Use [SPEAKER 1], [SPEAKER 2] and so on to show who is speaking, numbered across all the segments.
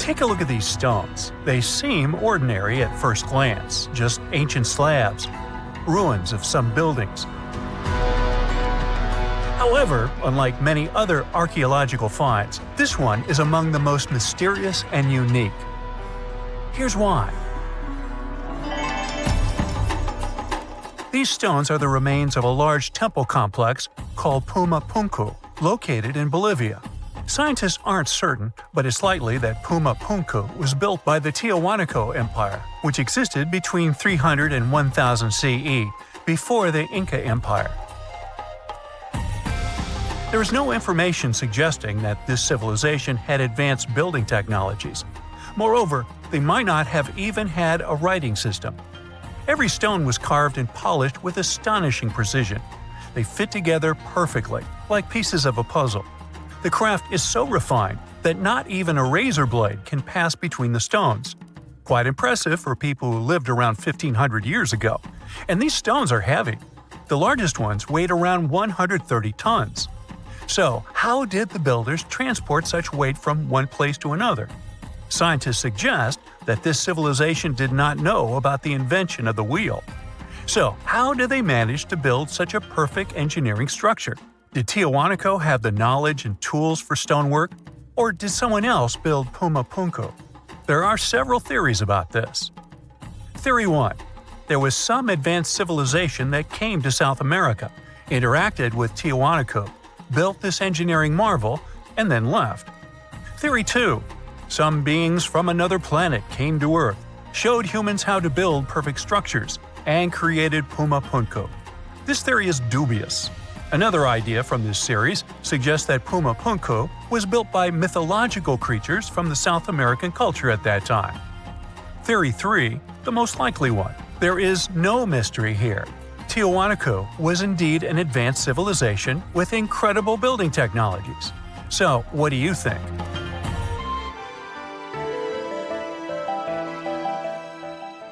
[SPEAKER 1] Take a look at these stones. They seem ordinary at first glance, just ancient slabs, ruins of some buildings. However, unlike many other archaeological finds, this one is among the most mysterious and unique. Here's why. These stones are the remains of a large temple complex called Puma Punku, located in Bolivia. Scientists aren't certain, but it's likely that Puma Punku was built by the Tiahuanaco Empire, which existed between 300 and 1000 CE, before the Inca Empire. There is no information suggesting that this civilization had advanced building technologies. Moreover, they might not have even had a writing system. Every stone was carved and polished with astonishing precision. They fit together perfectly, like pieces of a puzzle. The craft is so refined that not even a razor blade can pass between the stones. Quite impressive for people who lived around 1500 years ago. And these stones are heavy. The largest ones weighed around 130 tons. So, how did the builders transport such weight from one place to another? Scientists suggest that this civilization did not know about the invention of the wheel. So, how did they manage to build such a perfect engineering structure? Did Tiahuanaco have the knowledge and tools for stonework? Or did someone else build Puma Punku? There are several theories about this. Theory 1. There was some advanced civilization that came to South America, interacted with Tiahuanaco, built this engineering marvel, and then left. Theory 2. Some beings from another planet came to Earth, showed humans how to build perfect structures, and created Puma Punku. This theory is dubious. Another idea from this series suggests that Puma Punku was built by mythological creatures from the South American culture at that time. Theory 3, the most likely one. There is no mystery here. Tiahuanaco was indeed an advanced civilization with incredible building technologies. So, what do you think?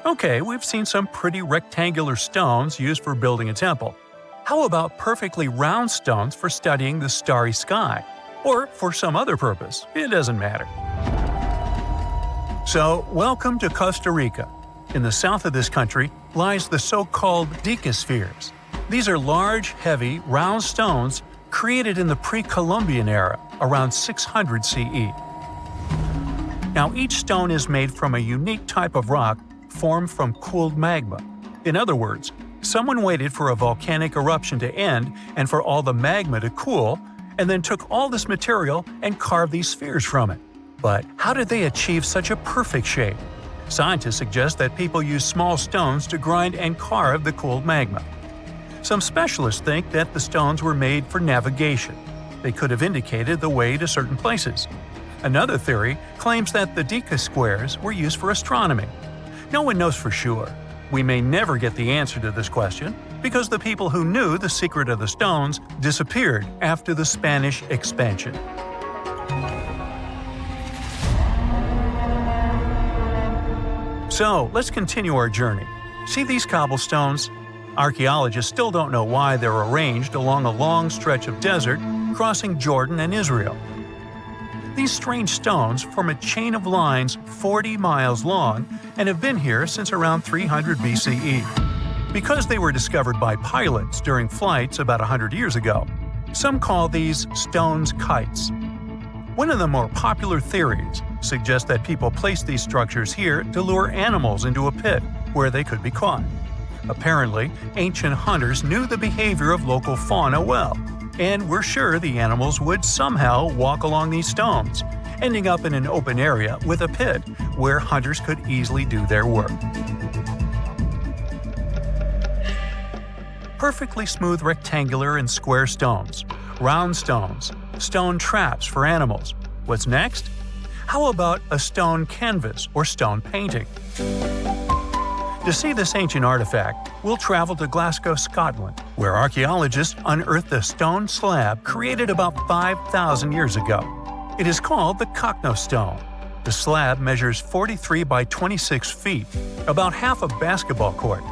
[SPEAKER 1] Okay, we've seen some pretty rectangular stones used for building a temple. How about perfectly round stones for studying the starry sky? Or for some other purpose, it doesn't matter. So, welcome to Costa Rica. In the south of this country lies the so-called dicospheres. These are large, heavy, round stones created in the pre-Columbian era, around 600 CE. Now, each stone is made from a unique type of rock formed from cooled magma. In other words, someone waited for a volcanic eruption to end and for all the magma to cool, and then took all this material and carved these spheres from it. But how did they achieve such a perfect shape? Scientists suggest that people used small stones to grind and carve the cooled magma. Some specialists think that the stones were made for navigation. They could have indicated the way to certain places. Another theory claims that the Deca squares were used for astronomy. No one knows for sure. We may never get the answer to this question because the people who knew the secret of the stones disappeared after the Spanish expansion. So, let's continue our journey. See these cobblestones? Archaeologists still don't know why they're arranged along a long stretch of desert crossing Jordan and Israel. These strange stones form a chain of lines 40 miles long and have been here since around 300 BCE. Because they were discovered by pilots during flights about 100 years ago, some call these stones kites. One of the more popular theories suggests that people placed these structures here to lure animals into a pit where they could be caught. Apparently, ancient hunters knew the behavior of local fauna well, and were sure the animals would somehow walk along these stones, ending up in an open area with a pit where hunters could easily do their work. Perfectly smooth rectangular and square stones, round stones, stone traps for animals. What's next? How about a stone canvas or stone painting? To see this ancient artifact, we'll travel to Glasgow, Scotland, where archaeologists unearthed a stone slab created about 5,000 years ago. It is called the Cockno Stone. The slab measures 43 by 26 feet, about half a basketball court.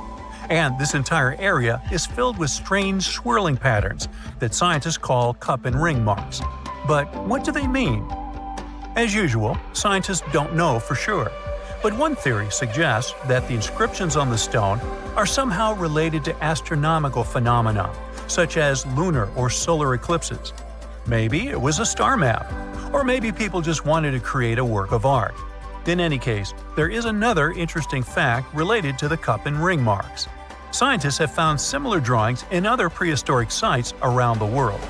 [SPEAKER 1] And this entire area is filled with strange swirling patterns that scientists call cup and ring marks. But what do they mean? As usual, scientists don't know for sure, but one theory suggests that the inscriptions on the stone are somehow related to astronomical phenomena, such as lunar or solar eclipses. Maybe it was a star map, or maybe people just wanted to create a work of art. In any case, there is another interesting fact related to the cup and ring marks. Scientists have found similar drawings in other prehistoric sites around the world.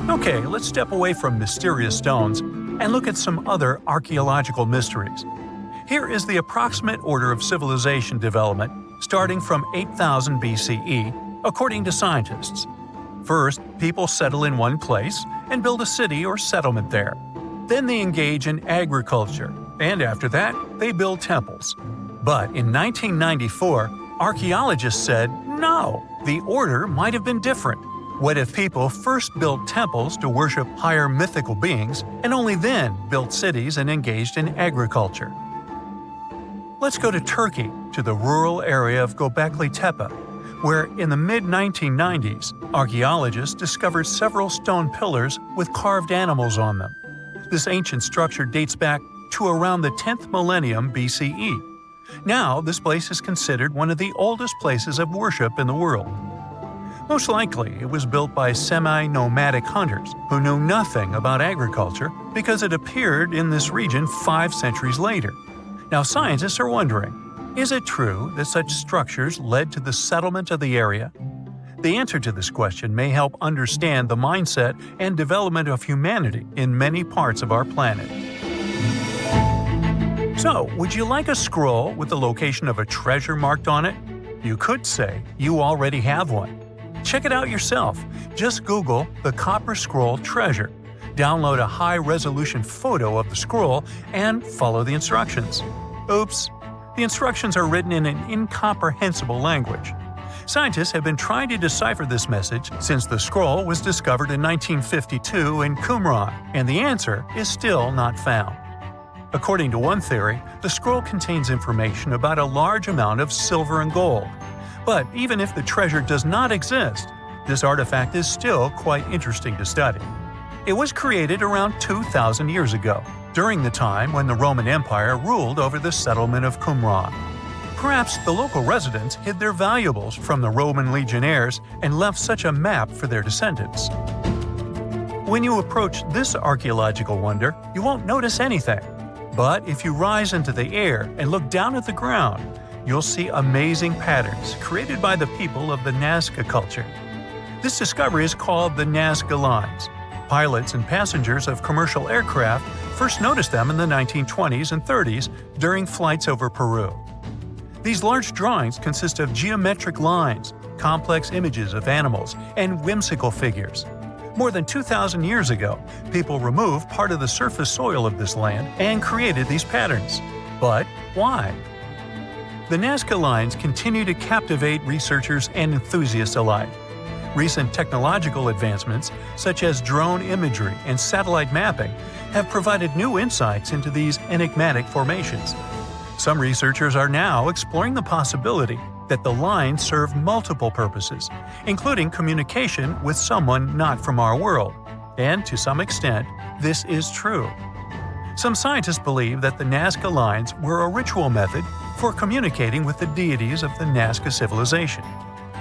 [SPEAKER 1] Okay, let's step away from mysterious stones and look at some other archaeological mysteries. Here is the approximate order of civilization development starting from 8000 BCE, according to scientists. First, people settle in one place and build a city or settlement there. Then they engage in agriculture, and after that, they build temples. But in 1994, archaeologists said, no, the order might have been different. What if people first built temples to worship higher mythical beings and only then built cities and engaged in agriculture? Let's go to Turkey, to the rural area of Göbekli Tepe, where in the mid-1990s, archaeologists discovered several stone pillars with carved animals on them. This ancient structure dates back to around the 10th millennium BCE. Now, this place is considered one of the oldest places of worship in the world. Most likely, it was built by semi-nomadic hunters who knew nothing about agriculture because it appeared in this region 5 centuries later. Now, scientists are wondering, is it true that such structures led to the settlement of the area? The answer to this question may help understand the mindset and development of humanity in many parts of our planet. So, would you like a scroll with the location of a treasure marked on it? You could say you already have one. Check it out yourself. Just Google the Copper Scroll Treasure. Download a high-resolution photo of the scroll and follow the instructions. Oops! The instructions are written in an incomprehensible language. Scientists have been trying to decipher this message since the scroll was discovered in 1952 in Qumran, and the answer is still not found. According to one theory, the scroll contains information about a large amount of silver and gold. But even if the treasure does not exist, this artifact is still quite interesting to study. It was created around 2,000 years ago, during the time when the Roman Empire ruled over the settlement of Qumran. Perhaps the local residents hid their valuables from the Roman legionnaires and left such a map for their descendants. When you approach this archaeological wonder, you won't notice anything. But if you rise into the air and look down at the ground, you'll see amazing patterns created by the people of the Nazca culture. This discovery is called the Nazca Lines. Pilots and passengers of commercial aircraft first noticed them in the 1920s and 30s during flights over Peru. These large drawings consist of geometric lines, complex images of animals, and whimsical figures. More than 2,000 years ago, people removed part of the surface soil of this land and created these patterns. But why? The Nazca Lines continue to captivate researchers and enthusiasts alike. Recent technological advancements, such as drone imagery and satellite mapping, have provided new insights into these enigmatic formations. Some researchers are now exploring the possibility that the lines serve multiple purposes, including communication with someone not from our world. And to some extent, this is true. Some scientists believe that the Nazca Lines were a ritual method for communicating with the deities of the Nazca civilization.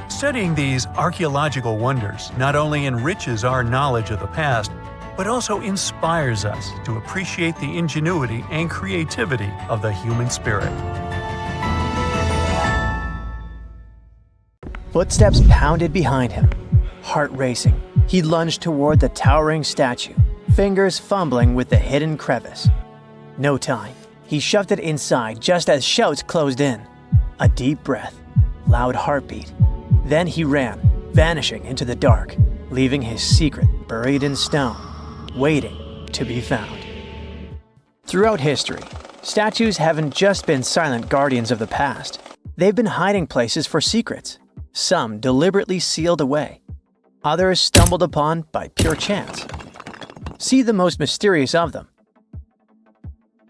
[SPEAKER 1] Studying these archaeological wonders not only enriches our knowledge of the past, but also inspires us to appreciate the ingenuity and creativity of the human spirit.
[SPEAKER 2] Footsteps pounded behind him. Heart racing, he lunged toward the towering statue, fingers fumbling with the hidden crevice. No time. He shoved it inside just as shouts closed in. A deep breath, loud heartbeat. Then he ran, vanishing into the dark, leaving his secret buried in stone, waiting to be found. Throughout history, statues haven't just been silent guardians of the past. They've been hiding places for secrets, some deliberately sealed away, others stumbled upon by pure chance. See the most mysterious of them.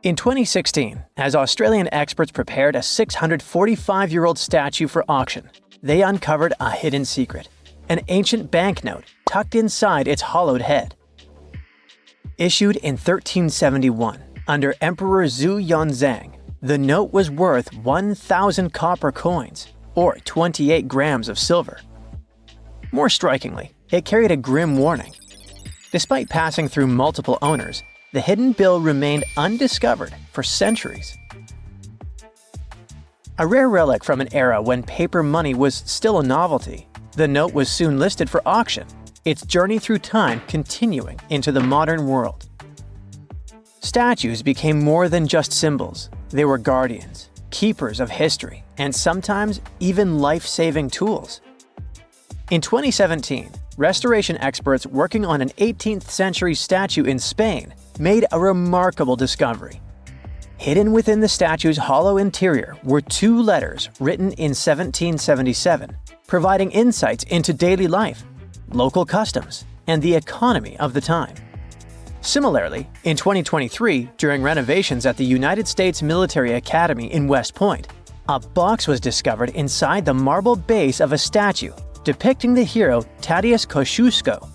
[SPEAKER 2] In 2016, as Australian experts prepared a 645-year-old statue for auction, they uncovered a hidden secret, an ancient banknote tucked inside its hollowed head. Issued in 1371 under Emperor Zhu Yunzang, the note was worth 1,000 copper coins, or 28 grams of silver. More strikingly, it carried a grim warning. Despite passing through multiple owners, the hidden bill remained undiscovered for centuries. A rare relic from an era when paper money was still a novelty, the note was soon listed for auction, its journey through time continuing into the modern world. Statues became more than just symbols. They were guardians, keepers of history, and sometimes even life-saving tools. In 2017, restoration experts working on an 18th century statue in Spain made a remarkable discovery. Hidden within the statue's hollow interior were 2 letters written in 1777, providing insights into daily life, local customs, and the economy of the time. Similarly, in 2023, during renovations at the United States Military Academy in West Point, a box was discovered inside the marble base of a statue depicting the hero Tadeusz Kosciuszko.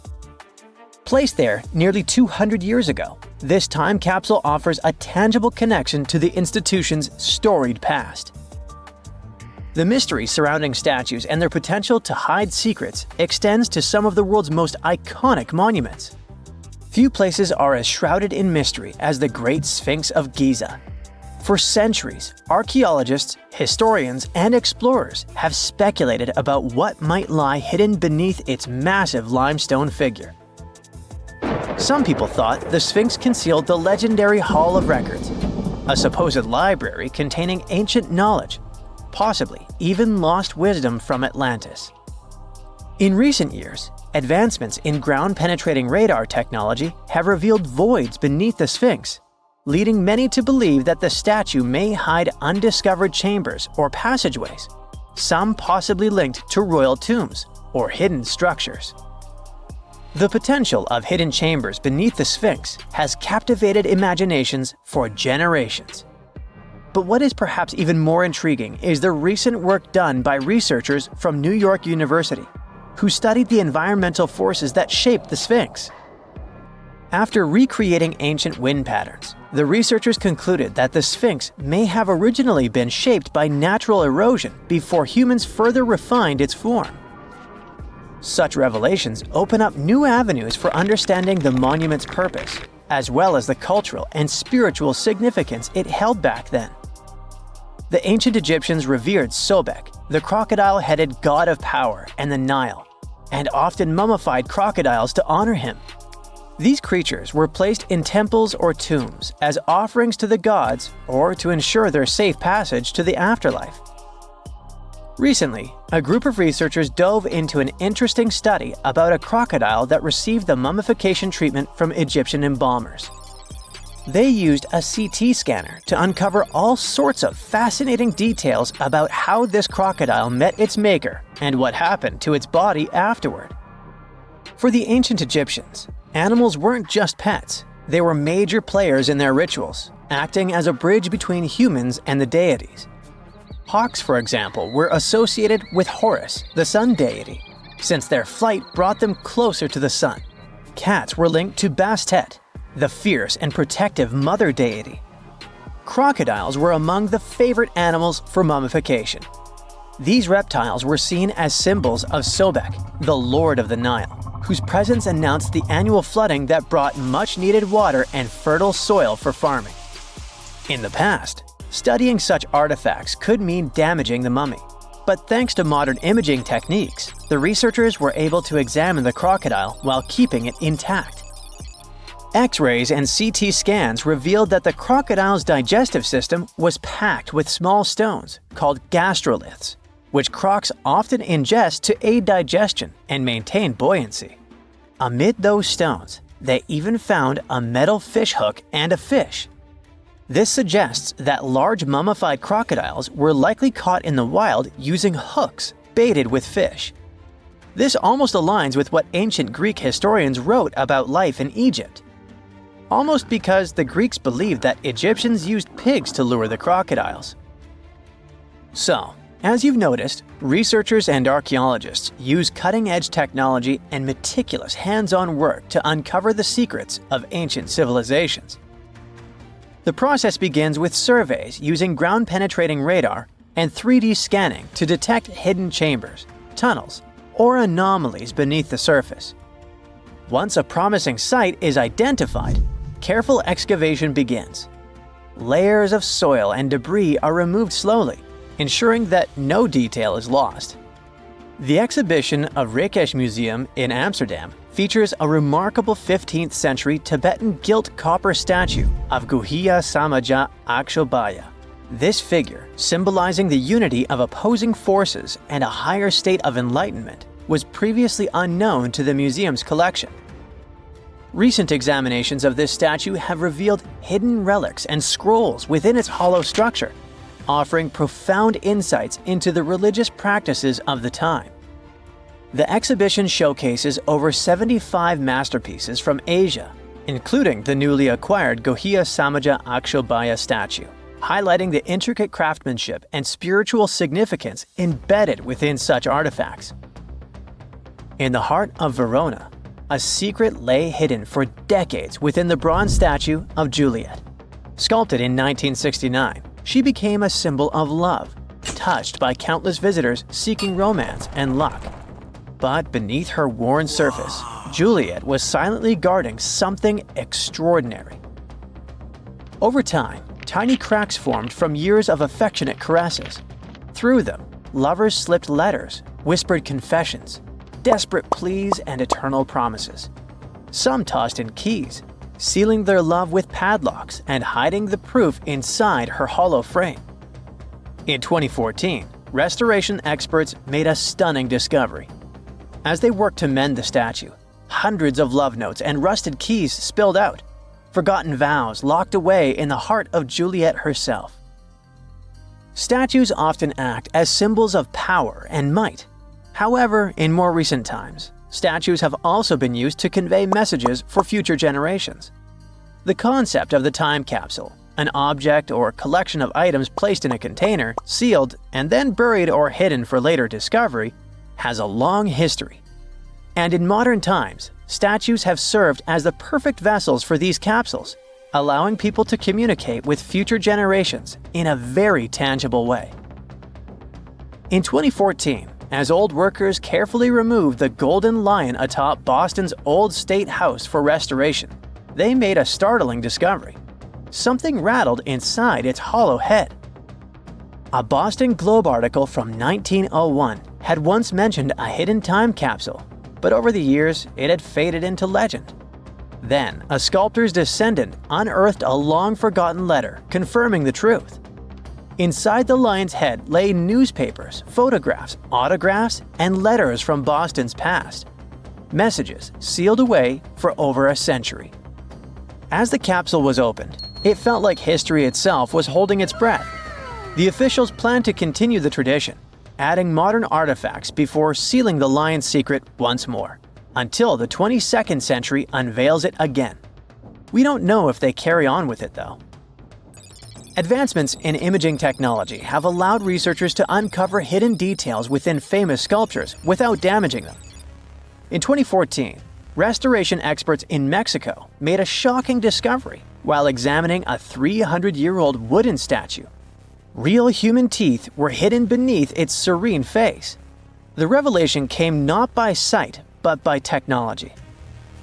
[SPEAKER 2] Placed there nearly 200 years ago, this time capsule offers a tangible connection to the institution's storied past. The mystery surrounding statues and their potential to hide secrets extends to some of the world's most iconic monuments. Few places are as shrouded in mystery as the Great Sphinx of Giza. For centuries, archaeologists, historians, and explorers have speculated about what might lie hidden beneath its massive limestone figure. Some people thought the Sphinx concealed the legendary Hall of Records, a supposed library containing ancient knowledge, possibly even lost wisdom from Atlantis. In recent years, advancements in ground-penetrating radar technology have revealed voids beneath the Sphinx, leading many to believe that the statue may hide undiscovered chambers or passageways, some possibly linked to royal tombs or hidden structures. The potential of hidden chambers beneath the Sphinx has captivated imaginations for generations. But what is perhaps even more intriguing is the recent work done by researchers from New York University, who studied the environmental forces that shaped the Sphinx. After recreating ancient wind patterns, the researchers concluded that the Sphinx may have originally been shaped by natural erosion before humans further refined its form. Such revelations open up new avenues for understanding the monument's purpose, as well as the cultural and spiritual significance it held back then. The ancient Egyptians revered Sobek, the crocodile-headed god of power and the Nile, and often mummified crocodiles to honor him. These creatures were placed in temples or tombs as offerings to the gods or to ensure their safe passage to the afterlife. Recently, a group of researchers dove into an interesting study about a crocodile that received the mummification treatment from Egyptian embalmers. They used a CT scanner to uncover all sorts of fascinating details about how this crocodile met its maker and what happened to its body afterward. For the ancient Egyptians, animals weren't just pets, they were major players in their rituals, acting as a bridge between humans and the deities. Hawks, for example, were associated with Horus, the sun deity, since their flight brought them closer to the sun. Cats were linked to Bastet, the fierce and protective mother deity. Crocodiles were among the favorite animals for mummification. These reptiles were seen as symbols of Sobek, the Lord of the Nile, whose presence announced the annual flooding that brought much-needed water and fertile soil for farming. In the past, studying such artifacts could mean damaging the mummy, but thanks to modern imaging techniques, the researchers were able to examine the crocodile while keeping it intact. X-rays and CT scans revealed that the crocodile's digestive system was packed with small stones called gastroliths, which crocs often ingest to aid digestion and maintain buoyancy. Amid those stones, they even found a metal fish hook and a fish. This suggests that large mummified crocodiles were likely caught in the wild using hooks baited with fish. This almost aligns with what ancient Greek historians wrote about life in Egypt. Almost because the Greeks believed that Egyptians used pigs to lure the crocodiles. So, As you've noticed, researchers and archaeologists use cutting-edge technology and meticulous hands-on work to uncover the secrets of ancient civilizations. The process begins with surveys using ground-penetrating radar and 3D scanning to detect hidden chambers, tunnels, or anomalies beneath the surface. Once a promising site is identified, careful excavation begins. Layers of soil and debris are removed slowly, ensuring that no detail is lost. The exhibition of Rijksmuseum in Amsterdam features a remarkable 15th century Tibetan gilt copper statue of Guhya Samaja Akshobhya. This figure, symbolizing the unity of opposing forces and a higher state of enlightenment, was previously unknown to the museum's collection. Recent examinations of this statue have revealed hidden relics and scrolls within its hollow structure, offering profound insights into the religious practices of the time. The exhibition showcases over 75 masterpieces from Asia, including the newly acquired Guhya Samaja Akshobhya statue, highlighting the intricate craftsmanship and spiritual significance embedded within such artifacts. In the heart of Verona, a secret lay hidden for decades within the bronze statue of Juliet. Sculpted in 1969, she became a symbol of love, touched by countless visitors seeking romance and luck. But beneath her worn surface, Juliet was silently guarding something extraordinary. Over time, tiny cracks formed from years of affectionate caresses. Through them, lovers slipped letters, whispered confessions, desperate pleas, and eternal promises. Some tossed in keys, sealing their love with padlocks and hiding the proof inside her hollow frame. In 2014, restoration experts made a stunning discovery. As they worked to mend the statue, hundreds of love notes and rusted keys spilled out, forgotten vows locked away in the heart of Juliet herself. Statues often act as symbols of power and might. However, in more recent times, statues have also been used to convey messages for future generations. The concept of the time capsule, an object or collection of items placed in a container, sealed, and then buried or hidden for later discovery, has a long history. And in modern times, statues have served as the perfect vessels for these capsules, allowing people to communicate with future generations in a very tangible way. In 2014, as old workers carefully removed the golden lion atop Boston's Old State House for restoration, they made a startling discovery. Something rattled inside its hollow head. A Boston Globe article from 1901 had once mentioned a hidden time capsule, but over the years it had faded into legend. Then, a sculptor's descendant unearthed a long-forgotten letter confirming the truth. Inside the lion's head lay newspapers, photographs, autographs, and letters from Boston's past. Messages sealed away for over a century. As the capsule was opened, it felt like history itself was holding its breath. The officials planned to continue the tradition, adding modern artifacts before sealing the lion's secret once more, until the 22nd century unveils it again. We don't know if they carry on with it, though. Advancements in imaging technology have allowed researchers to uncover hidden details within famous sculptures without damaging them. In 2014, restoration experts in Mexico made a shocking discovery while examining a 300-year-old wooden statue. Real human teeth were hidden beneath its serene face. The revelation came not by sight, but by technology.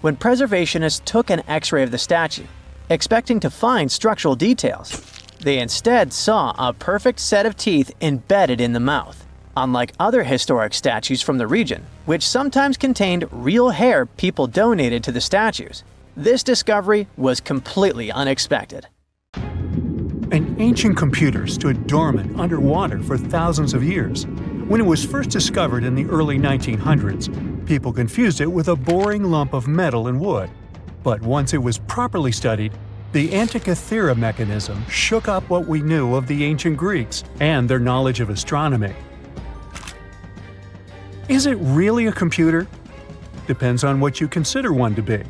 [SPEAKER 2] When preservationists took an X-ray of the statue, expecting to find structural details, they instead saw a perfect set of teeth embedded in the mouth. Unlike other historic statues from the region, which sometimes contained real hair people donated to the statues, this discovery was completely unexpected.
[SPEAKER 1] An ancient computer stood dormant underwater for thousands of years. When it was first discovered in the early 1900s, people confused it with a boring lump of metal and wood. But once it was properly studied, the Antikythera mechanism shook up what we knew of the ancient Greeks and their knowledge of astronomy. Is it really a computer? Depends on what you consider one to be.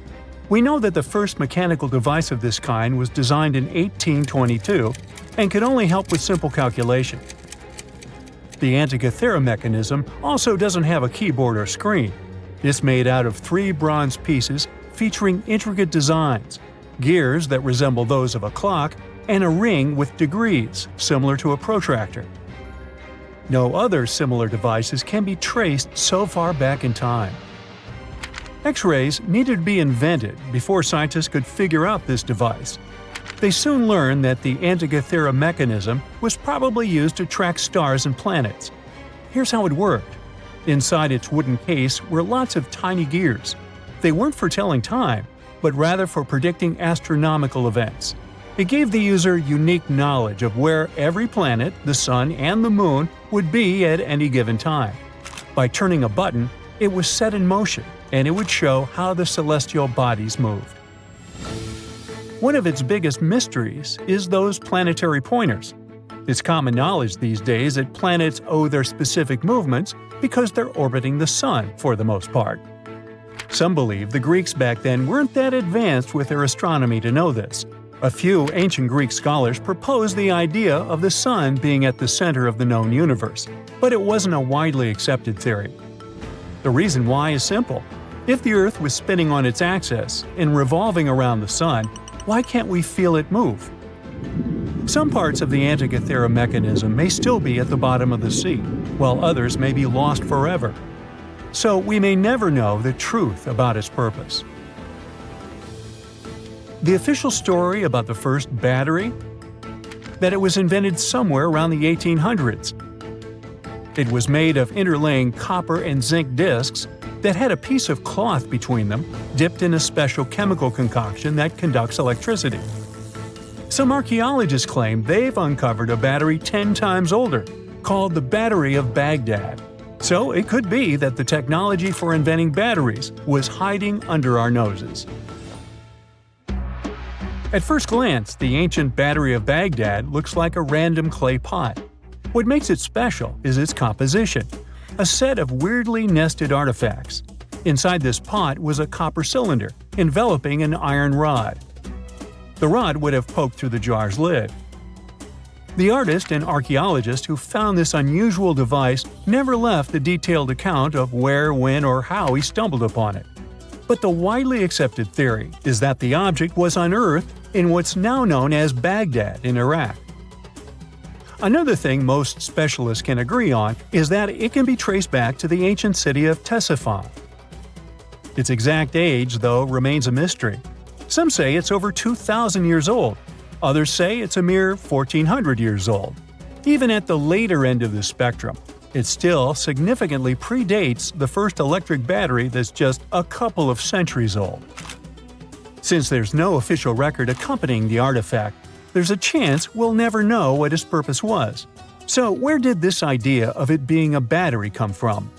[SPEAKER 1] We know that the first mechanical device of this kind was designed in 1822 and could only help with simple calculation. The Antikythera mechanism also doesn't have a keyboard or screen. It's made out of 3 bronze pieces featuring intricate designs, gears that resemble those of a clock, and a ring with degrees, similar to a protractor. No other similar devices can be traced so far back in time. X-rays needed to be invented before scientists could figure out this device. They soon learned that the Antikythera mechanism was probably used to track stars and planets. Here's how it worked. Inside its wooden case were lots of tiny gears. They weren't for telling time, but rather for predicting astronomical events. It gave the user unique knowledge of where every planet, the sun, and the moon would be at any given time. By turning a button, it was set in motion, and it would show how the celestial bodies moved. One of its biggest mysteries is those planetary pointers. It's common knowledge these days that planets owe their specific movements because they're orbiting the sun for the most part. Some believe the Greeks back then weren't that advanced with their astronomy to know this. A few ancient Greek scholars proposed the idea of the sun being at the center of the known universe, but it wasn't a widely accepted theory. The reason why is simple. If the Earth was spinning on its axis and revolving around the sun, why can't we feel it move? Some parts of the Antikythera mechanism may still be at the bottom of the sea, while others may be lost forever. So we may never know the truth about its purpose. The official story about the first battery? That it was invented somewhere around the 1800s. It was made of interlaying copper and zinc discs that had a piece of cloth between them, dipped in a special chemical concoction that conducts electricity. Some archaeologists claim they've uncovered a battery 10 times older, called the Battery of Baghdad. So it could be that the technology for inventing batteries was hiding under our noses. At first glance, the ancient Battery of Baghdad looks like a random clay pot. What makes it special is its composition, a set of weirdly nested artifacts. Inside this pot was a copper cylinder, enveloping an iron rod. The rod would have poked through the jar's lid. The artist and archaeologist who found this unusual device never left a detailed account of where, when, or how he stumbled upon it. But the widely accepted theory is that the object was unearthed in what's now known as Baghdad in Iraq. Another thing most specialists can agree on is that it can be traced back to the ancient city of Ctesiphon. Its exact age, though, remains a mystery. Some say it's over 2,000 years old. Others say it's a mere 1,400 years old. Even at the later end of the spectrum, it still significantly predates the first electric battery that's just a couple of centuries old. Since there's no official record accompanying the artifact, there's a chance we'll never know what its purpose was. So where did this idea of it being a battery come from?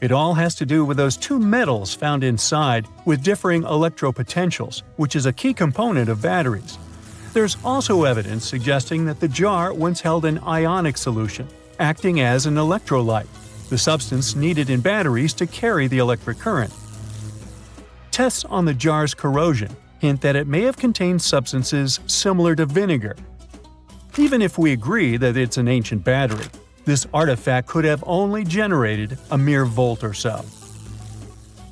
[SPEAKER 1] It all has to do with those two metals found inside with differing electropotentials, which is a key component of batteries. There's also evidence suggesting that the jar once held an ionic solution, acting as an electrolyte, the substance needed in batteries to carry the electric current. Tests on the jar's corrosion hint that it may have contained substances similar to vinegar. Even if we agree that it's an ancient battery, this artifact could have only generated a mere volt or so.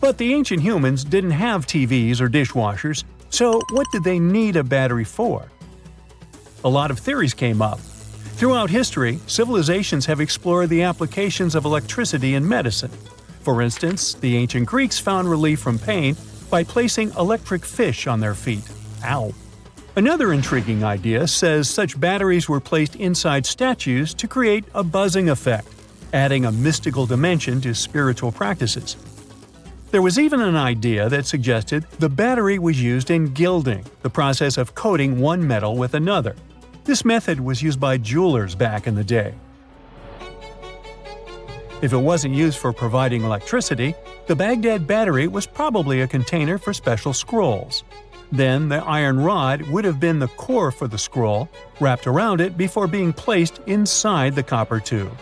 [SPEAKER 1] But the ancient humans didn't have TVs or dishwashers, so what did they need a battery for? A lot of theories came up. Throughout history, civilizations have explored the applications of electricity in medicine. For instance, the ancient Greeks found relief from pain by placing electric fish on their feet. Ow! Another intriguing idea says such batteries were placed inside statues to create a buzzing effect, adding a mystical dimension to spiritual practices. There was even an idea that suggested the battery was used in gilding, the process of coating one metal with another. This method was used by jewelers back in the day. If it wasn't used for providing electricity, the Baghdad battery was probably a container for special scrolls. Then the iron rod would have been the core for the scroll, wrapped around it before being placed inside the copper tube.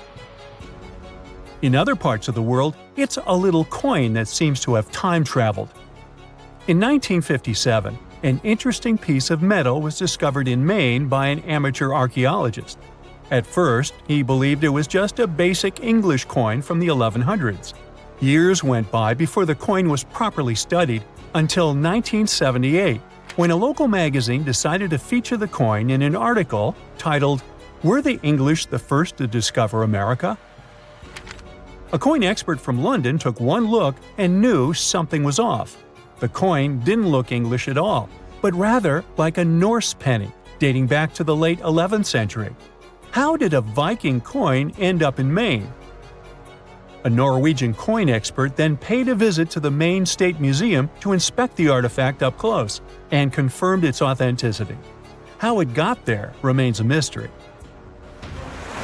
[SPEAKER 1] In other parts of the world, it's a little coin that seems to have time traveled. In 1957, an interesting piece of metal was discovered in Maine by an amateur archaeologist. At first, he believed it was just a basic English coin from the 1100s. Years went by before the coin was properly studied until 1978, when a local magazine decided to feature the coin in an article titled, "Were the English the First to Discover America?" A coin expert from London took one look and knew something was off. The coin didn't look English at all, but rather like a Norse penny, dating back to the late 11th century. How did a Viking coin end up in Maine? A Norwegian coin expert then paid a visit to the Maine State Museum to inspect the artifact up close, and confirmed its authenticity. How it got there remains a mystery.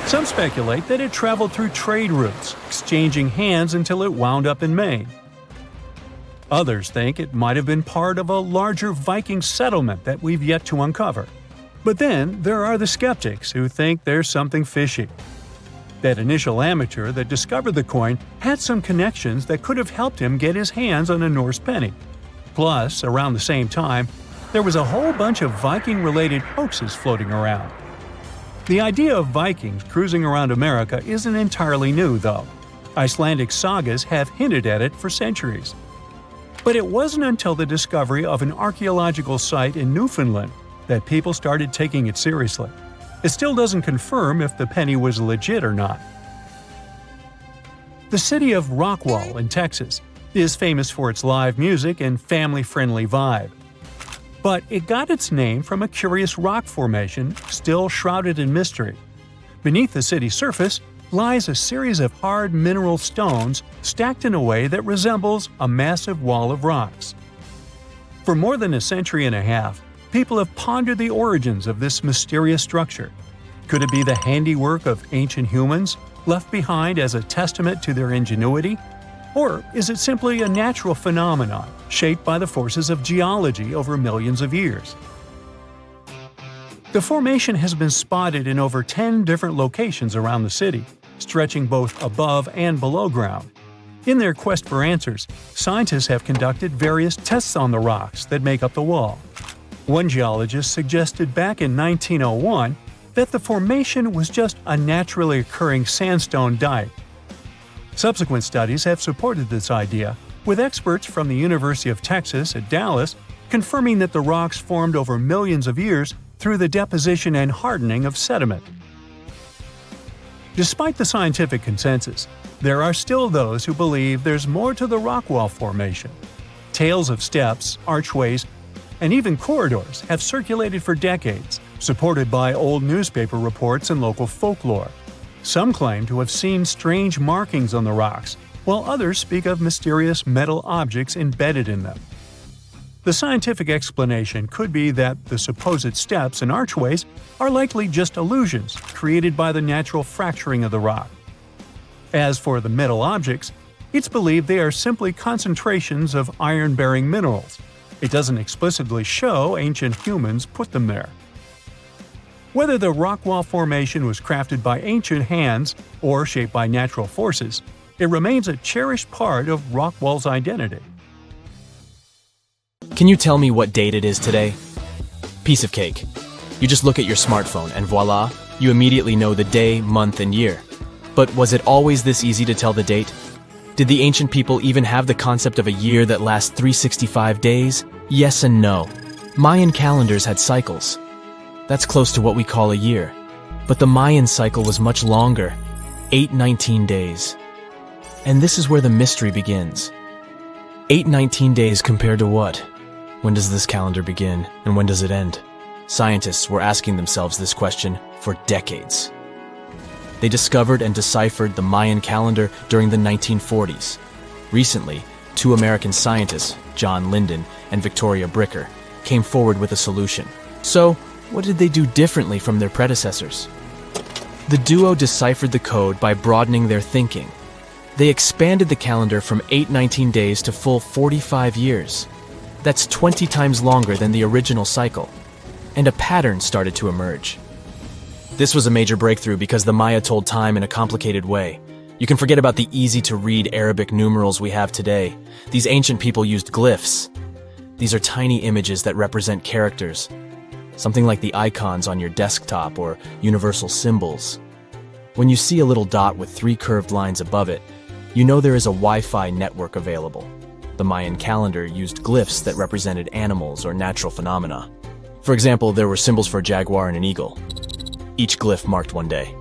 [SPEAKER 1] Some speculate that it traveled through trade routes, exchanging hands until it wound up in Maine. Others think it might have been part of a larger Viking settlement that we've yet to uncover. But then there are the skeptics who think there's something fishy. That initial amateur that discovered the coin had some connections that could have helped him get his hands on a Norse penny. Plus, around the same time, there was a whole bunch of Viking-related hoaxes floating around. The idea of Vikings cruising around America isn't entirely new, though. Icelandic sagas have hinted at it for centuries. But it wasn't until the discovery of an archaeological site in Newfoundland that people started taking it seriously. It still doesn't confirm if the penny was legit or not. The city of Rockwall in Texas is famous for its live music and family-friendly vibe. But it got its name from a curious rock formation still shrouded in mystery. Beneath the city's surface lies a series of hard mineral stones stacked in a way that resembles a massive wall of rocks. For more than a century and a half, people have pondered the origins of this mysterious structure. Could it be the handiwork of ancient humans, left behind as a testament to their ingenuity? Or is it simply a natural phenomenon, shaped by the forces of geology over millions of years? The formation has been spotted in over 10 different locations around the city, stretching both above and below ground. In their quest for answers, scientists have conducted various tests on the rocks that make up the wall. One geologist suggested back in 1901 that the formation was just a naturally occurring sandstone dike. Subsequent studies have supported this idea, with experts from the University of Texas at Dallas confirming that the rocks formed over millions of years through the deposition and hardening of sediment. Despite the scientific consensus, there are still those who believe there's more to the Rockwall Formation. Tales of steps, archways, and even corridors have circulated for decades, supported by old newspaper reports and local folklore. Some claim to have seen strange markings on the rocks, while others speak of mysterious metal objects embedded in them. The scientific explanation could be that the supposed steps and archways are likely just illusions created by the natural fracturing of the rock. As for the metal objects, it's believed they are simply concentrations of iron-bearing minerals. It doesn't explicitly show ancient humans put them there. Whether the Rockwall Formation was crafted by ancient hands or shaped by natural forces, it remains a cherished part of Rockwall's identity.
[SPEAKER 3] Can you tell me what date it is today? Piece of cake. You just look at your smartphone and voila, you immediately know the day, month, and year. But was it always this easy to tell the date? Did the ancient people even have the concept of a year that lasts 365 days? Yes and no. Mayan calendars had cycles. That's close to what we call a year. But the Mayan cycle was much longer, 819 days. And this is where the mystery begins. 819 days compared to what? When does this calendar begin, and when does it end? Scientists were asking themselves this question for decades. They discovered and deciphered the Mayan calendar during the 1940s. Recently, two American scientists, John Linden and Victoria Bricker, came forward with a solution. So, what did they do differently from their predecessors? The duo deciphered the code by broadening their thinking. They expanded the calendar from 819 days to full 45 years. That's 20 times longer than the original cycle. And a pattern started to emerge. This was a major breakthrough because the Maya told time in a complicated way. You can forget about the easy-to-read Arabic numerals we have today. These ancient people used glyphs. These are tiny images that represent characters. something like the icons on your desktop or universal symbols. When you see a little dot with 3 curved lines above it, you know there is a Wi-Fi network available. The Mayan calendar used glyphs that represented animals or natural phenomena. For example, there were symbols for a jaguar and an eagle. Each glyph marked one day.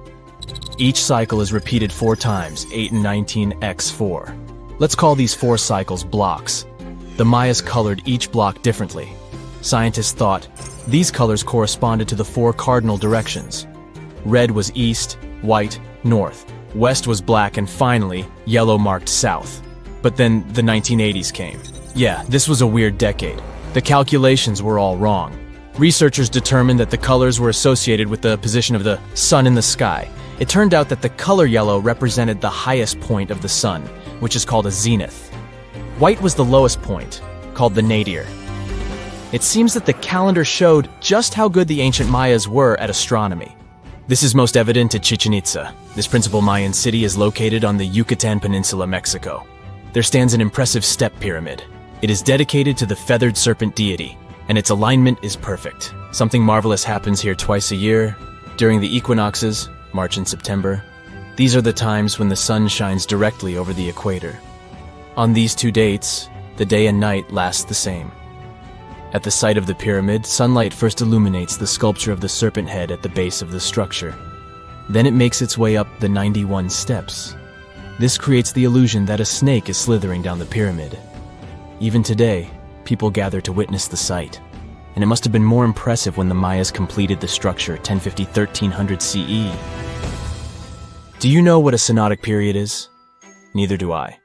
[SPEAKER 3] Each cycle is repeated 4 times, 8 and 19 x 4. Let's call these 4 cycles blocks. The Mayas colored each block differently. Scientists thought these colors corresponded to the 4 cardinal directions. Red was east, white, north. West was black, and finally, yellow marked south. But then the 1980s came. Yeah, this was a weird decade. The calculations were all wrong. Researchers determined that the colors were associated with the position of the sun in the sky. It turned out that the color yellow represented the highest point of the sun, which is called a zenith. White was the lowest point, called the nadir. It seems that the calendar showed just how good the ancient Mayas were at astronomy. This is most evident at Chichen Itza. This principal Mayan city is located on the Yucatan Peninsula, Mexico. There stands an impressive step pyramid. It is dedicated to the feathered serpent deity, and its alignment is perfect. Something marvelous happens here twice a year, during the equinoxes, March and September. These are the times when the sun shines directly over the equator. On these 2 dates, the day and night last the same. At the site of the pyramid, sunlight first illuminates the sculpture of the serpent head at the base of the structure. Then it makes its way up the 91 steps. This creates the illusion that a snake is slithering down the pyramid. Even today, people gather to witness the sight. And it must have been more impressive when the Mayas completed the structure 1050-1300 CE. Do you know what a synodic period is? Neither do I.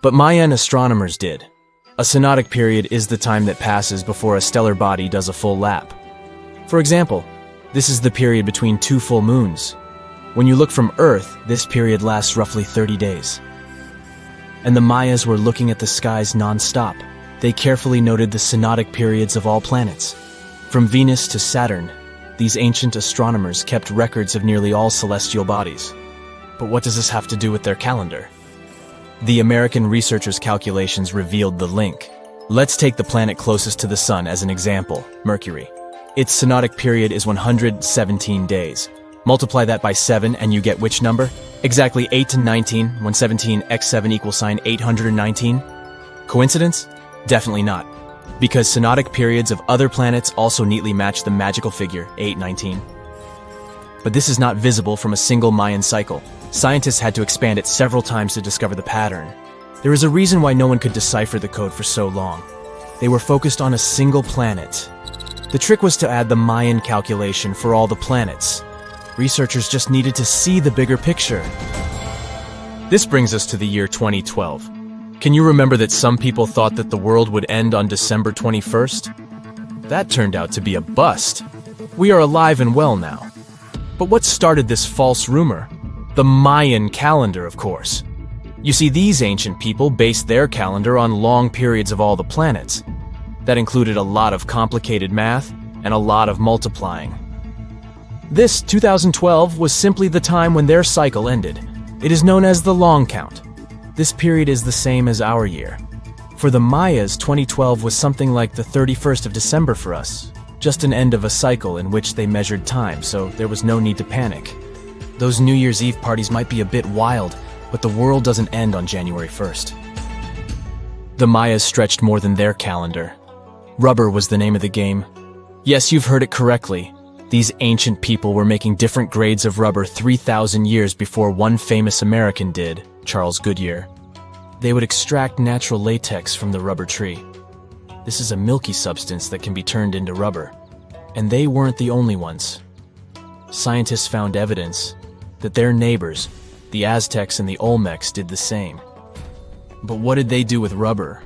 [SPEAKER 3] But Mayan astronomers did. A synodic period is the time that passes before a stellar body does a full lap. For example, this is the period between 2 full moons. When you look from Earth, this period lasts roughly 30 days. And the Mayas were looking at the skies non-stop. They carefully noted the synodic periods of all planets. From Venus to Saturn, these ancient astronomers kept records of nearly all celestial bodies. But what does this have to do with their calendar? The American researchers' calculations revealed the link. Let's take the planet closest to the sun as an example, Mercury. Its synodic period is 117 days. Multiply that by 7 and you get which number? Exactly 8 and 19, when 17 x 7 equals sign 819. Coincidence? Definitely not. Because synodic periods of other planets also neatly match the magical figure 819. But this is not visible from a single Mayan cycle. Scientists had to expand it several times to discover the pattern. There is a reason why no one could decipher the code for so long. They were focused on a single planet. The trick was to add the Mayan calculation for all the planets. Researchers just needed to see the bigger picture. This brings us to the year 2012. Can you remember that some people thought that the world would end on December 21st? That turned out to be a bust. We are alive and well now. But what started this false rumor? The Mayan calendar, of course. You see, these ancient people based their calendar on long periods of all the planets. That included a lot of complicated math and a lot of multiplying. This 2012 was simply the time when their cycle ended. It is known as the long count. This period is the same as our year. For the Mayas, 2012 was something like the 31st of December for us. Just an end of a cycle in which they measured time, so there was no need to panic. Those New Year's Eve parties might be a bit wild, but the world doesn't end on January 1st. The Mayas stretched more than their calendar. Rubber was the name of the game. Yes, you've heard it correctly. These ancient people were making different grades of rubber 3,000 years before one famous American did, Charles Goodyear. They would extract natural latex from the rubber tree. This is a milky substance that can be turned into rubber. And they weren't the only ones. Scientists found evidence that their neighbors, the Aztecs and the Olmecs, did the same. But what did they do with rubber?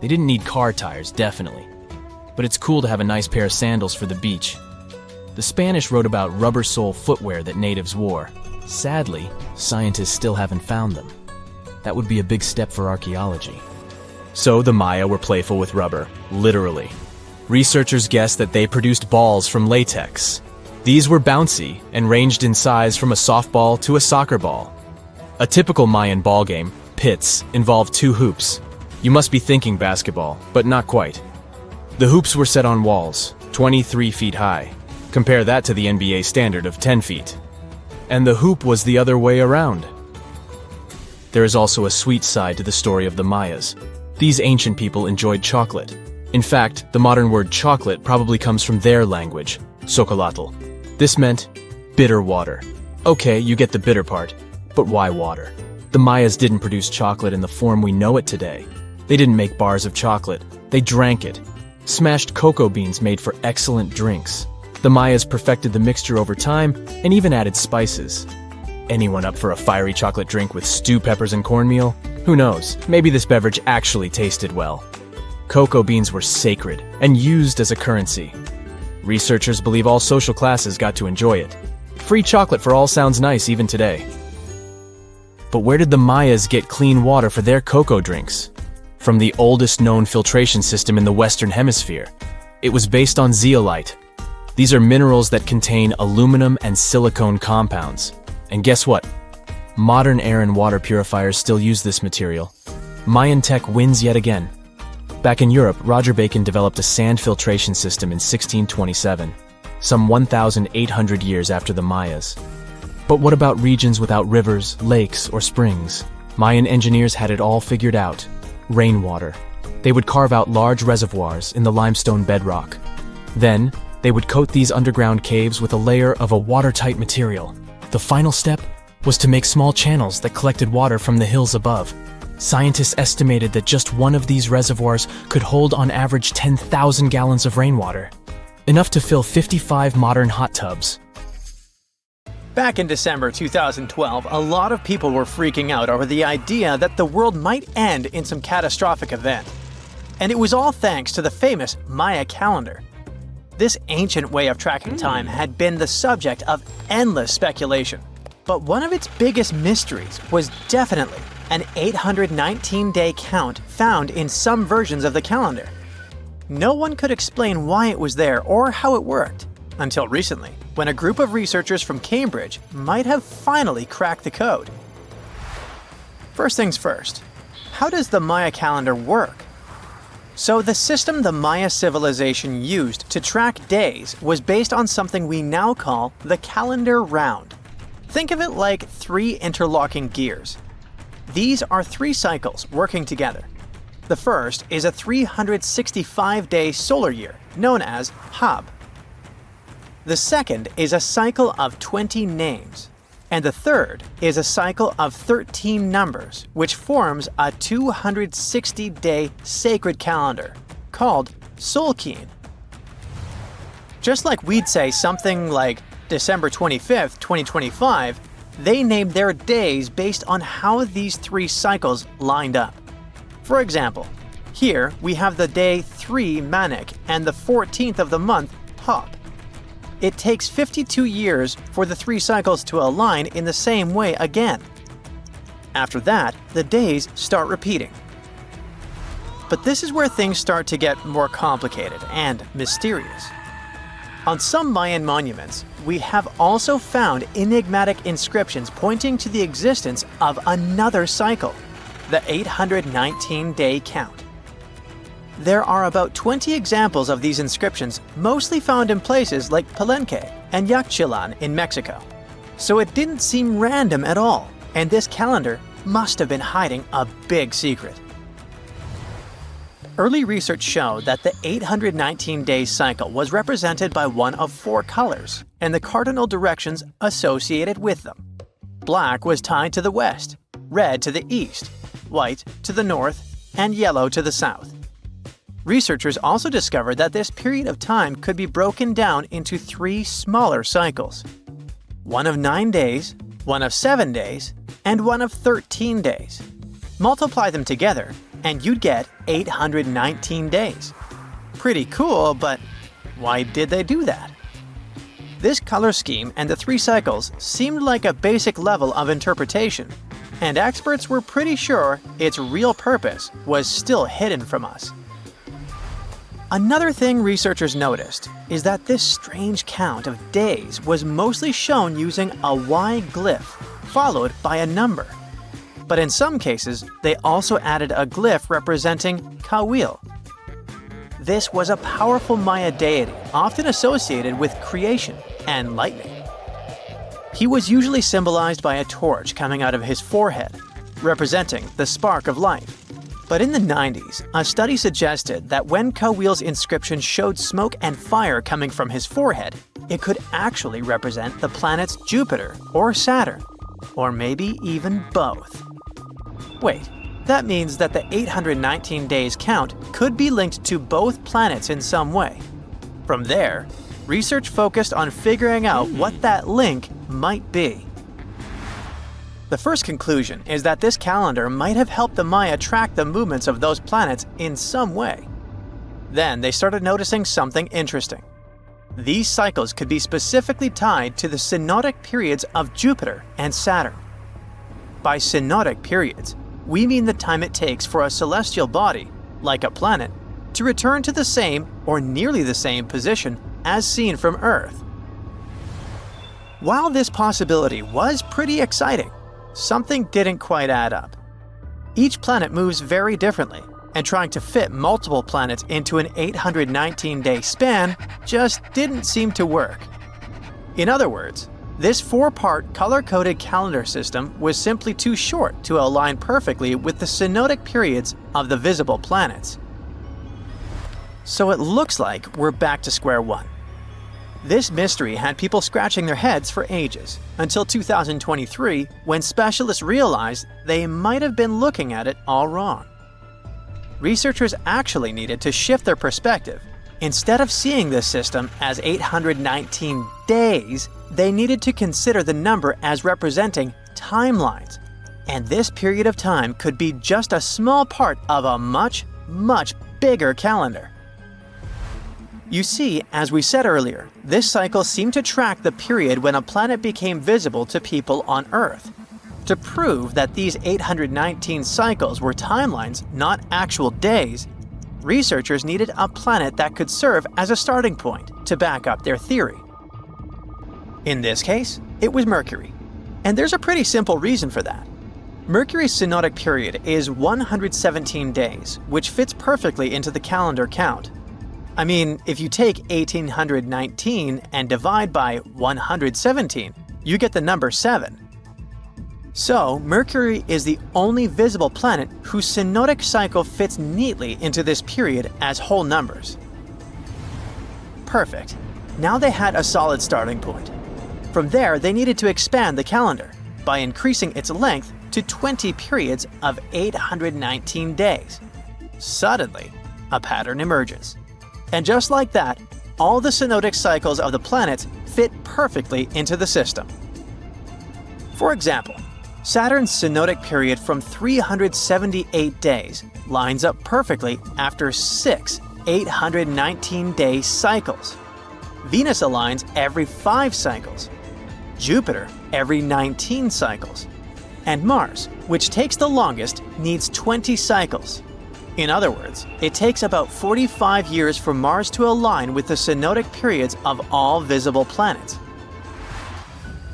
[SPEAKER 3] They didn't need car tires, definitely. But it's cool to have a nice pair of sandals for the beach. The Spanish wrote about rubber sole footwear that natives wore. Sadly, scientists still haven't found them. That would be a big step for archaeology. So the Maya were playful with rubber, literally. Researchers guessed that they produced balls from latex. These were bouncy and ranged in size from a softball to a soccer ball. A typical Mayan ball game, pits, involved 2 hoops. You must be thinking basketball, but not quite. The hoops were set on walls. 23 feet high. Compare that to the NBA standard of 10 feet. And the hoop was the other way around. There is also a sweet side to the story of the Mayas. These ancient people enjoyed chocolate. In fact, the modern word chocolate probably comes from their language, xocolotl. This meant bitter water. Okay, you get the bitter part, but why water? The Mayas didn't produce chocolate in the form we know it today. They didn't make bars of chocolate, they drank it. Smashed cocoa beans made for excellent drinks. The Mayas perfected the mixture over time and even added spices. Anyone up for a fiery chocolate drink with stew peppers and cornmeal? Who knows, maybe this beverage actually tasted well. Cocoa beans were sacred and used as a currency. Researchers believe all social classes got to enjoy it. Free chocolate for all sounds nice even today. But where did the Mayas get clean water for their cocoa drinks? From the oldest known filtration system in the Western Hemisphere. It was based on zeolite. These are minerals that contain aluminum and silicone compounds. And guess what? Modern air and water purifiers still use this material. Mayan tech wins yet again. Back in Europe, Roger Bacon developed a sand filtration system in 1627, some 1,800 years after the Mayas. But what about regions without rivers, lakes, or springs? Mayan engineers had it all figured out. Rainwater. They would carve out large reservoirs in the limestone bedrock. Then, they would coat these underground caves with a layer of a watertight material. The final step was to make small channels that collected water from the hills above. Scientists estimated that just one of these reservoirs could hold on average 10,000 gallons of rainwater, enough to fill 55 modern hot tubs.
[SPEAKER 2] Back in December 2012, a lot of people were freaking out over the idea that the world might end in some catastrophic event. And it was all thanks to the famous Maya calendar. This ancient way of tracking time had been the subject of endless speculation. But one of its biggest mysteries was definitely an 819-day count found in some versions of the calendar. No one could explain why it was there or how it worked, until recently, when a group of researchers from Cambridge might have finally cracked the code. First things first, how does the Maya calendar work? So the system the Maya civilization used to track days was based on something we now call the calendar round. Think of it like 3 interlocking gears. These are 3 cycles working together. The first is a 365-day solar year, known as Hab. The second is a cycle of 20 names. And the third is a cycle of 13 numbers, which forms a 260-day sacred calendar, called Solkeen. Just like we'd say something like December 25th, 2025, they named their days based on how these 3 cycles lined up. For example, here we have the day 3 Manik and the 14th of the month Hop. It takes 52 years for the 3 cycles to align in the same way again. After that, the days start repeating. But this is where things start to get more complicated and mysterious. On some Mayan monuments, we have also found enigmatic inscriptions pointing to the existence of another cycle, the 819-day count. There are about 20 examples of these inscriptions, mostly found in places like Palenque and Yaxchilan in Mexico. So it didn't seem random at all, and this calendar must have been hiding a big secret. Early research showed that the 819-day cycle was represented by one of 4 colors and the cardinal directions associated with them. Black was tied to the west, red to the east, white to the north, and yellow to the south. Researchers also discovered that this period of time could be broken down into 3 smaller cycles. One of 9 days, one of 7 days, and one of 13 days. Multiply them together, and you'd get 819 days. Pretty cool, but why did they do that? This color scheme and the 3 cycles seemed like a basic level of interpretation, and experts were pretty sure its real purpose was still hidden from us. Another thing researchers noticed is that this strange count of days was mostly shown using a Y glyph, followed by a number. But in some cases, they also added a glyph representing Kawil. this was a powerful Maya deity often associated with creation and lightning. He was usually symbolized by a torch coming out of his forehead, representing the spark of life. But in the 90s, a study suggested that when Kawil's inscription showed smoke and fire coming from his forehead, it could actually represent the planets Jupiter or Saturn, or maybe even both. Wait, that means that the 819 days count could be linked to both planets in some way. From there, research focused on figuring out what that link might be. The first conclusion is that this calendar might have helped the Maya track the movements of those planets in some way. Then they started noticing something interesting. These cycles could be specifically tied to the synodic periods of Jupiter and Saturn. By synodic periods, we mean the time it takes for a celestial body, like a planet, to return to the same or nearly the same position as seen from Earth. While this possibility was pretty exciting, something didn't quite add up. Each planet moves very differently, and trying to fit multiple planets into an 819-day span just didn't seem to work. In other words, this 4-part color-coded calendar system was simply too short to align perfectly with the synodic periods of the visible planets. So it looks like we're back to square one. This mystery had people scratching their heads for ages, until 2023, when specialists realized they might have been looking at it all wrong. Researchers actually needed to shift their perspective. Instead of seeing this system as 819 days, they needed to consider the number as representing timelines. And this period of time could be just a small part of a much, much bigger calendar. You see, as we said earlier, this cycle seemed to track the period when a planet became visible to people on Earth. To prove that these 819 cycles were timelines, not actual days, researchers needed a planet that could serve as a starting point to back up their theory. In this case, it was Mercury. And there's a pretty simple reason for that. Mercury's synodic period is 117 days, which fits perfectly into the calendar count. I mean, if you take 1819 and divide by 117, you get the number 7. So, Mercury is the only visible planet whose synodic cycle fits neatly into this period as whole numbers. Perfect. Now they had a solid starting point. From there, they needed to expand the calendar by increasing its length to 20 periods of 819 days. Suddenly, a pattern emerges. And just like that, all the synodic cycles of the planets fit perfectly into the system. For example, Saturn's synodic period from 378 days lines up perfectly after 6 819-day cycles. Venus aligns every 5 cycles. Jupiter every 19 cycles. And Mars, which takes the longest, needs 20 cycles. In other words, it takes about 45 years for Mars to align with the synodic periods of all visible planets.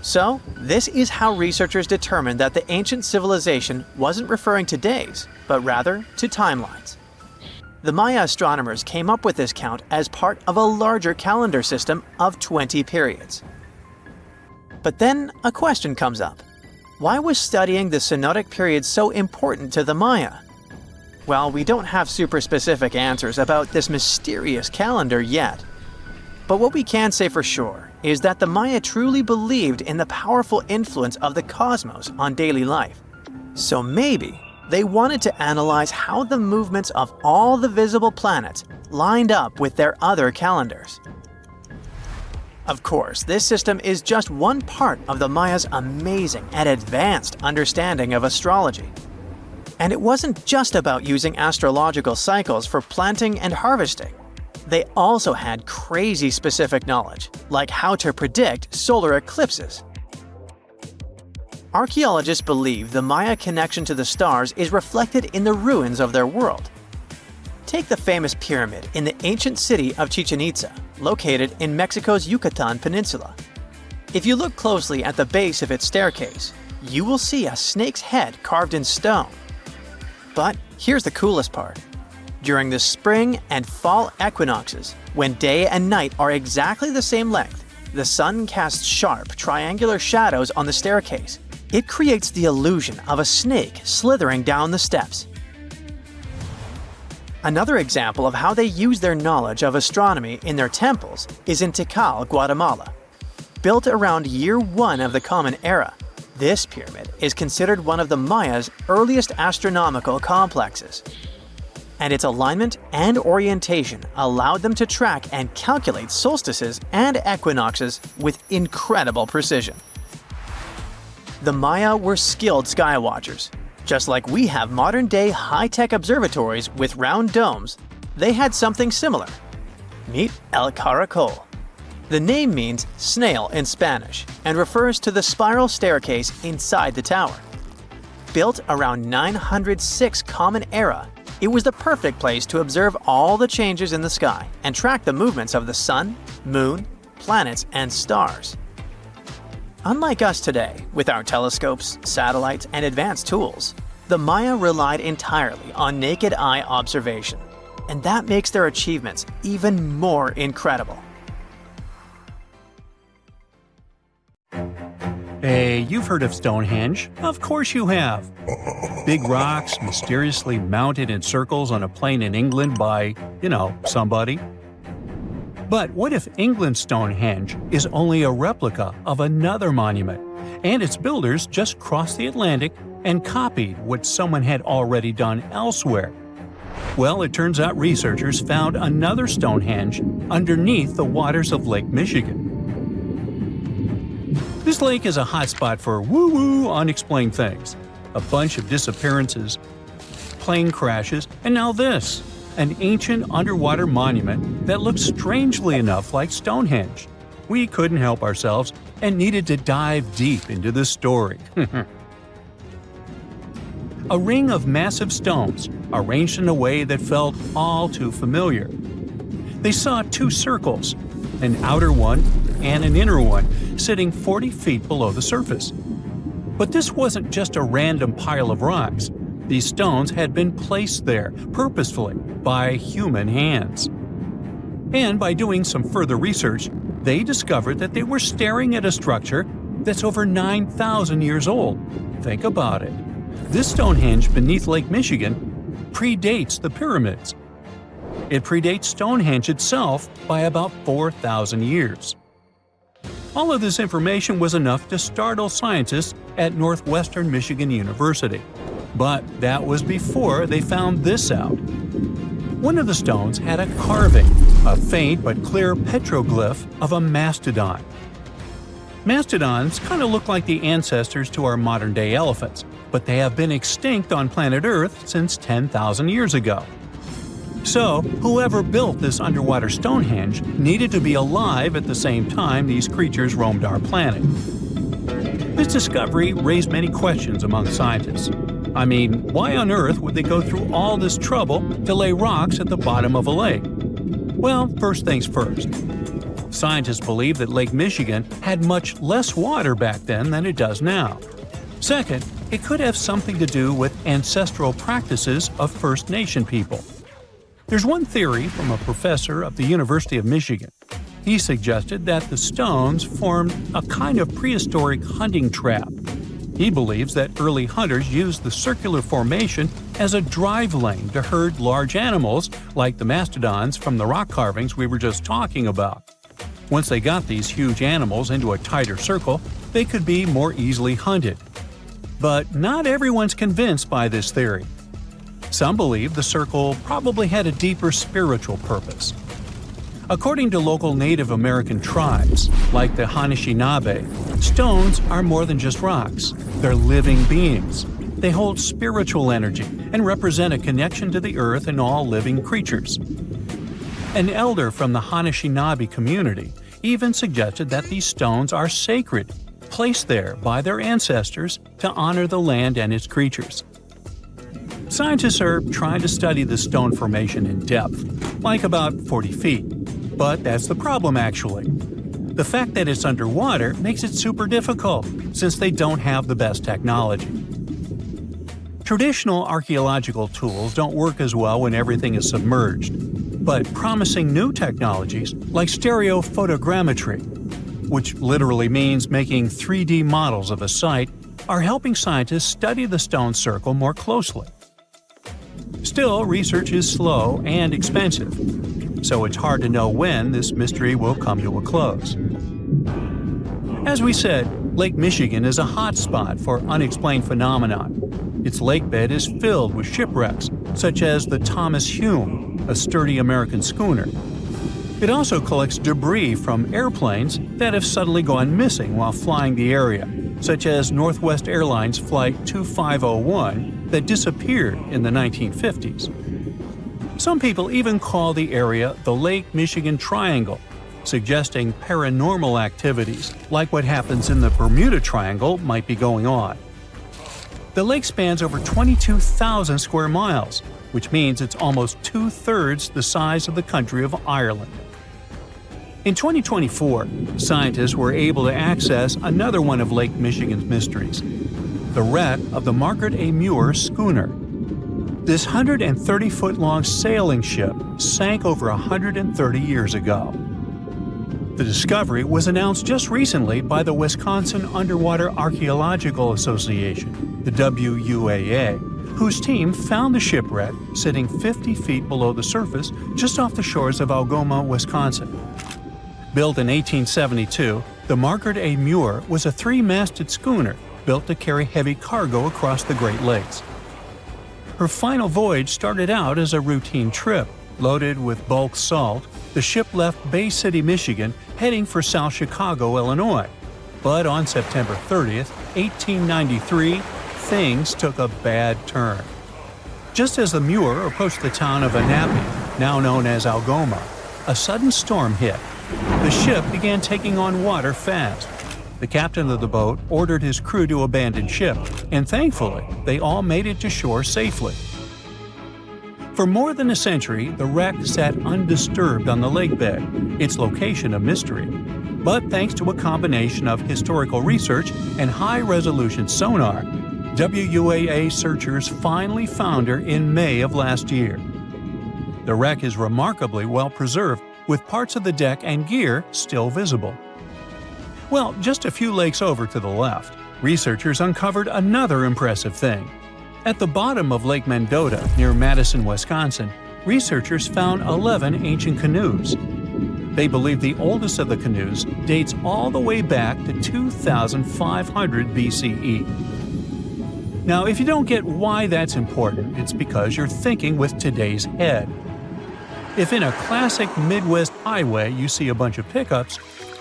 [SPEAKER 2] So, this is how researchers determined that the ancient civilization wasn't referring to days, but rather to timelines. The Maya astronomers came up with this count as part of a larger calendar system of 20 periods. But then a question comes up. Why was studying the synodic period so important to the Maya? Well, we don't have super specific answers about this mysterious calendar yet. But what we can say for sure is that the Maya truly believed in the powerful influence of the cosmos on daily life. So maybe they wanted to analyze how the movements of all the visible planets lined up with their other calendars. Of course, this system is just one part of the Maya's amazing and advanced understanding of astrology. And it wasn't just about using astrological cycles for planting and harvesting. They also had crazy specific knowledge, like how to predict solar eclipses. Archaeologists believe the Maya connection to the stars is reflected in the ruins of their world. Take the famous pyramid in the ancient city of Chichen Itza, located in Mexico's Yucatan Peninsula. If you look closely at the base of its staircase, you will see a snake's head carved in stone. But here's the coolest part. During the spring and fall equinoxes, when day and night are exactly the same length, the sun casts sharp, triangular shadows on the staircase. It creates the illusion of a snake slithering down the steps. Another example of how they use their knowledge of astronomy in their temples is in Tikal, Guatemala. Built around year 1 of the Common Era, this pyramid is considered one of the Mayas' earliest astronomical complexes. And its alignment and orientation allowed them to track and calculate solstices and equinoxes with incredible precision. The Maya were skilled skywatchers. Just like we have modern-day high-tech observatories with round domes, they had something similar. Meet El Caracol. The name means snail in Spanish and refers to the spiral staircase inside the tower. Built around 906 Common Era, it was the perfect place to observe all the changes in the sky and track the movements of the sun, moon, planets, and stars. Unlike us today, with our telescopes, satellites, and advanced tools, the Maya relied entirely on naked eye observation, and that makes their achievements even more incredible.
[SPEAKER 1] Hey, you've heard of Stonehenge? Of course you have. Big rocks mysteriously mounted in circles on a plain in England by, somebody. But what if England's Stonehenge is only a replica of another monument, and its builders just crossed the Atlantic and copied what someone had already done elsewhere? Well, it turns out researchers found another Stonehenge underneath the waters of Lake Michigan. This lake is a hotspot for woo-woo unexplained things. A bunch of disappearances, plane crashes, and now this, an ancient underwater monument that looks strangely enough like Stonehenge. We couldn't help ourselves and needed to dive deep into this story. A ring of massive stones, arranged in a way that felt all too familiar. They saw 2 circles, an outer one and an inner one, sitting 40 feet below the surface. But this wasn't just a random pile of rocks. These stones had been placed there purposefully by human hands. And by doing some further research, they discovered that they were staring at a structure that's over 9,000 years old. Think about it. This Stonehenge beneath Lake Michigan predates the pyramids. It predates Stonehenge itself by about 4,000 years. All of this information was enough to startle scientists at Northwestern Michigan University. But that was before they found this out. One of the stones had a carving, a faint but clear petroglyph of a mastodon. Mastodons kind of look like the ancestors to our modern-day elephants, but they have been extinct on planet Earth since 10,000 years ago. So, whoever built this underwater Stonehenge needed to be alive at the same time these creatures roamed our planet. This discovery raised many questions among scientists. I mean, why on earth would they go through all this trouble to lay rocks at the bottom of a lake? Well, first things first. Scientists believe that Lake Michigan had much less water back then than it does now. Second, it could have something to do with ancestral practices of First Nation people. There's one theory from a professor of the University of Michigan. He suggested that the stones formed a kind of prehistoric hunting trap. He believes that early hunters used the circular formation as a drive lane to herd large animals like the mastodons from the rock carvings we were just talking about. Once they got these huge animals into a tighter circle, they could be more easily hunted. But not everyone's convinced by this theory. Some believe the circle probably had a deeper spiritual purpose. According to local Native American tribes, like the Anishinaabe, stones are more than just rocks. They're living beings. They hold spiritual energy and represent a connection to the earth and all living creatures. An elder from the Anishinaabe community even suggested that these stones are sacred, placed there by their ancestors to honor the land and its creatures. Scientists are trying to study the stone formation in depth, like about 40 feet. But that's the problem, actually. The fact that it's underwater makes it super difficult, since they don't have the best technology. Traditional archaeological tools don't work as well when everything is submerged, but promising new technologies like stereophotogrammetry, which literally means making 3D models of a site, are helping scientists study the stone circle more closely. Still, research is slow and expensive, so it's hard to know when this mystery will come to a close. As we said, Lake Michigan is a hot spot for unexplained phenomena. Its lakebed is filled with shipwrecks, such as the Thomas Hume, a sturdy American schooner. It also collects debris from airplanes that have suddenly gone missing while flying the area, such as Northwest Airlines Flight 2501 that disappeared in the 1950s. Some people even call the area the Lake Michigan Triangle, suggesting paranormal activities like what happens in the Bermuda Triangle might be going on. The lake spans over 22,000 square miles, which means it's almost two-thirds the size of the country of Ireland. In 2024, scientists were able to access another one of Lake Michigan's mysteries, the wreck of the Margaret A. Muir schooner. This 130-foot-long sailing ship sank over 130 years ago. The discovery was announced just recently by the Wisconsin Underwater Archaeological Association, the WUAA, whose team found the shipwreck sitting 50 feet below the surface just off the shores of Algoma, Wisconsin. Built in 1872, the Margaret A. Muir was a three-masted schooner built to carry heavy cargo across the Great Lakes. Her final voyage started out as a routine trip. Loaded with bulk salt, the ship left Bay City, Michigan, heading for South Chicago, Illinois. But on September 30th, 1893, things took a bad turn. Just as the Muir approached the town of Annapolis, now known as Algoma, a sudden storm hit. The ship began taking on water fast. The captain of the boat ordered his crew to abandon ship, and thankfully, they all made it to shore safely. For more than a century, the wreck sat undisturbed on the lakebed, its location a mystery. But thanks to a combination of historical research and high-resolution sonar, WUAA searchers finally found her in May of last year. The wreck is remarkably well preserved, with parts of the deck and gear still visible. Well, just a few lakes over to the left, researchers uncovered another impressive thing. At the bottom of Lake Mendota, near Madison, Wisconsin, researchers found 11 ancient canoes. They believe the oldest of the canoes dates all the way back to 2500 BCE. Now, if you don't get why that's important, it's because you're thinking with today's head. If in a classic Midwest highway you see a bunch of pickups,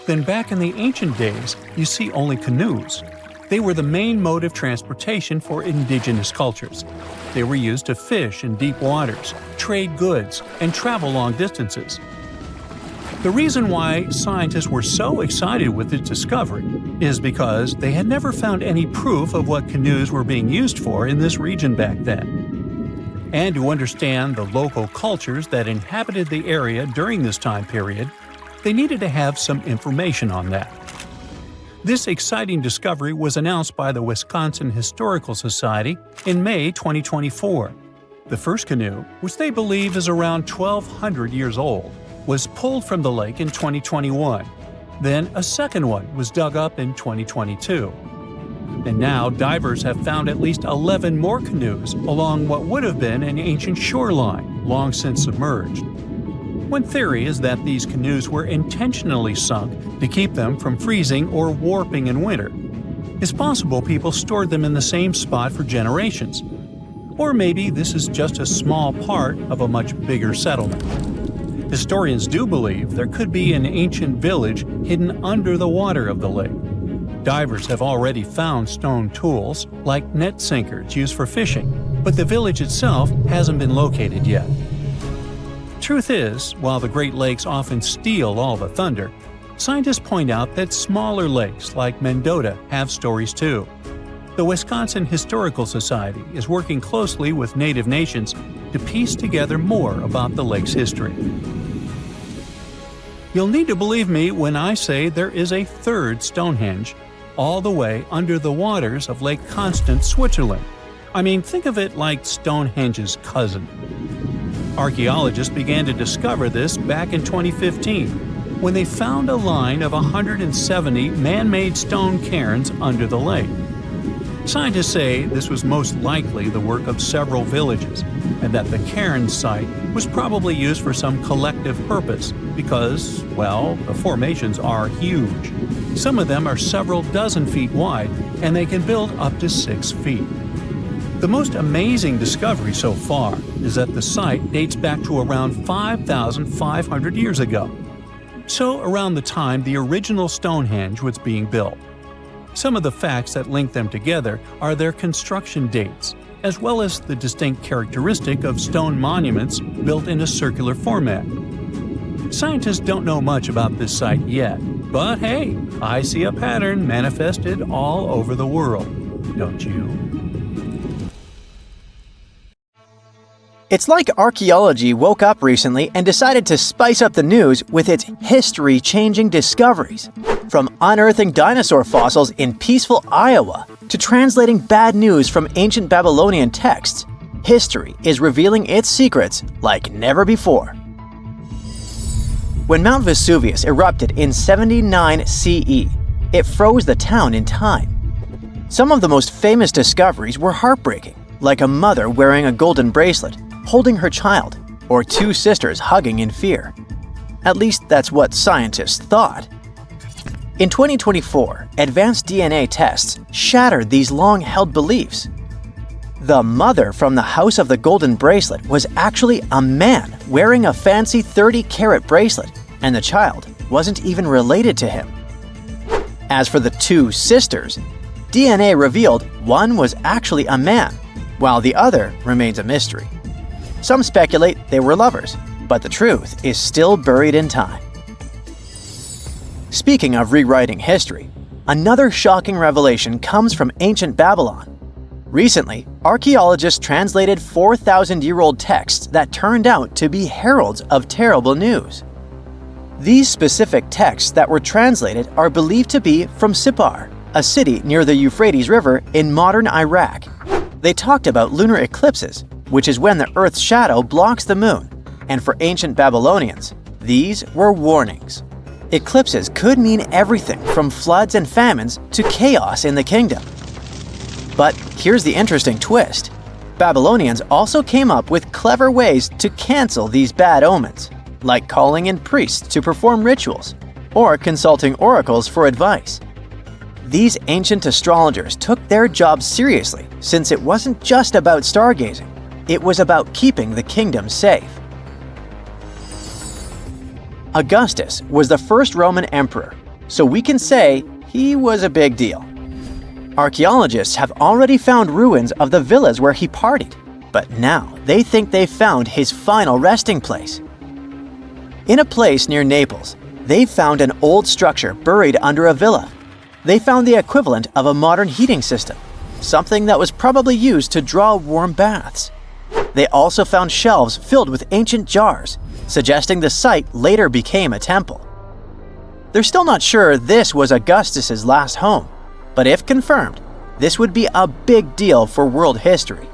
[SPEAKER 1] then back in the ancient days you see only canoes. They were the main mode of transportation for indigenous cultures. They were used to fish in deep waters, trade goods, and travel long distances. The reason why scientists were so excited with this discovery is because they had never found any proof of what canoes were being used for in this region back then. And to understand the local cultures that inhabited the area during this time period, they needed to have some information on that. This exciting discovery was announced by the Wisconsin Historical Society in May 2024. The first canoe, which they believe is around 1,200 years old, was pulled from the lake in 2021. Then a second one was dug up in 2022. And now divers have found at least 11 more canoes along what would have been an ancient shoreline, long since submerged. One theory is that these canoes were intentionally sunk to keep them from freezing or warping in winter. It's possible people stored them in the same spot for generations. Or maybe this is just a small part of a much bigger settlement. Historians do believe there could be an ancient village hidden under the water of the lake. Divers have already found stone tools, like net sinkers used for fishing, but the village itself hasn't been located yet. Truth is, while the Great Lakes often steal all the thunder, scientists point out that smaller lakes like Mendota have stories too. The Wisconsin Historical Society is working closely with Native nations to piece together more about the lake's history. You'll need to believe me when I say there is a third Stonehenge, all the way under the waters of Lake Constance, Switzerland. I mean, think of it like Stonehenge's cousin. Archaeologists began to discover this back in 2015, when they found a line of 170 man-made stone cairns under the lake. Scientists say this was most likely the work of several villages, and that the cairn site was probably used for some collective purpose because, well, the formations are huge. Some of them are several dozen feet wide, and they can build up to 6 feet. The most amazing discovery so far is that the site dates back to around 5,500 years ago. So around the time the original Stonehenge was being built. Some of the facts that link them together are their construction dates, as well as the distinct characteristic of stone monuments built in a circular format. Scientists don't know much about this site yet, but hey, I see a pattern manifested all over the world, don't you?
[SPEAKER 2] It's like archaeology woke up recently and decided to spice up the news with its history-changing discoveries. From unearthing dinosaur fossils in peaceful Iowa to translating bad news from ancient Babylonian texts, history is revealing its secrets like never before. When Mount Vesuvius erupted in 79 CE, it froze the town in time. Some of the most famous discoveries were heartbreaking, like a mother wearing a golden bracelet, holding her child, or two sisters hugging in fear. At least that's what scientists thought. In 2024, advanced DNA tests shattered these long-held beliefs. The mother from the House of the Golden Bracelet was actually a man wearing a fancy 30-carat bracelet, and the child wasn't even related to him. As for the two sisters, DNA revealed one was actually a man, while the other remains a mystery. Some speculate they were lovers, but the truth is still buried in time. Speaking of rewriting history, another shocking revelation comes from ancient Babylon. Recently, archaeologists translated 4,000-year-old texts that turned out to be heralds of terrible news. These specific texts that were translated are believed to be from Sippar, a city near the Euphrates River in modern Iraq. They talked about lunar eclipses, which is when the Earth's shadow blocks the moon, and for ancient Babylonians, these were warnings. Eclipses could mean everything from floods and famines to chaos in the kingdom. But here's the interesting twist. Babylonians also came up with clever ways to cancel these bad omens, like calling in priests to perform rituals, or consulting oracles for advice. These ancient astrologers took their job seriously since it wasn't just about stargazing. It was about keeping the kingdom safe. Augustus was the first Roman emperor, so we can say he was a big deal. Archaeologists have already found ruins of the villas where he partied, but now they think they've found his final resting place. In a place near Naples, they've found an old structure buried under a villa. They found the equivalent of a modern heating system, something that was probably used to draw warm baths. They also found shelves filled with ancient jars, suggesting the site later became a temple. They're still not sure this was Augustus's last home, but if confirmed, this would be a big deal for world history.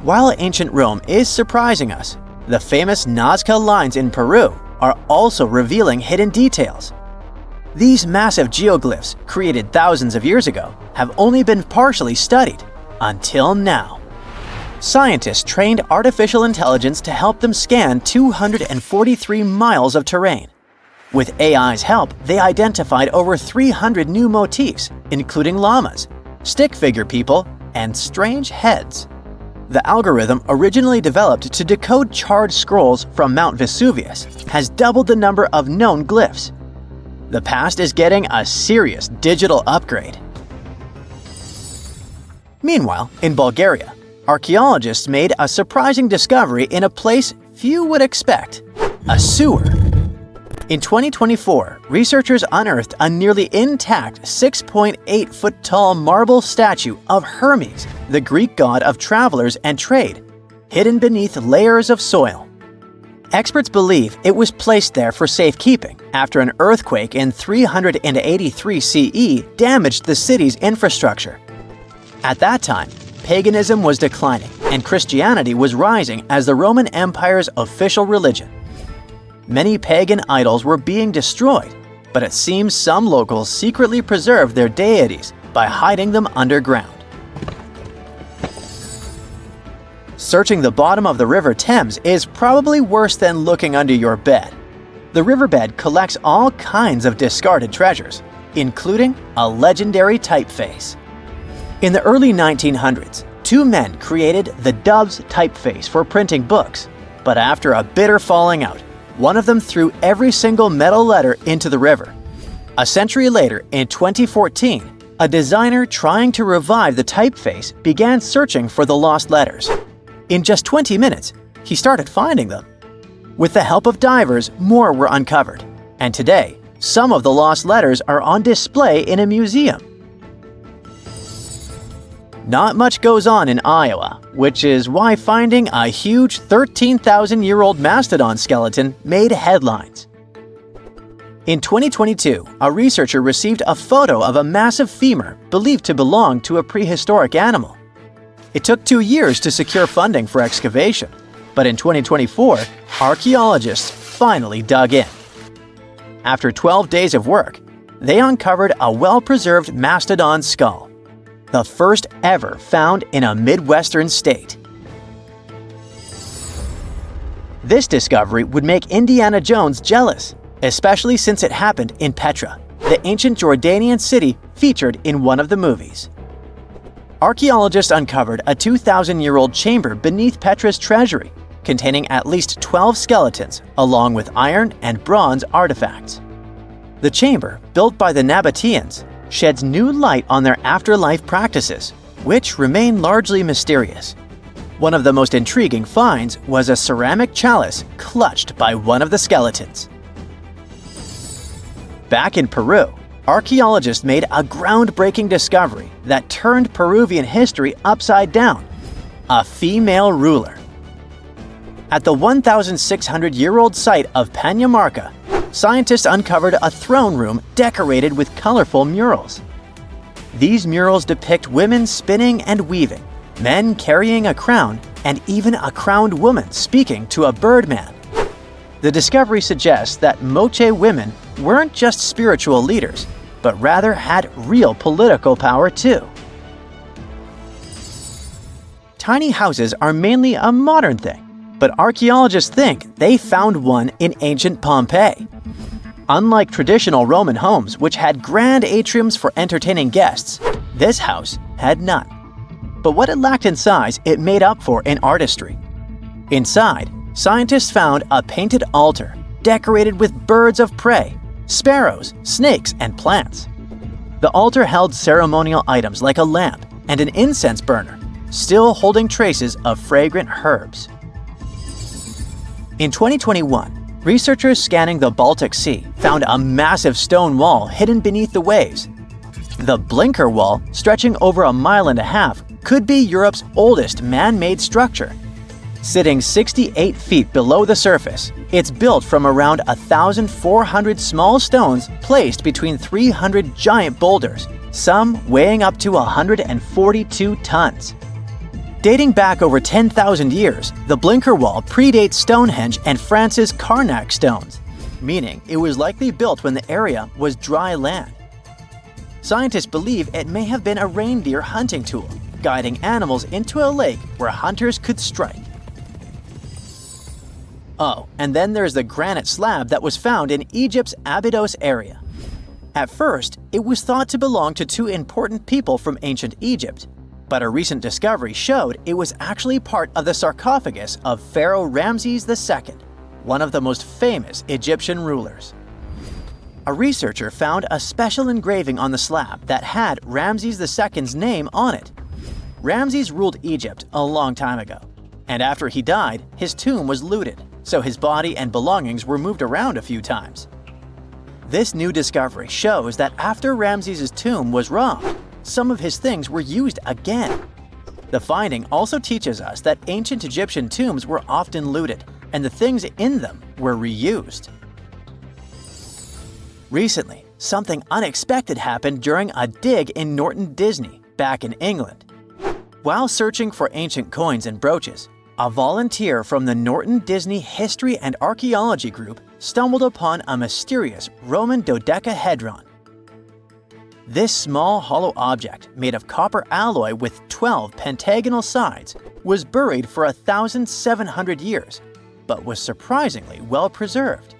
[SPEAKER 2] While ancient Rome is surprising us, the famous Nazca lines in Peru are also revealing hidden details. These massive geoglyphs, created thousands of years ago, have only been partially studied until now. Scientists trained artificial intelligence to help them scan 243 miles of terrain. With AI's help, they identified over 300 new motifs, including llamas, stick figure people, and strange heads. The algorithm, originally developed to decode charred scrolls from Mount Vesuvius, has doubled the number of known glyphs. The past is getting a serious digital upgrade. Meanwhile, in Bulgaria, archaeologists made a surprising discovery in a place few would expect: a sewer. In 2024, researchers unearthed a nearly intact 6.8-foot-tall marble statue of Hermes, the Greek god of travelers and trade, hidden beneath layers of soil. Experts believe it was placed there for safekeeping after an earthquake in 383 CE damaged the city's infrastructure. At that time, paganism was declining and Christianity was rising as the Roman Empire's official religion. Many pagan idols were being destroyed, but it seems some locals secretly preserved their deities by hiding them underground. Searching the bottom of the River Thames is probably worse than looking under your bed. The riverbed collects all kinds of discarded treasures, including a legendary typeface. In the early 1900s, two men created the Dove's typeface for printing books, but after a bitter falling out, one of them threw every single metal letter into the river. A century later, in 2014, a designer trying to revive the typeface began searching for the lost letters. In just 20 minutes, he started finding them. With the help of divers, more were uncovered, and today, some of the lost letters are on display in a museum. Not much goes on in Iowa, which is why finding a huge 13,000-year-old mastodon skeleton made headlines. In 2022, a researcher received a photo of a massive femur believed to belong to a prehistoric animal. It took 2 years to secure funding for excavation, but in 2024, archaeologists finally dug in. After 12 days of work, they uncovered a well-preserved mastodon skull, the first ever found in a Midwestern state. This discovery would make Indiana Jones jealous, especially since it happened in Petra, the ancient Jordanian city featured in one of the movies. Archaeologists uncovered a 2,000-year-old chamber beneath Petra's treasury, containing at least 12 skeletons, along with iron and bronze artifacts. The chamber, built by the Nabateans, sheds new light on their afterlife practices, which remain largely mysterious. One of the most intriguing finds was a ceramic chalice clutched by one of the skeletons. Back in Peru, archaeologists made a groundbreaking discovery that turned Peruvian history upside down: a female ruler. At the 1,600-year-old site of Pañamarca, scientists uncovered a throne room decorated with colorful murals. These murals depict women spinning and weaving, men carrying a crown, and even a crowned woman speaking to a birdman. The discovery suggests that Moche women weren't just spiritual leaders, but rather had real political power too. Tiny houses are mainly a modern thing, but archaeologists think they found one in ancient Pompeii. Unlike traditional Roman homes, which had grand atriums for entertaining guests, this house had none. But what it lacked in size, it made up for in artistry. Inside, scientists found a painted altar decorated with birds of prey, sparrows, snakes, and plants. The altar held ceremonial items like a lamp and an incense burner, still holding traces of fragrant herbs. In 2021, researchers scanning the Baltic Sea found a massive stone wall hidden beneath the waves. The Blinker Wall, stretching over 1.5 miles, could be Europe's oldest man-made structure. Sitting 68 feet below the surface, it's built from around 1,400 small stones placed between 300 giant boulders, some weighing up to 142 tons. Dating back over 10,000 years, the Blinker Wall predates Stonehenge and France's Karnak stones, meaning it was likely built when the area was dry land. Scientists believe it may have been a reindeer hunting tool, guiding animals into a lake where hunters could strike. Oh, and then there's the granite slab that was found in Egypt's Abydos area. At first, it was thought to belong to two important people from ancient Egypt, but a recent discovery showed it was actually part of the sarcophagus of Pharaoh Ramses II, one of the most famous Egyptian rulers. A researcher found a special engraving on the slab that had Ramses II's name on it. Ramses ruled Egypt a long time ago, and after he died, his tomb was looted, so his body and belongings were moved around a few times. This new discovery shows that after Ramses' tomb was robbed, some of his things were used again. The finding also teaches us that ancient Egyptian tombs were often looted, and the things in them were reused. Recently, something unexpected happened during a dig in Norton Disney, back in England. While searching for ancient coins and brooches, a volunteer from the Norton Disney History and Archaeology Group stumbled upon a mysterious Roman dodecahedron. This small hollow object, made of copper alloy with 12 pentagonal sides, was buried for 1,700 years, but was surprisingly well preserved.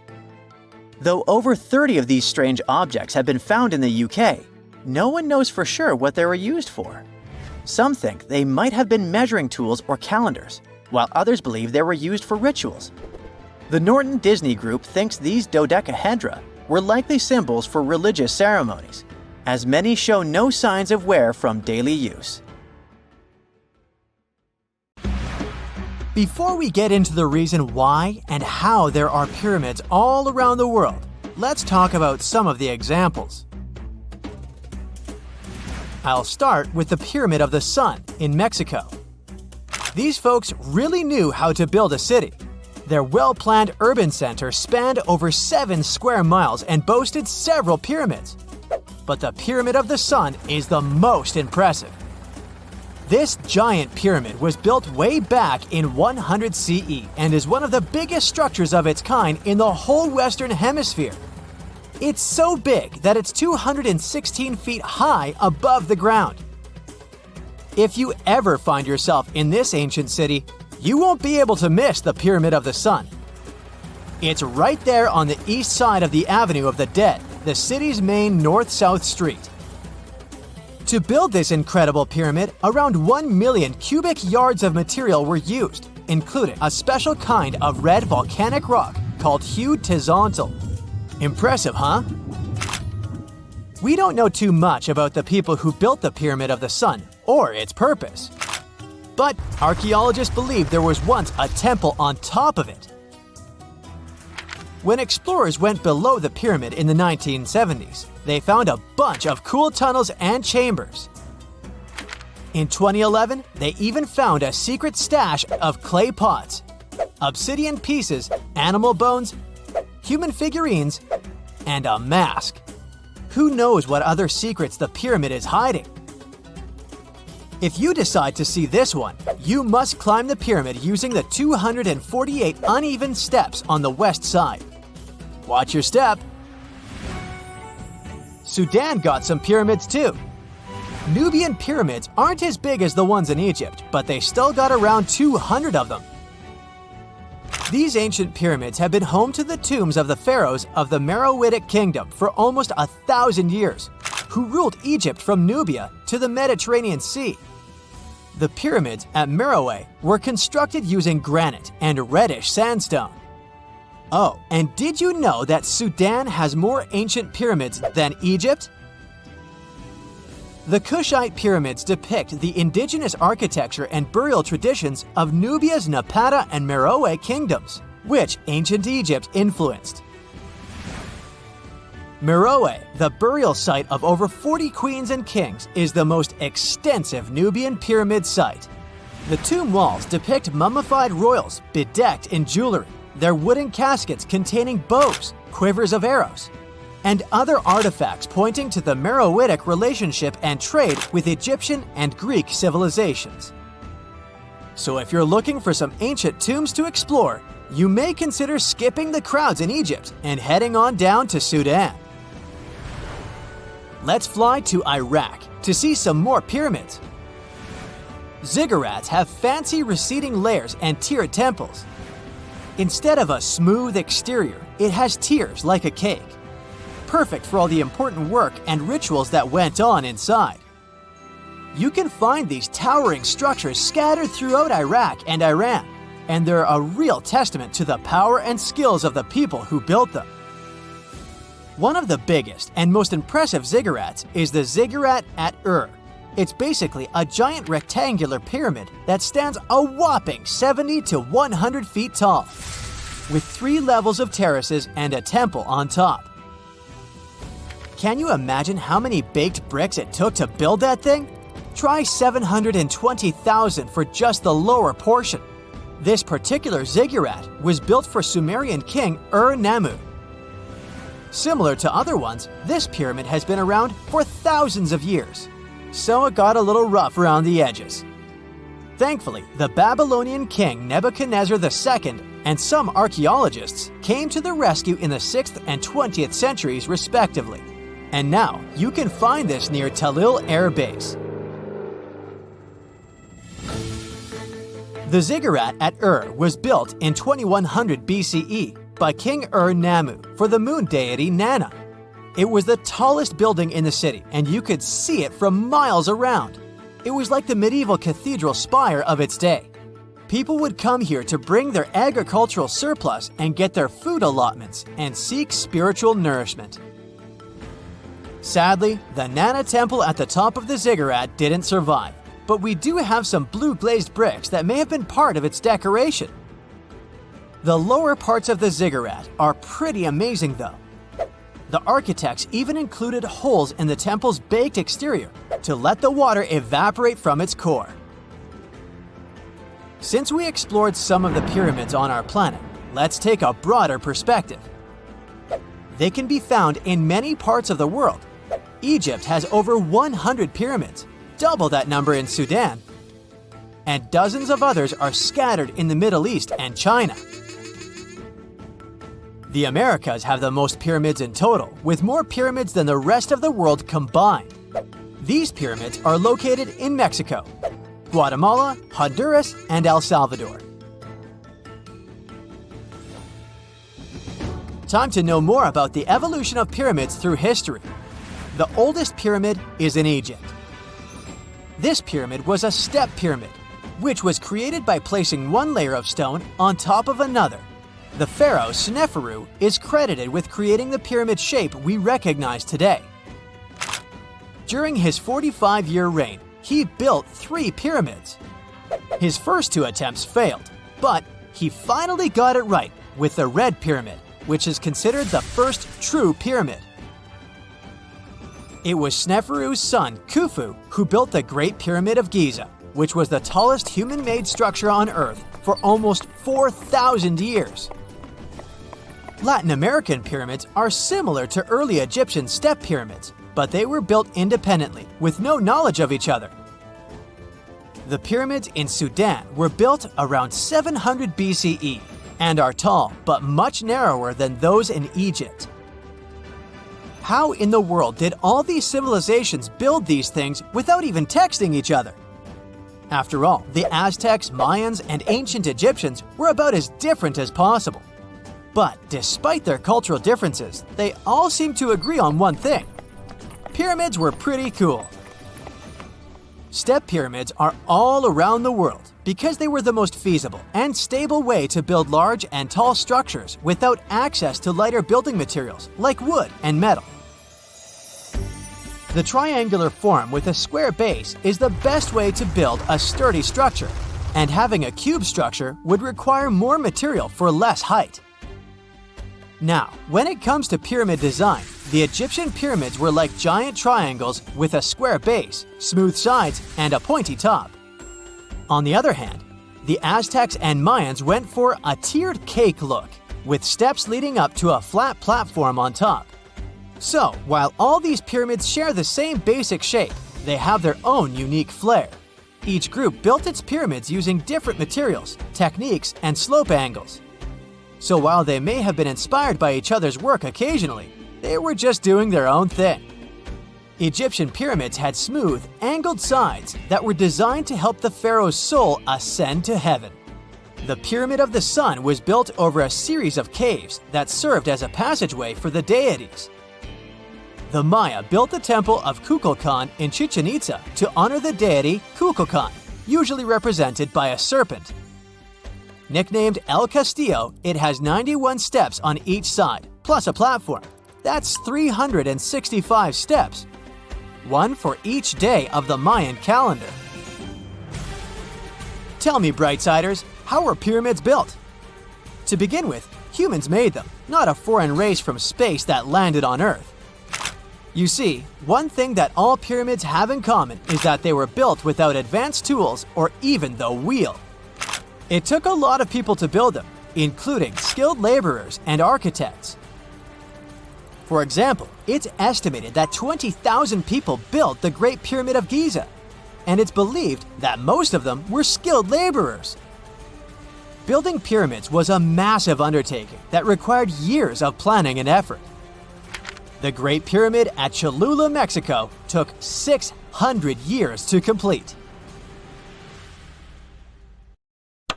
[SPEAKER 2] Though over 30 of these strange objects have been found in the UK, no one knows for sure what they were used for. Some think they might have been measuring tools or calendars, while others believe they were used for rituals. The Norton Disney Group thinks these dodecahedra were likely symbols for religious ceremonies, as many show no signs of wear from daily use. Before we get into the reason why and how there are pyramids all around the world, let's talk about some of the examples. I'll start with the Pyramid of the Sun in Mexico. These folks really knew how to build a city. Their well-planned urban center spanned over 7 square miles and boasted several pyramids. But the Pyramid of the Sun is the most impressive. This giant pyramid was built way back in 100 CE and is one of the biggest structures of its kind in the whole Western Hemisphere. It's so big that it's 216 feet high above the ground. If you ever find yourself in this ancient city, you won't be able to miss the Pyramid of the Sun. It's right there on the east side of the Avenue of the Dead, the city's main north-south street. To build this incredible pyramid, around 1 million cubic yards of material were used, including a special kind of red volcanic rock called hued tizontle. Impressive, huh? We don't know too much about the people who built the Pyramid of the Sun or its purpose. But archaeologists believe there was once a temple on top of it. When explorers went below the pyramid in the 1970s, they found a bunch of cool tunnels and chambers. In 2011, they even found a secret stash of clay pots, obsidian pieces, animal bones, human figurines, and a mask. Who knows what other secrets the pyramid is hiding? If you decide to see this one, you must climb the pyramid using the 248 uneven steps on the west side. Watch your step. Sudan got some pyramids too. Nubian pyramids aren't as big as the ones in Egypt, but they still got around 200 of them. These ancient pyramids have been home to the tombs of the pharaohs of the Meroitic Kingdom for almost 1,000 years, who ruled Egypt from Nubia to the Mediterranean Sea. The pyramids at Meroe were constructed using granite and reddish sandstone. Oh, and did you know that Sudan has more ancient pyramids than Egypt? The Kushite pyramids depict the indigenous architecture and burial traditions of Nubia's Napata and Meroe kingdoms, which ancient Egypt influenced. Meroe, the burial site of over 40 queens and kings, is the most extensive Nubian pyramid site. The tomb walls depict mummified royals bedecked in jewelry, their wooden caskets containing bows, quivers of arrows, and other artifacts pointing to the Meroitic relationship and trade with Egyptian and Greek civilizations. So if you're looking for some ancient tombs to explore, you may consider skipping the crowds in Egypt and heading on down to Sudan. Let's fly to Iraq to see some more pyramids. Ziggurats have fancy receding layers and tiered temples. Instead of a smooth exterior, it has tiers like a cake. Perfect for all the important work and rituals that went on inside. You can find these towering structures scattered throughout Iraq and Iran, and they're a real testament to the power and skills of the people who built them. One of the biggest and most impressive ziggurats is the ziggurat at Ur. It's basically a giant rectangular pyramid that stands a whopping 70 to 100 feet tall, with 3 levels of terraces and a temple on top. Can you imagine how many baked bricks it took to build that thing? Try 720,000 for just the lower portion. This particular ziggurat was built for Sumerian king Ur-Nammu. Similar to other ones, this pyramid has been around for thousands of years, so it got a little rough around the edges. Thankfully, the Babylonian king Nebuchadnezzar II and some archaeologists came to the rescue in the 6th and 20th centuries respectively. And now, you can find this near Talil Air Base. The ziggurat at Ur was built in 2100 BCE by King Ur-Nammu for the moon deity Nana. It was the tallest building in the city, and you could see it from miles around. It was like the medieval cathedral spire of its day. People would come here to bring their agricultural surplus and get their food allotments and seek spiritual nourishment. Sadly, the Nana temple at the top of the ziggurat didn't survive, but we do have some blue glazed bricks that may have been part of its decoration. The lower parts of the ziggurat are pretty amazing though. The architects even included holes in the temple's baked exterior to let the water evaporate from its core. Since we explored some of the pyramids on our planet, let's take a broader perspective. They can be found in many parts of the world. Egypt has over 100 pyramids, double that number in Sudan, and dozens of others are scattered in the Middle East and China. The Americas have the most pyramids in total, with more pyramids than the rest of the world combined. These pyramids are located in Mexico, Guatemala, Honduras, and El Salvador. Time to know more about the evolution of pyramids through history. The oldest pyramid is in Egypt. This pyramid was a step pyramid, which was created by placing one layer of stone on top of another. The pharaoh Sneferu is credited with creating the pyramid shape we recognize today. During his 45-year reign, he built 3 pyramids. His first 2 attempts failed, but he finally got it right with the Red Pyramid, which is considered the first true pyramid. It was Sneferu's son, Khufu, who built the Great Pyramid of Giza, which was the tallest human-made structure on Earth for almost 4,000 years. Latin American pyramids are similar to early Egyptian step pyramids, but they were built independently with no knowledge of each other. The pyramids in Sudan were built around 700 BCE and are tall but much narrower than those in Egypt. How in the world did all these civilizations build these things without even texting each other? After all, the Aztecs, Mayans, and ancient Egyptians were about as different as possible. But despite their cultural differences, they all seem to agree on one thing. Pyramids were pretty cool. Step pyramids are all around the world because they were the most feasible and stable way to build large and tall structures without access to lighter building materials like wood and metal. The triangular form with a square base is the best way to build a sturdy structure, and having a cube structure would require more material for less height. Now, when it comes to pyramid design, the Egyptian pyramids were like giant triangles with a square base, smooth sides, and a pointy top. On the other hand, the Aztecs and Mayans went for a tiered cake look, with steps leading up to a flat platform on top. So, while all these pyramids share the same basic shape, they have their own unique flair. Each group built its pyramids using different materials, techniques, and slope angles. So while they may have been inspired by each other's work occasionally, they were just doing their own thing. Egyptian pyramids had smooth, angled sides that were designed to help the pharaoh's soul ascend to heaven. The Pyramid of the Sun was built over a series of caves that served as a passageway for the deities. The Maya built the temple of Kukulkan in Chichen Itza to honor the deity Kukulkan, usually represented by a serpent. Nicknamed El Castillo, it has 91 steps on each side, plus a platform. That's 365 steps, one for each day of the Mayan calendar. Tell me, Brightsiders, how were pyramids built? To begin with, humans made them, not a foreign race from space that landed on Earth. You see, one thing that all pyramids have in common is that they were built without advanced tools or even the wheel. It took a lot of people to build them, including skilled laborers and architects. For example, it's estimated that 20,000 people built the Great Pyramid of Giza. and it's believed that most of them were skilled laborers. Building pyramids was a massive undertaking that required years of planning and effort. The Great Pyramid at Cholula, Mexico, took 600 years to complete.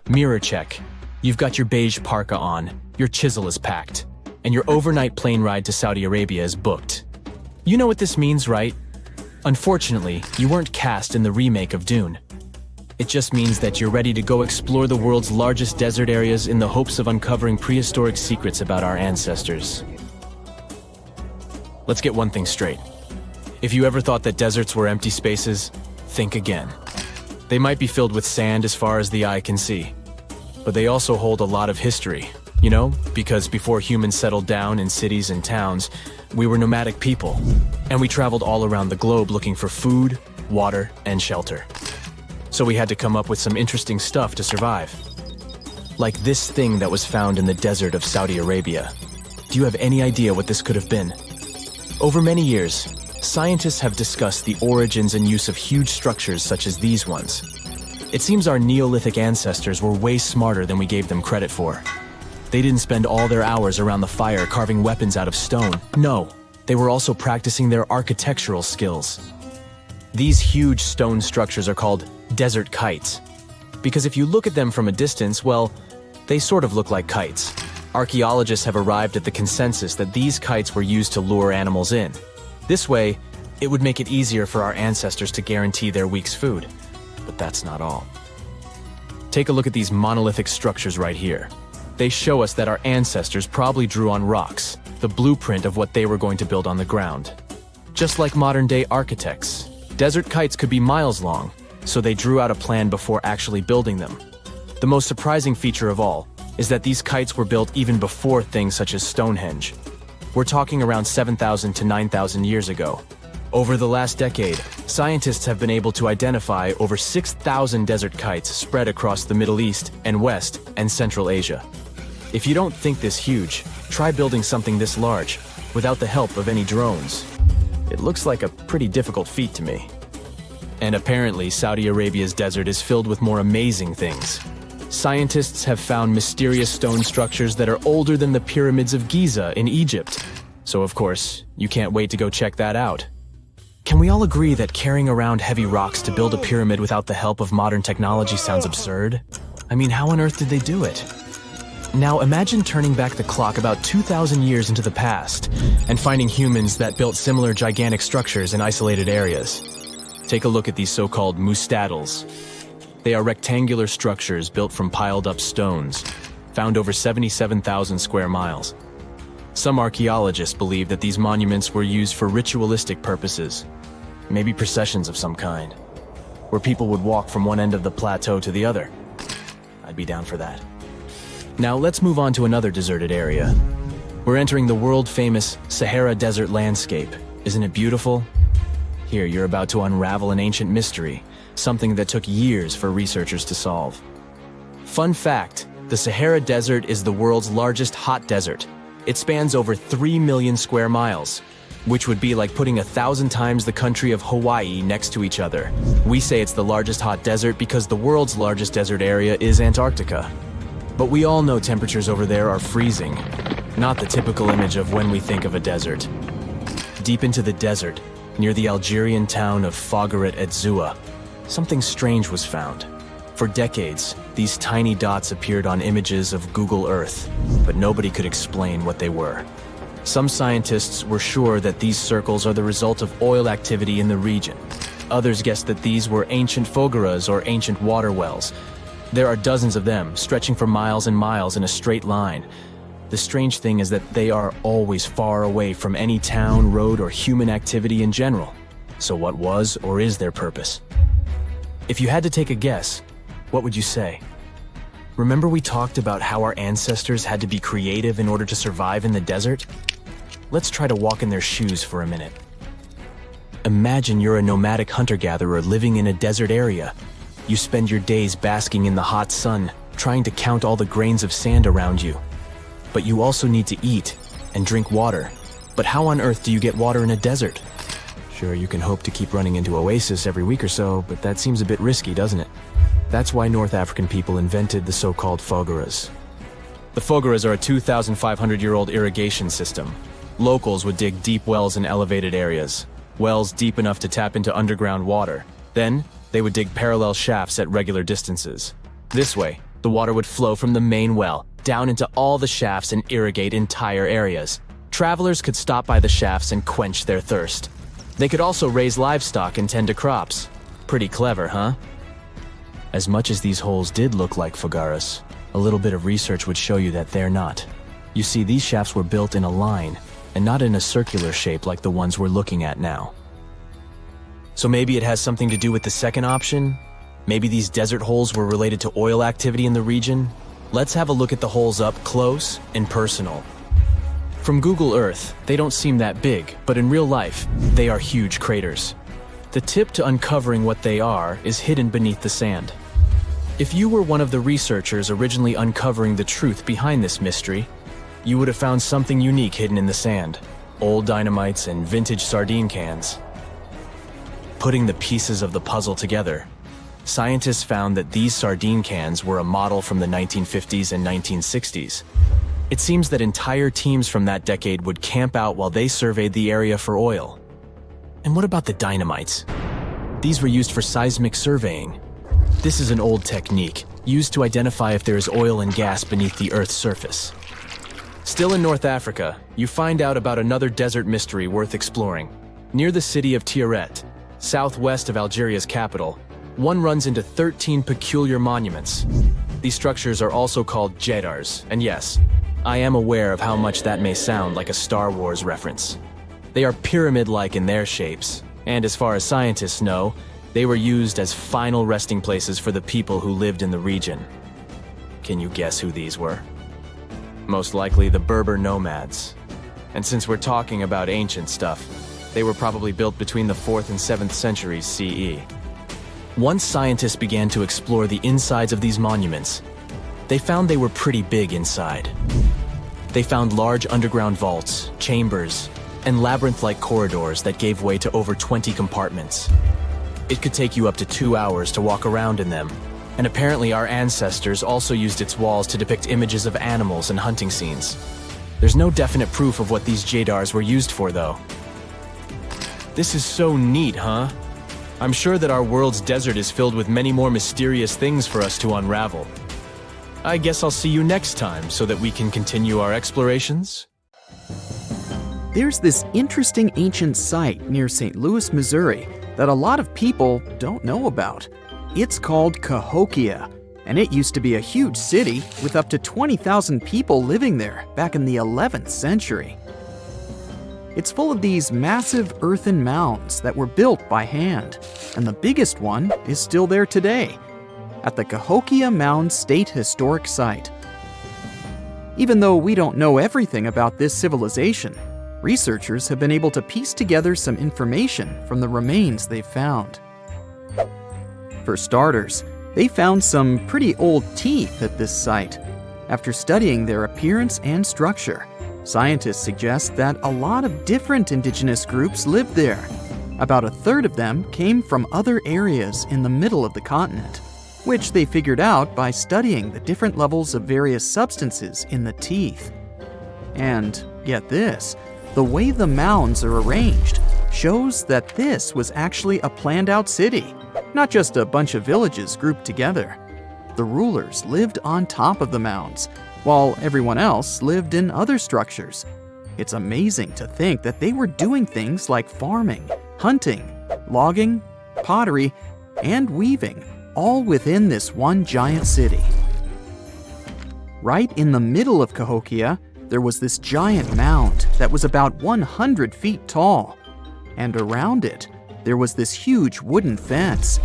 [SPEAKER 3] Mirror check. You've got your beige parka on, your chisel is packed, and your overnight plane ride to Saudi Arabia is booked. You know what this means, right? Unfortunately, you weren't cast in the remake of Dune. It just means that you're ready to go explore the world's largest desert areas in the hopes of uncovering prehistoric secrets about our ancestors. Let's get one thing straight. If you ever thought that deserts were empty spaces, think again. They might be filled with sand as far as the eye can see, but they also hold a lot of history, you know, because before humans settled down in cities and towns, we were nomadic people, and we traveled all around the globe looking for food, water, and shelter. So we had to come up with some interesting stuff to survive. Like this thing that was found in the desert of Saudi Arabia. Do you have any idea what this could have been? Over many years, scientists have discussed the origins and use of huge structures such as these ones. It seems our Neolithic ancestors were way smarter than we gave them credit for. They didn't spend all their hours around the fire carving weapons out of stone. No, they were also practicing their architectural skills. These huge stone structures are called desert kites, because if you look at them from a distance, well, they sort of look like kites. Archaeologists have arrived at the consensus that these kites were used to lure animals in. This way, it would make it easier for our ancestors to guarantee their week's food. But that's not all. Take a look at these monolithic structures right here. They show us that our ancestors probably drew on rocks, the blueprint of what they were going to build on the ground. Just like modern-day architects, desert kites could be miles long, so they drew out a plan before actually building them. The most surprising feature of all is that these kites were built even before things such as Stonehenge. We're talking around 7,000 to 9,000 years ago. Over the last decade, scientists have been able to identify over 6,000 desert kites spread across the Middle East and West and Central Asia. If you don't think this huge, try building something this large without the help of any drones. It looks like a pretty difficult feat to me. And apparently, Saudi Arabia's desert is filled with more amazing things. Scientists have found mysterious stone structures that are older than the pyramids of Giza in Egypt. So of course, you can't wait to go check that out. Can we all agree that carrying around heavy rocks to build a pyramid without the help of modern technology sounds absurd? I mean, how on earth did they do it? Now imagine turning back the clock about 2,000 years into the past and finding humans that built similar gigantic structures in isolated areas. Take a look at these so-called mustadils. They are rectangular structures built from piled-up stones, found over 77,000 square miles. Some archaeologists believe that these monuments were used for ritualistic purposes, maybe processions of some kind, where people would walk from one end of the plateau to the other. I'd be down for that. Now let's move on to another deserted area. We're entering the world-famous Sahara Desert landscape. Isn't it beautiful? Here, you're about to unravel an ancient mystery, something that took years for researchers to solve. Fun fact, the Sahara Desert is the world's largest hot desert. It spans over 3 million square miles, which would be like putting 1,000 times the country of Hawaii next to each other. We say it's the largest hot desert because the world's largest desert area is Antarctica. But we all know temperatures over there are freezing, not the typical image of when we think of a desert. Deep into the desert, near the Algerian town of Fougeret et Zoua, something strange was found. For decades, these tiny dots appeared on images of Google Earth, but nobody could explain what they were. Some scientists were sure that these circles are the result of oil activity in the region. Others guessed that these were ancient fogeras or ancient water wells. There are dozens of them, stretching for miles and miles in a straight line. The strange thing is that they are always far away from any town, road, or human activity in general. So what was or is their purpose? If you had to take a guess, what would you say? Remember we talked about how our ancestors had to be creative in order to survive in the desert? Let's try to walk in their shoes for a minute. Imagine you're a nomadic hunter-gatherer living in a desert area. You spend your days basking in the hot sun, trying to count all the grains of sand around you. But you also need to eat and drink water. But how on earth do you get water in a desert? Sure, you can hope to keep running into Oasis every week or so, but that seems a bit risky, doesn't it? That's why North African people invented the so-called fogaras. The fogaras are a 2,500-year-old irrigation system. Locals would dig deep wells in elevated areas, wells deep enough to tap into underground water. Then, they would dig parallel shafts at regular distances. This way, the water would flow from the main well down into all the shafts and irrigate entire areas. Travelers could stop by the shafts and quench their thirst. They could also raise livestock and tend to crops. Pretty clever, huh? As much as these holes did look like fogaras, a little bit of research would show you that they're not. You see, these shafts were built in a line, and not in a circular shape like the ones we're looking at now. So maybe it has something to do with the second option? Maybe these desert holes were related to oil activity in the region? Let's have a look at the holes up close and personal. From Google Earth, they don't seem that big, but in real life, they are huge craters. The tip to uncovering what they are is hidden beneath the sand. If you were one of the researchers originally uncovering the truth behind this mystery, you would have found something unique hidden in the sand. Old dynamites and vintage sardine cans. Putting the pieces of the puzzle together, scientists found that these sardine cans were a model from the 1950s and 1960s. It seems that entire teams from that decade would camp out while they surveyed the area for oil. And what about the dynamites? These were used for seismic surveying. This is an old technique, used to identify if there is oil and gas beneath the Earth's surface. Still in North Africa, you find out about another desert mystery worth exploring. Near the city of Tiaret, southwest of Algeria's capital, one runs into 13 peculiar monuments. These structures are also called jedars, and yes, I am aware of how much that may sound like a Star Wars reference. They are pyramid-like in their shapes, and as far as scientists know, they were used as final resting places for the people who lived in the region. Can you guess who these were? Most likely the Berber nomads. And since we're talking about ancient stuff, they were probably built between the 4th and 7th centuries CE. Once scientists began to explore the insides of these monuments, they found they were pretty big inside. They found large underground vaults, chambers, and labyrinth-like corridors that gave way to over 20 compartments. It could take you up to 2 hours to walk around in them, and apparently our ancestors also used its walls to depict images of animals and hunting scenes. There's no definite proof of what these jedars were used for, though. This is so neat, huh? I'm sure that our world's desert is filled with many more mysterious things for us to unravel. I guess I'll see you next time so that we can continue our explorations.
[SPEAKER 4] There's this interesting ancient site near St. Louis, Missouri, that a lot of people don't know about. It's called Cahokia, and it used to be a huge city with up to 20,000 people living there back in the 11th century. It's full of these massive earthen mounds that were built by hand, and the biggest one is still there today, at the Cahokia Mound State Historic Site. Even though we don't know everything about this civilization, researchers have been able to piece together some information from the remains they've found. For starters, they found some pretty old teeth at this site. After studying their appearance and structure, scientists suggest that a lot of different indigenous groups lived there. About a third of them came from other areas in the middle of the continent, which they figured out by studying the different levels of various substances in the teeth. And get this, the way the mounds are arranged shows that this was actually a planned-out city, not just a bunch of villages grouped together. The rulers lived on top of the mounds, while everyone else lived in other structures. It's amazing to think that they were doing things like farming, hunting, logging, pottery, and weaving, all within this one giant city. Right in the middle of Cahokia, there was this giant mound that was about 100 feet tall, and around it, there was this huge wooden fence.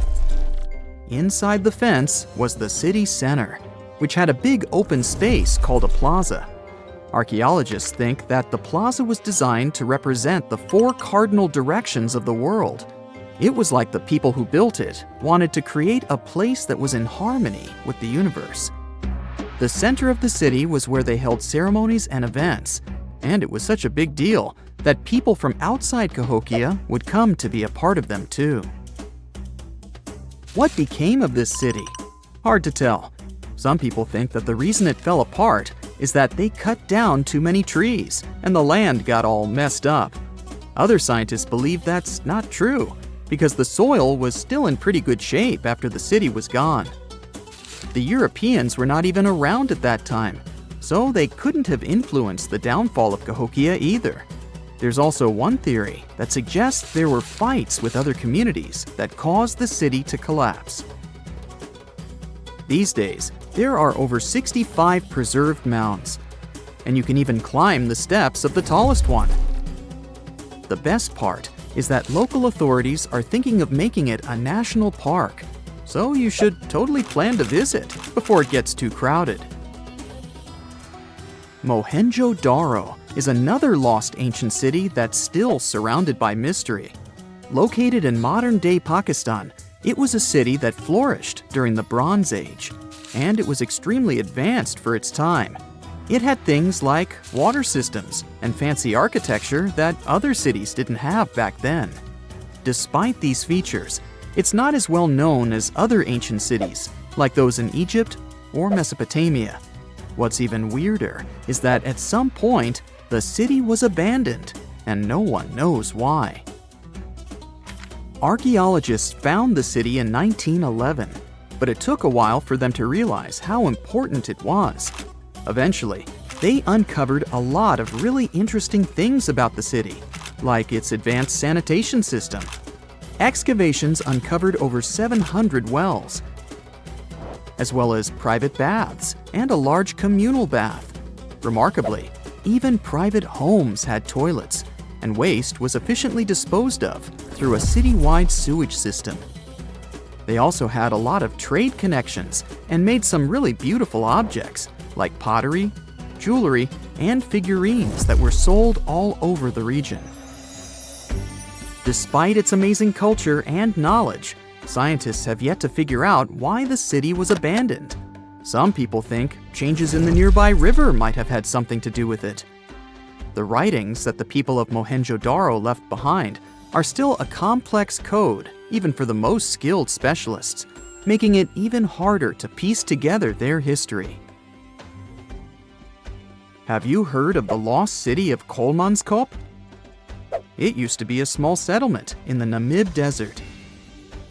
[SPEAKER 4] Inside the fence was the city center, which had a big open space called a plaza. Archaeologists think that the plaza was designed to represent the 4 cardinal directions of the world. It was like the people who built it wanted to create a place that was in harmony with the universe. The center of the city was where they held ceremonies and events, and it was such a big deal that people from outside Cahokia would come to be a part of them too. What became of this city? Hard to tell. Some people think that the reason it fell apart is that they cut down too many trees and the land got all messed up. Other scientists believe that's not true because the soil was still in pretty good shape after the city was gone. The Europeans were not even around at that time, so they couldn't have influenced the downfall of Cahokia either. There's also one theory that suggests there were fights with other communities that caused the city to collapse. These days, there are over 65 preserved mounds, and you can even climb the steps of the tallest one. The best part is that local authorities are thinking of making it a national park, so you should totally plan to visit before it gets too crowded. Mohenjo-Daro is another lost ancient city that's still surrounded by mystery. Located in modern-day Pakistan, it was a city that flourished during the Bronze Age, and it was extremely advanced for its time. It had things like water systems and fancy architecture that other cities didn't have back then. Despite these features, it's not as well known as other ancient cities, like those in Egypt or Mesopotamia. What's even weirder is that at some point, the city was abandoned, and no one knows why. Archaeologists found the city in 1911, but it took a while for them to realize how important it was. Eventually, they uncovered a lot of really interesting things about the city, like its advanced sanitation system. Excavations uncovered over 700 wells, as well as private baths and a large communal bath. Remarkably, even private homes had toilets, and waste was efficiently disposed of through a citywide sewage system. They also had a lot of trade connections and made some really beautiful objects, like pottery, jewelry, and figurines that were sold all over the region. Despite its amazing culture and knowledge, scientists have yet to figure out why the city was abandoned. Some people think changes in the nearby river might have had something to do with it. The writings that the people of Mohenjo-Daro left behind are still a complex code, even for the most skilled specialists, making it even harder to piece together their history. Have you heard of the lost city of Kolmanskop? It used to be a small settlement in the Namib Desert.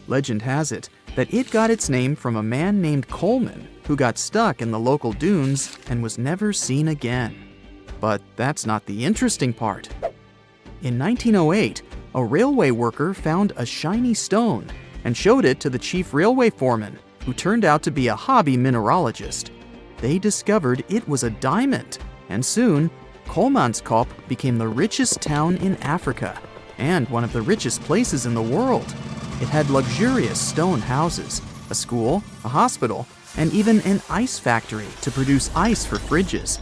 [SPEAKER 4] Legend has it that it got its name from a man named Coleman who got stuck in the local dunes and was never seen again. But that's not the interesting part. In 1908, a railway worker found a shiny stone and showed it to the chief railway foreman, who turned out to be a hobby mineralogist. They discovered it was a diamond, and soon, Kolmanskop became the richest town in Africa and one of the richest places in the world. It had luxurious stone houses, a school, a hospital, and even an ice factory to produce ice for fridges.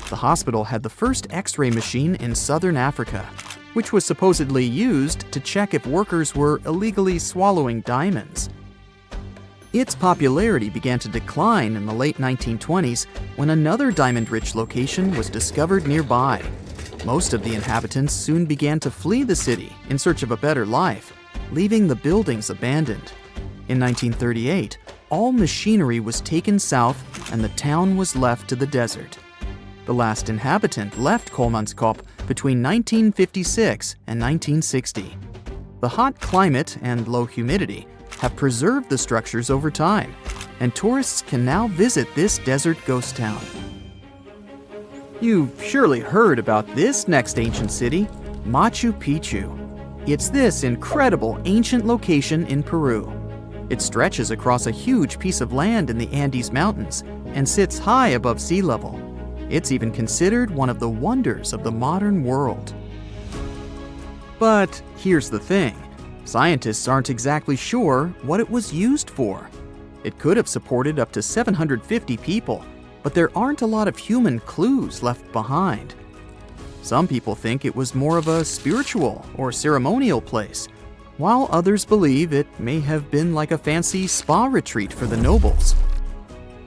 [SPEAKER 4] The hospital had the first X-ray machine in southern Africa, which was supposedly used to check if workers were illegally swallowing diamonds. Its popularity began to decline in the late 1920s when another diamond-rich location was discovered nearby. Most of the inhabitants soon began to flee the city in search of a better life, leaving the buildings abandoned. In 1938, all machinery was taken south and the town was left to the desert. The last inhabitant left Kolmanskop between 1956 and 1960. The hot climate and low humidity have preserved the structures over time, and tourists can now visit this desert ghost town. You've surely heard about this next ancient city, Machu Picchu. It's this incredible ancient location in Peru. It stretches across a huge piece of land in the Andes Mountains and sits high above sea level. It's even considered one of the wonders of the modern world. But here's the thing. Scientists aren't exactly sure what it was used for. It could have supported up to 750 people, but there aren't a lot of human clues left behind. Some people think it was more of a spiritual or ceremonial place, while others believe it may have been like a fancy spa retreat for the nobles.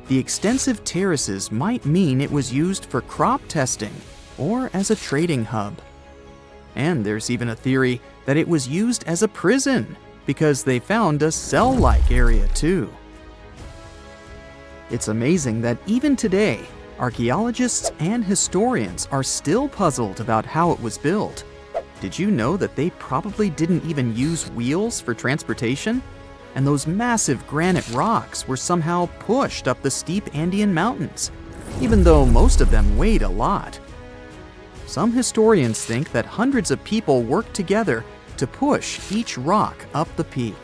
[SPEAKER 4] The extensive terraces might mean it was used for crop testing or as a trading hub. And there's even a theory that it was used as a prison because they found a cell-like area too. It's amazing that even today, archaeologists and historians are still puzzled about how it was built. Did you know that they probably didn't even use wheels for transportation? And those massive granite rocks were somehow pushed up the steep Andean mountains, even though most of them weighed a lot. Some historians think that hundreds of people worked together to push each rock up the peak.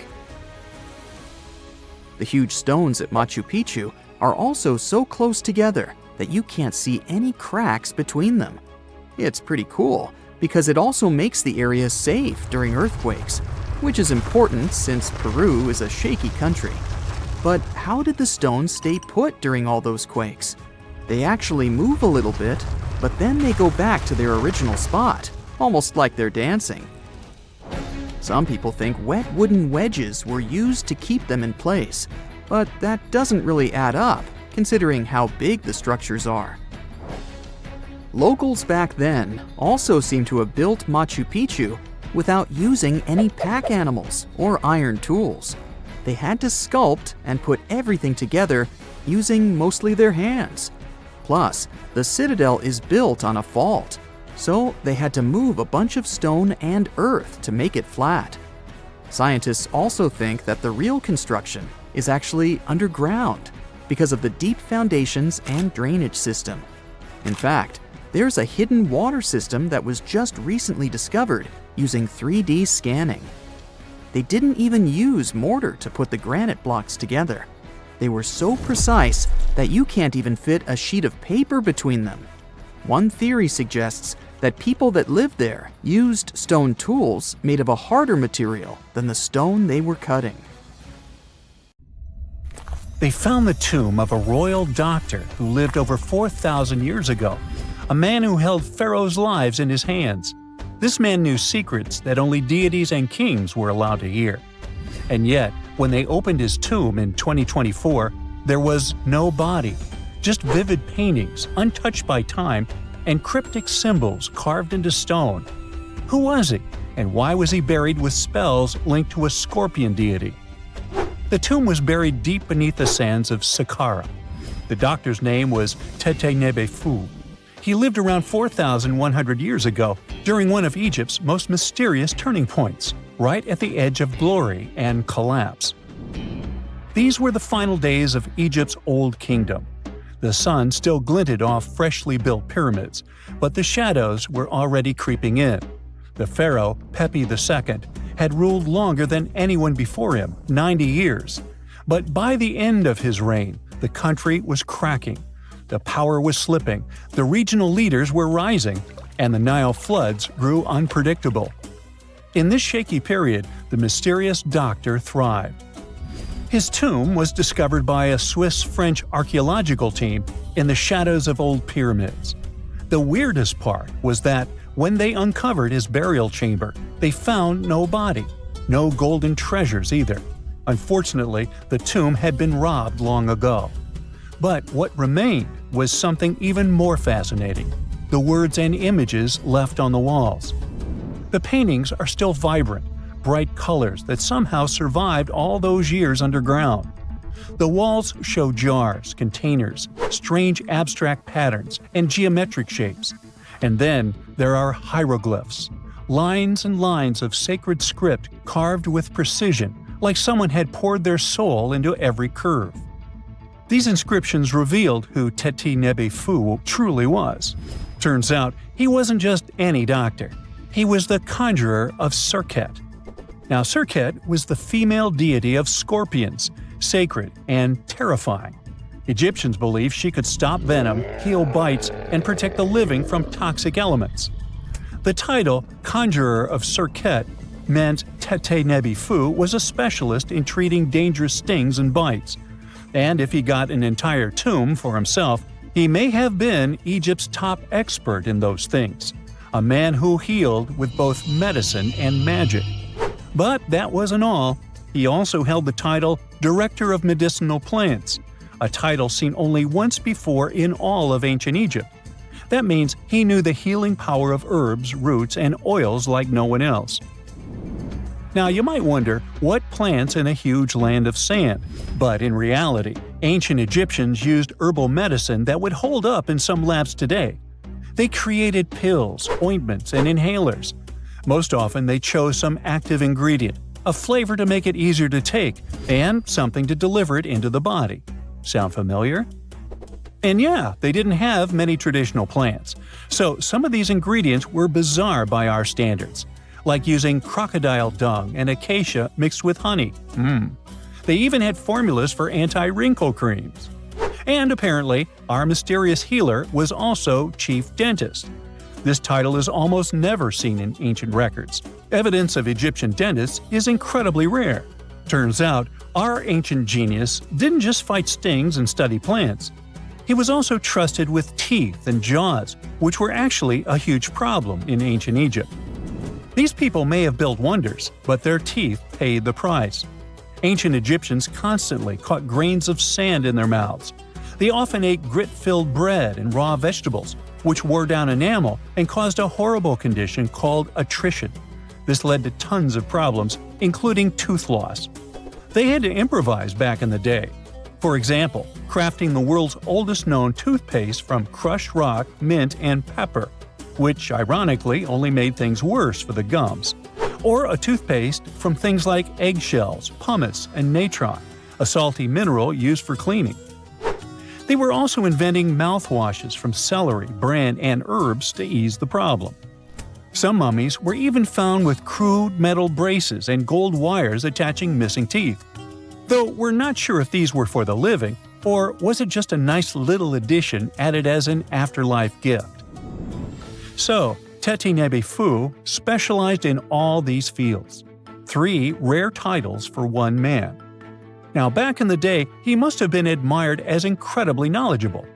[SPEAKER 4] The huge stones at Machu Picchu are also so close together that you can't see any cracks between them. It's pretty cool because it also makes the area safe during earthquakes, which is important since Peru is a shaky country. But how did the stones stay put during all those quakes? They actually move a little bit, but then they go back to their original spot, almost like they're dancing. Some people think wet wooden wedges were used to keep them in place, but that doesn't really add up, considering how big the structures are. Locals back then also seem to have built Machu Picchu without using any pack animals or iron tools. They had to sculpt and put everything together using mostly their hands. Plus, the citadel is built on a fault, so they had to move a bunch of stone and earth to make it flat. Scientists also think that the real construction is actually underground because of the deep foundations and drainage system. In fact, there's a hidden water system that was just recently discovered using 3D scanning. They didn't even use mortar to put the granite blocks together. They were so precise that you can't even fit a sheet of paper between them. One theory suggests that people that lived there used stone tools made of a harder material than the stone they were cutting.
[SPEAKER 1] They found the tomb of a royal doctor who lived over 4,000 years ago, a man who held pharaohs' lives in his hands. This man knew secrets that only deities and kings were allowed to hear. And yet, when they opened his tomb in 2024, there was no body, just vivid paintings, untouched by time, and cryptic symbols carved into stone. Who was he, and why was he buried with spells linked to a scorpion deity? The tomb was buried deep beneath the sands of Saqqara. The doctor's name was Tete Nebefu. He lived around 4,100 years ago, during one of Egypt's most mysterious turning points, right at the edge of glory and collapse. These were the final days of Egypt's Old Kingdom. The sun still glinted off freshly built pyramids, but the shadows were already creeping in. The pharaoh, Pepi II, had ruled longer than anyone before him, 90 years. But by the end of his reign, the country was cracking. The power was slipping, the regional leaders were rising, and the Nile floods grew unpredictable. In this shaky period, the mysterious doctor thrived. His tomb was discovered by a Swiss-French archaeological team in the shadows of old pyramids. The weirdest part was that when they uncovered his burial chamber, they found no body, no golden treasures either. Unfortunately, the tomb had been robbed long ago. But what remained was something even more fascinating: the words and images left on the walls. The paintings are still vibrant, bright colors that somehow survived all those years underground. The walls show jars, containers, strange abstract patterns, and geometric shapes. And then there are hieroglyphs, lines and lines of sacred script carved with precision, like someone had poured their soul into every curve. These inscriptions revealed who Tete Nebefu truly was. Turns out, he wasn't just any doctor. He was the conjurer of Serket. Now, Serket was the female deity of scorpions, sacred and terrifying. Egyptians believed she could stop venom, heal bites, and protect the living from toxic elements. The title, Conjurer of Serket, meant Tete Nebefu was a specialist in treating dangerous stings and bites. And if he got an entire tomb for himself, he may have been Egypt's top expert in those things, a man who healed with both medicine and magic. But that wasn't all. He also held the title Director of Medicinal Plants, a title seen only once before in all of ancient Egypt. That means he knew the healing power of herbs, roots, and oils like no one else. Now, you might wonder what plants in a huge land of sand, but in reality, ancient Egyptians used herbal medicine that would hold up in some labs today. They created pills, ointments, and inhalers. Most often, they chose some active ingredient, a flavor to make it easier to take, and something to deliver it into the body. Sound familiar? And yeah, they didn't have many traditional plants, so some of these ingredients were bizarre by our standards, like using crocodile dung and acacia mixed with honey. They even had formulas for anti-wrinkle creams. And apparently, our mysterious healer was also chief dentist. This title is almost never seen in ancient records. Evidence of Egyptian dentists is incredibly rare. Turns out, our ancient genius didn't just fight stings and study plants. He was also trusted with teeth and jaws, which were actually a huge problem in ancient Egypt. These people may have built wonders, but their teeth paid the price. Ancient Egyptians constantly caught grains of sand in their mouths. They often ate grit-filled bread and raw vegetables, which wore down enamel and caused a horrible condition called attrition. This led to tons of problems, including tooth loss. They had to improvise back in the day. For example, crafting the world's oldest known toothpaste from crushed rock, mint, and pepper, which ironically only made things worse for the gums. Or a toothpaste from things like eggshells, pumice, and natron, a salty mineral used for cleaning. They were also inventing mouthwashes from celery, bran, and herbs to ease the problem. Some mummies were even found with crude metal braces and gold wires attaching missing teeth. Though we're not sure if these were for the living, or was it just a nice little addition added as an afterlife gift. So, Teti Nebefu specialized in all these fields. 3 rare titles for one man. Now, back in the day, he must have been admired as incredibly knowledgeable.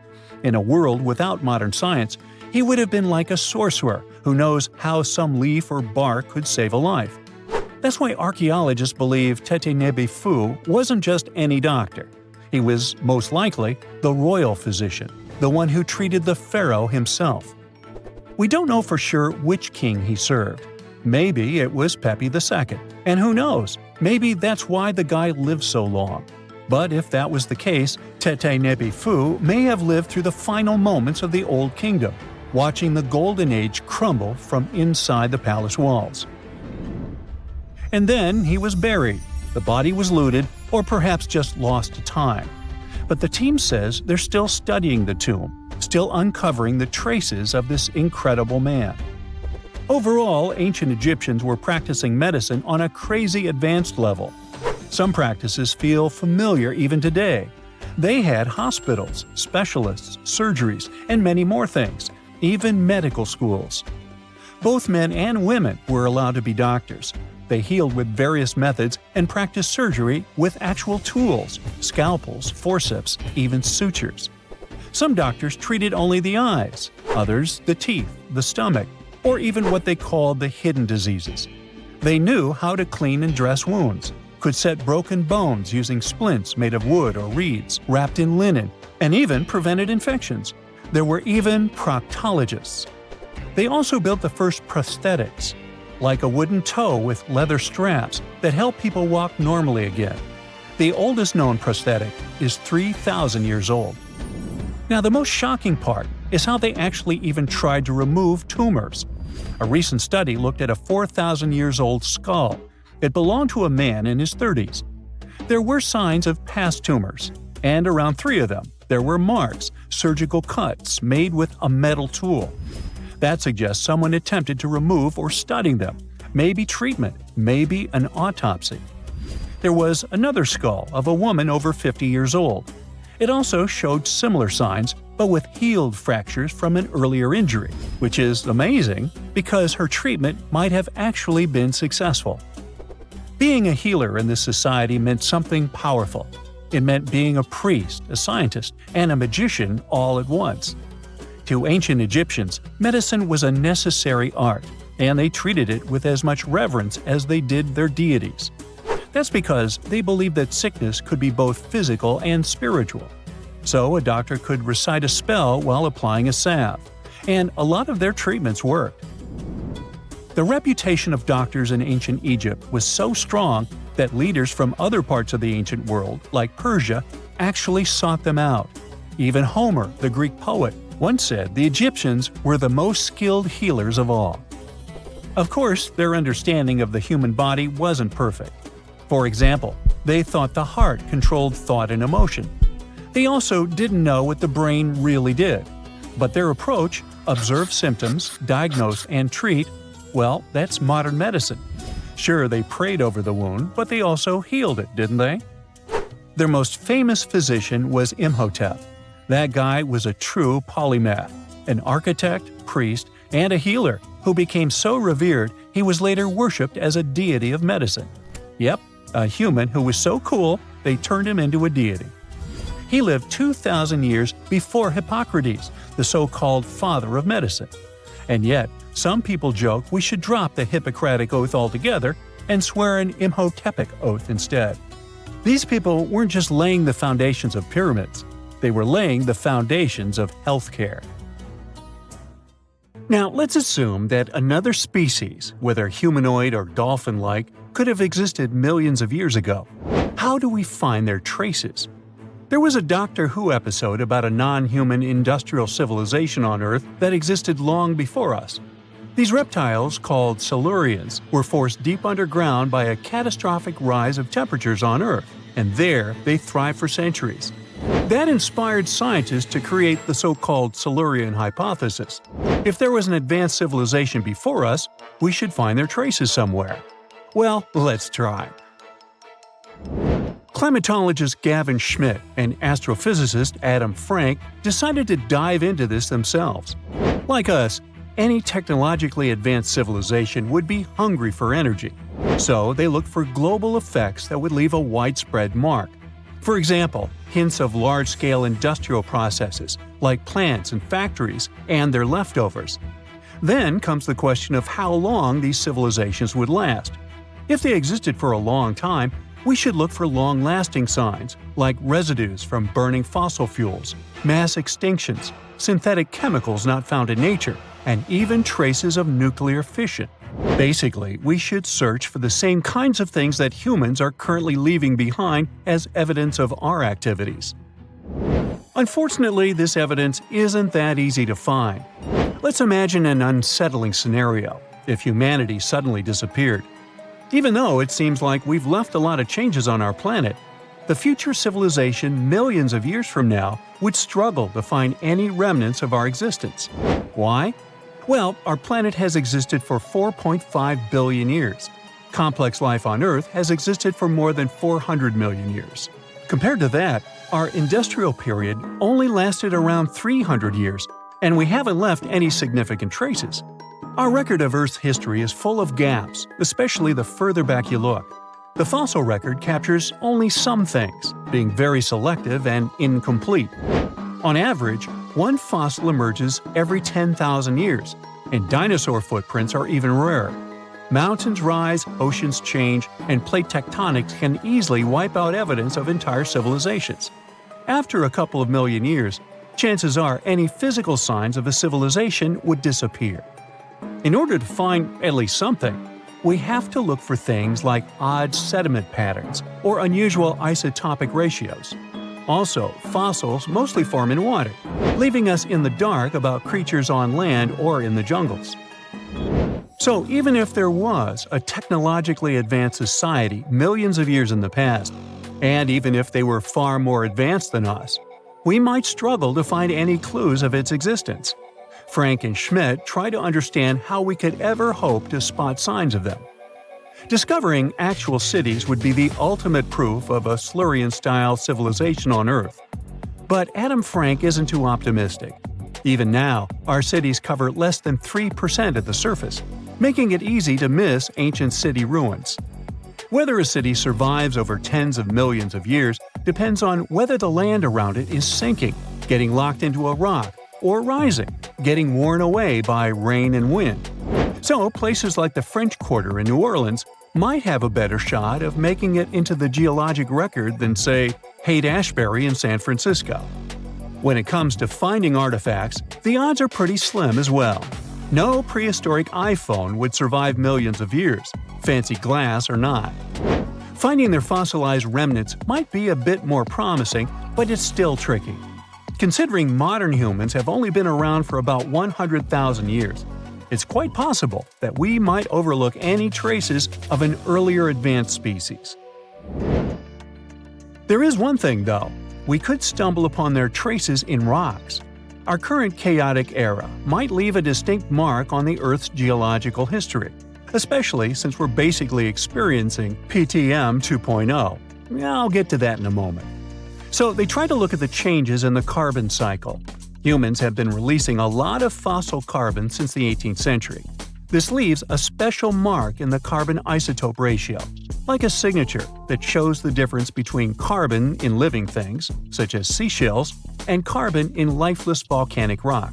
[SPEAKER 1] In a world without modern science, he would have been like a sorcerer who knows how some leaf or bark could save a life. That's why archaeologists believe Teti Nebefu wasn't just any doctor. He was, most likely, the royal physician, the one who treated the pharaoh himself. We don't know for sure which king he served. Maybe it was Pepi II, and who knows, maybe that's why the guy lived so long. But if that was the case, Teti Nebefu may have lived through the final moments of the Old Kingdom, watching the Golden Age crumble from inside the palace walls. And then he was buried. The body was looted, or perhaps just lost to time. But the team says they're still studying the tomb, still uncovering the traces of this incredible man. Overall, ancient Egyptians were practicing medicine on a crazy advanced level. Some practices feel familiar even today. They had hospitals, specialists, surgeries, and many more things, even medical schools. Both men and women were allowed to be doctors. They healed with various methods and practiced surgery with actual tools, scalpels, forceps, even sutures. Some doctors treated only the eyes, others the teeth, the stomach, or even what they called the hidden diseases. They knew how to clean and dress wounds, could set broken bones using splints made of wood or reeds wrapped in linen, and even prevented infections. There were even proctologists. They also built the first prosthetics, like a wooden toe with leather straps that help people walk normally again. The oldest known prosthetic is 3,000 years old. Now, the most shocking part is how they actually even tried to remove tumors. A recent study looked at a 4,000 years old skull. It belonged to a man in his 30s. There were signs of past tumors, and around 3 of them, there were marks, surgical cuts made with a metal tool. That suggests someone attempted to remove or study them, maybe treatment, maybe an autopsy. There was another skull of a woman over 50 years old. It also showed similar signs, but with healed fractures from an earlier injury, which is amazing because her treatment might have actually been successful. Being a healer in this society meant something powerful. It meant being a priest, a scientist, and a magician all at once. To ancient Egyptians, medicine was a necessary art, and they treated it with as much reverence as they did their deities. That's because they believed that sickness could be both physical and spiritual. So a doctor could recite a spell while applying a salve, and a lot of their treatments worked. The reputation of doctors in ancient Egypt was so strong that leaders from other parts of the ancient world, like Persia, actually sought them out. Even Homer, the Greek poet, once said the Egyptians were the most skilled healers of all. Of course, their understanding of the human body wasn't perfect. For example, they thought the heart controlled thought and emotion. They also didn't know what the brain really did. But their approach, observe symptoms, diagnose, and treat, well, that's modern medicine. Sure, they prayed over the wound, but they also healed it, didn't they? Their most famous physician was Imhotep. That guy was a true polymath, an architect, priest, and a healer who became so revered he was later worshipped as a deity of medicine. Yep, a human who was so cool they turned him into a deity. He lived 2,000 years before Hippocrates, the so-called father of medicine. And yet, some people joke we should drop the Hippocratic Oath altogether and swear an Imhotepic Oath instead. These people weren't just laying the foundations of pyramids, they were laying the foundations of healthcare. Now, let's assume that another species, whether humanoid or dolphin-like, could have existed millions of years ago. How do we find their traces? There was a Doctor Who episode about a non-human industrial civilization on Earth that existed long before us. These reptiles, called Silurians, were forced deep underground by a catastrophic rise of temperatures on Earth, and there they thrived for centuries. That inspired scientists to create the so-called Silurian hypothesis. If there was an advanced civilization before us, we should find their traces somewhere. Well, let's try. Climatologist Gavin Schmidt and astrophysicist Adam Frank decided to dive into this themselves. Like us, any technologically advanced civilization would be hungry for energy. So they looked for global effects that would leave a widespread mark. For example, hints of large-scale industrial processes, like plants and factories, and their leftovers. Then comes the question of how long these civilizations would last. If they existed for a long time, we should look for long-lasting signs, like residues from burning fossil fuels, mass extinctions, synthetic chemicals not found in nature, and even traces of nuclear fission. Basically, we should search for the same kinds of things that humans are currently leaving behind as evidence of our activities. Unfortunately, this evidence isn't that easy to find. Let's imagine an unsettling scenario if humanity suddenly disappeared. Even though it seems like we've left a lot of changes on our planet, the future civilization millions of years from now would struggle to find any remnants of our existence. Why? Well, our planet has existed for 4.5 billion years. Complex life on Earth has existed for more than 400 million years. Compared to that, our industrial period only lasted around 300 years, and we haven't left any significant traces. Our record of Earth's history is full of gaps, especially the further back you look. The fossil record captures only some things, being very selective and incomplete. On average, one fossil emerges every 10,000 years, and dinosaur footprints are even rarer. Mountains rise, oceans change, and plate tectonics can easily wipe out evidence of entire civilizations. After a couple of million years, chances are any physical signs of a civilization would disappear. In order to find at least something, we have to look for things like odd sediment patterns or unusual isotopic ratios. Also, fossils mostly form in water, leaving us in the dark about creatures on land or in the jungles. So even if there was a technologically advanced society millions of years in the past, and even if they were far more advanced than us, we might struggle to find any clues of its existence. Frank and Schmidt try to understand how we could ever hope to spot signs of them. Discovering actual cities would be the ultimate proof of a Silurian-style civilization on Earth. But Adam Frank isn't too optimistic. Even now, our cities cover less than 3% of the surface, making it easy to miss ancient city ruins. Whether a city survives over tens of millions of years depends on whether the land around it is sinking, getting locked into a rock, or rising, getting worn away by rain and wind. So, places like the French Quarter in New Orleans might have a better shot of making it into the geologic record than, say, Haight-Ashbury in San Francisco. When it comes to finding artifacts, the odds are pretty slim as well. No prehistoric iPhone would survive millions of years, fancy glass or not. Finding their fossilized remnants might be a bit more promising, but it's still tricky. Considering modern humans have only been around for about 100,000 years, it's quite possible that we might overlook any traces of an earlier advanced species. There is one thing, though. We could stumble upon their traces in rocks. Our current chaotic era might leave a distinct mark on the Earth's geological history, especially since we're basically experiencing PTM 2.0. I'll get to that in a moment. So they try to look at the changes in the carbon cycle. Humans have been releasing a lot of fossil carbon since the 18th century. This leaves a special mark in the carbon isotope ratio, like a signature that shows the difference between carbon in living things, such as seashells, and carbon in lifeless volcanic rock.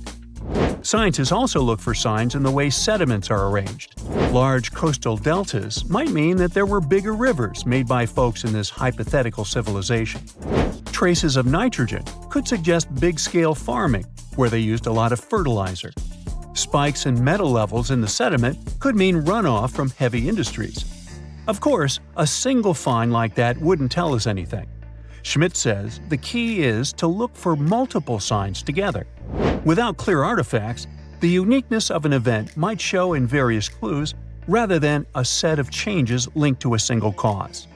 [SPEAKER 1] Scientists also look for signs in the way sediments are arranged. Large coastal deltas might mean that there were bigger rivers made by folks in this hypothetical civilization. Traces of nitrogen could suggest big-scale farming, where they used a lot of fertilizer. Spikes in metal levels in the sediment could mean runoff from heavy industries. Of course, a single find like that wouldn't tell us anything. Schmidt says the key is to look for multiple signs together. Without clear artifacts, the uniqueness of an event might show in various clues rather than a set of changes linked to a single cause.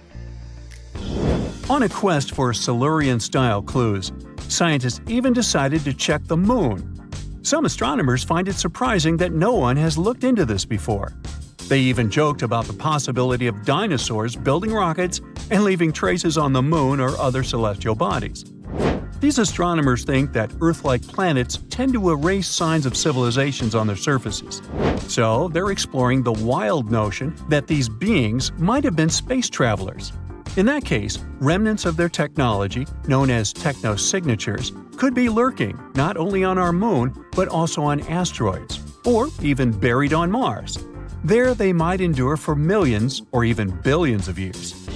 [SPEAKER 1] On a quest for Silurian-style clues, scientists even decided to check the Moon. Some astronomers find it surprising that no one has looked into this before. They even joked about the possibility of dinosaurs building rockets and leaving traces on the Moon or other celestial bodies. These astronomers think that Earth-like planets tend to erase signs of civilizations on their surfaces. So they're exploring the wild notion that these beings might have been space travelers. In that case, remnants of their technology, known as technosignatures, could be lurking not only on our Moon but also on asteroids, or even buried on Mars. There they might endure for millions or even billions of years.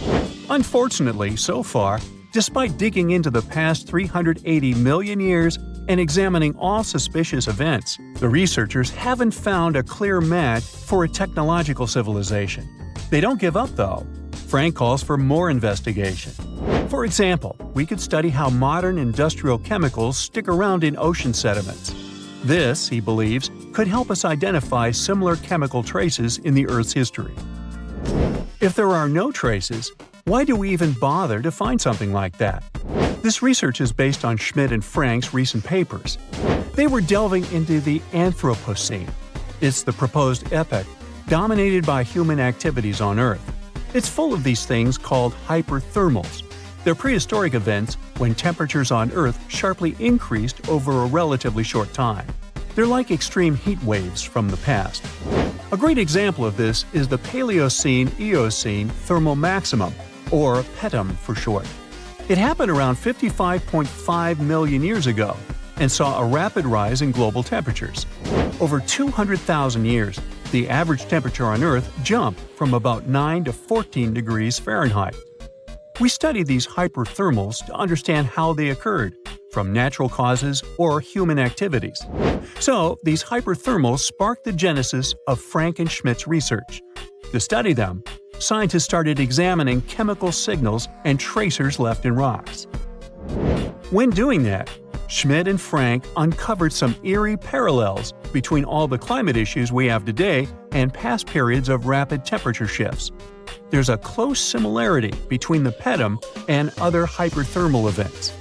[SPEAKER 1] Unfortunately, so far, despite digging into the past 380 million years and examining all suspicious events, the researchers haven't found a clear match for a technological civilization. They don't give up, though. Frank calls for more investigation. For example, we could study how modern industrial chemicals stick around in ocean sediments. This, he believes, could help us identify similar chemical traces in the Earth's history. If there are no traces, why do we even bother to find something like that? This research is based on Schmidt and Frank's recent papers. They were delving into the Anthropocene. It's the proposed epoch dominated by human activities on Earth. It's full of these things called hyperthermals. They're prehistoric events when temperatures on Earth sharply increased over a relatively short time. They're like extreme heat waves from the past. A great example of this is the Paleocene-Eocene thermal maximum, or PETM for short. It happened around 55.5 million years ago and saw a rapid rise in global temperatures. Over 200,000 years, the average temperature on Earth jumped from about 9 to 14 degrees Fahrenheit. We studied these hyperthermals to understand how they occurred, from natural causes or human activities. So, these hyperthermals sparked the genesis of Frank and Schmidt's research. To study them, scientists started examining chemical signals and tracers left in rocks. When doing that, Schmidt and Frank uncovered some eerie parallels between all the climate issues we have today and past periods of rapid temperature shifts. There's a close similarity between the PETM and other hyperthermal events.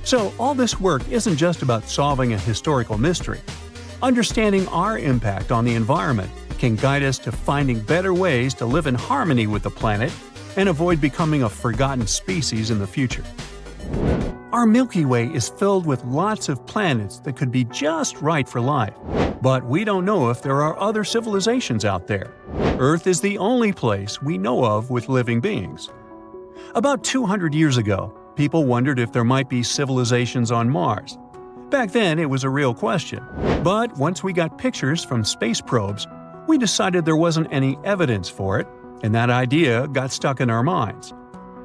[SPEAKER 1] So all this work isn't just about solving a historical mystery. Understanding our impact on the environment can guide us to finding better ways to live in harmony with the planet and avoid becoming a forgotten species in the future. Our Milky Way is filled with lots of planets that could be just right for life, but we don't know if there are other civilizations out there. Earth is the only place we know of with living beings. About 200 years ago, people wondered if there might be civilizations on Mars. Back then, it was a real question. But once we got pictures from space probes, we decided there wasn't any evidence for it, and that idea got stuck in our minds.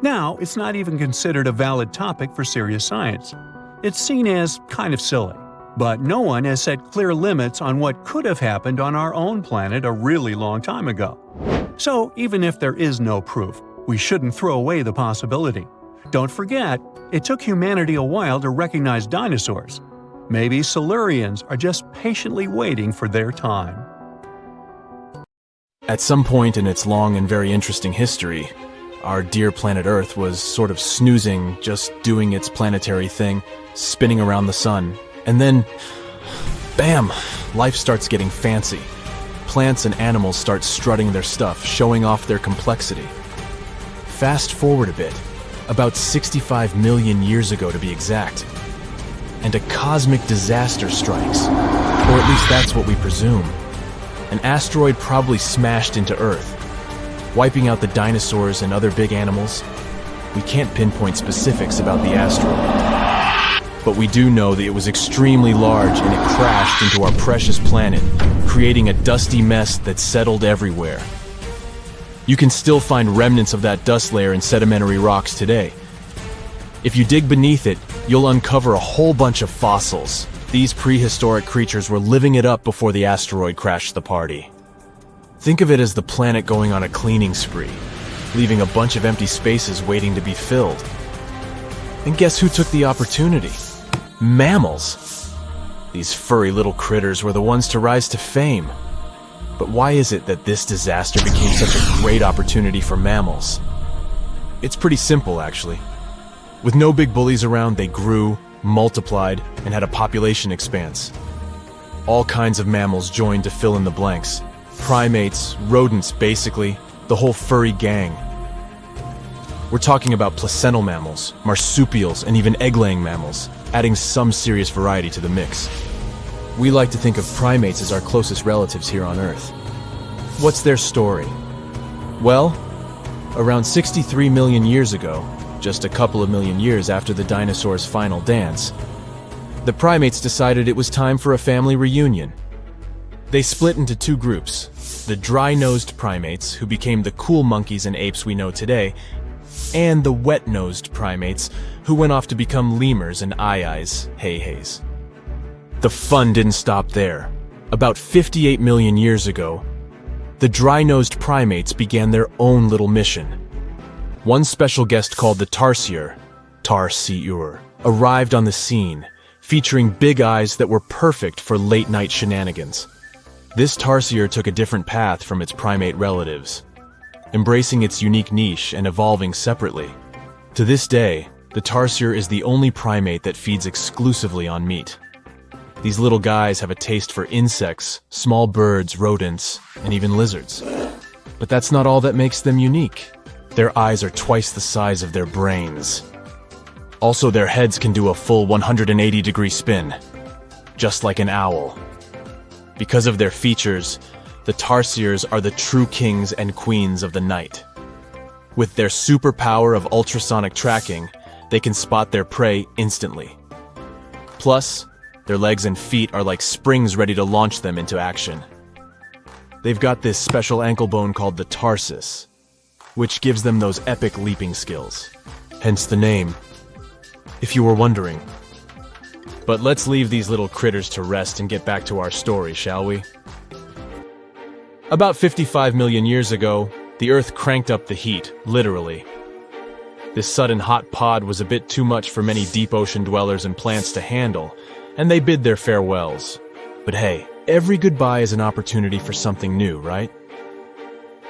[SPEAKER 1] Now, it's not even considered a valid topic for serious science. It's seen as kind of silly. But no one has set clear limits on what could have happened on our own planet a really long time ago. So even if there is no proof, we shouldn't throw away the possibility. Don't forget, it took humanity a while to recognize dinosaurs. Maybe Silurians are just patiently waiting for their time.
[SPEAKER 3] At some point in its long and very interesting history, our dear planet Earth was sort of snoozing, just doing its planetary thing, spinning around the sun. And then, bam, life starts getting fancy. Plants and animals start strutting their stuff, showing off their complexity. Fast forward a bit, about 65 million years ago to be exact, and a cosmic disaster strikes, or at least that's what we presume. An asteroid probably smashed into Earth, wiping out the dinosaurs and other big animals. We can't pinpoint specifics about the asteroid, but we do know that it was extremely large and it crashed into our precious planet, creating a dusty mess that settled everywhere. You can still find remnants of that dust layer in sedimentary rocks today. If you dig beneath it, you'll uncover a whole bunch of fossils. These prehistoric creatures were living it up before the asteroid crashed the party. Think of it as the planet going on a cleaning spree, leaving a bunch of empty spaces waiting to be filled. And guess who took the opportunity? Mammals! These furry little critters were the ones to rise to fame. But why is it that this disaster became such a great opportunity for mammals? It's pretty simple, actually. With no big bullies around, they grew, multiplied, and had a population expanse. All kinds of mammals joined to fill in the blanks. Primates, rodents, basically, the whole furry gang. We're talking about placental mammals, marsupials, and even egg-laying mammals, adding some serious variety to the mix. We like to think of primates as our closest relatives here on Earth. What's their story? Well, around 63 million years ago, just a couple of million years after the dinosaurs' final dance, the primates decided it was time for a family reunion. They split into two groups, the dry-nosed primates, who became the cool monkeys and apes we know today, and the wet-nosed primates, who went off to become lemurs and aye-ayes, hey-hays. The fun didn't stop there. About 58 million years ago, the dry-nosed primates began their own little mission. One special guest called the tarsier, arrived on the scene, featuring big eyes that were perfect for late-night shenanigans. This tarsier took a different path from its primate relatives, embracing its unique niche and evolving separately. To this day, the tarsier is the only primate that feeds exclusively on meat. These little guys have a taste for insects, small birds, rodents, and even lizards. But that's not all that makes them unique. Their eyes are twice the size of their brains. Also, their heads can do a full 180-degree spin, just like an owl. Because of their features, the tarsiers are the true kings and queens of the night. With their superpower of ultrasonic tracking, they can spot their prey instantly. Plus, their legs and feet are like springs ready to launch them into action. They've got this special ankle bone called the tarsus, which gives them those epic leaping skills. Hence the name, if you were wondering. But let's leave these little critters to rest and get back to our story, shall we? About 55 million years ago, the Earth cranked up the heat, literally. This sudden hot pod was a bit too much for many deep ocean dwellers and plants to handle, and they bid their farewells. But hey, every goodbye is an opportunity for something new, right?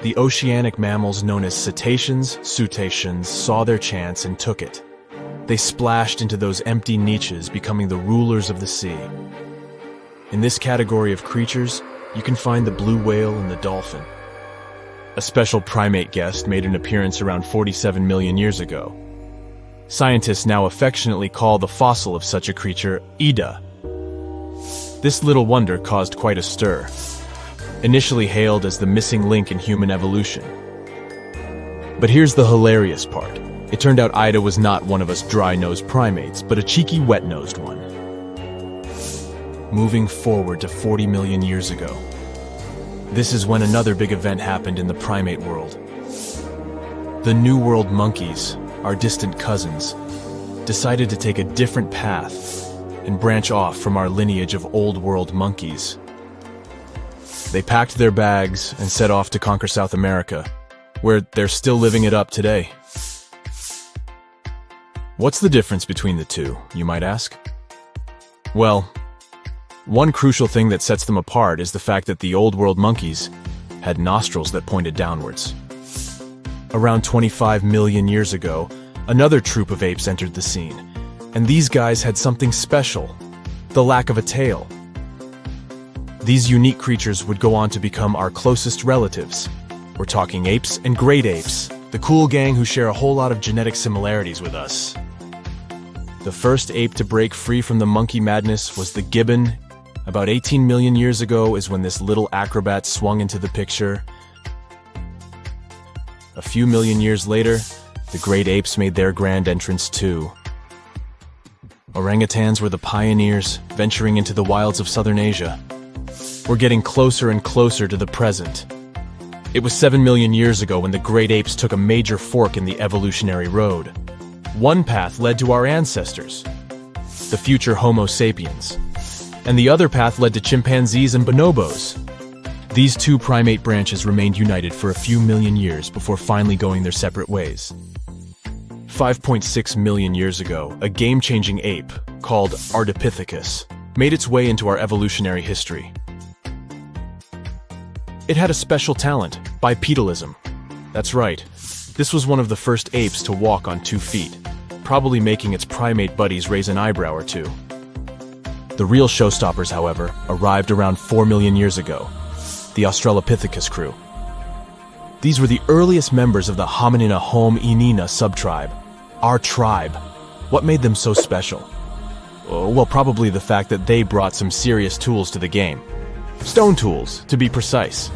[SPEAKER 3] The oceanic mammals known as cetaceans, saw their chance and took it. They splashed into those empty niches, becoming the rulers of the sea. In this category of creatures, you can find the blue whale and the dolphin. A special primate guest made an appearance around 47 million years ago. Scientists now affectionately call the fossil of such a creature Ida. This little wonder caused quite a stir, initially hailed as the missing link in human evolution. But here's the hilarious part. It turned out Ida was not one of us dry-nosed primates, but a cheeky wet-nosed one. Moving forward to 40 million years ago, this is when another big event happened in the primate world. The New World monkeys, our distant cousins, decided to take a different path and branch off from our lineage of old world monkeys. They packed their bags and set off to conquer South America, where they're still living it up today. What's the difference between the two, you might ask? Well, one crucial thing that sets them apart is the fact that the old world monkeys had nostrils that pointed downwards. Around 25 million years ago, another troop of apes entered the scene, and these guys had something special: the lack of a tail. These unique creatures would go on to become our closest relatives. We're talking apes and great apes, the cool gang who share a whole lot of genetic similarities with us. The first ape to break free from the monkey madness was the gibbon. About 18 million years ago is when this little acrobat swung into the picture. A few million years later, the great apes made their grand entrance too. Orangutans were the pioneers, venturing into the wilds of southern Asia. We're getting closer and closer to the present. It was 7 million years ago when the great apes took a major fork in the evolutionary road. One path led to our ancestors, the future Homo sapiens, and the other path led to chimpanzees and bonobos. These two primate branches remained united for a few million years before finally going their separate ways. 5.6 million years ago, a game-changing ape called Ardipithecus made its way into our evolutionary history. It had a special talent, bipedalism. That's right, this was one of the first apes to walk on 2 feet, probably making its primate buddies raise an eyebrow or two. The real showstoppers, however, arrived around 4 million years ago, the Australopithecus crew. These were the earliest members of the Hominina hominina subtribe, our tribe. What made them so special? Well, probably the fact that they brought some serious tools to the game. Stone tools, to be precise.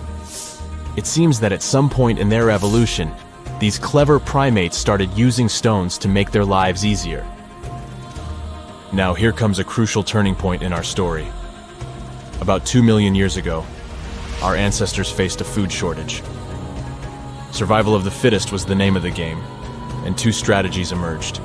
[SPEAKER 3] It seems that at some point in their evolution, these clever primates started using stones to make their lives easier. Now here comes a crucial turning point in our story. About 2 million years ago, our ancestors faced a food shortage. Survival of the fittest was the name of the game, and 2 strategies emerged.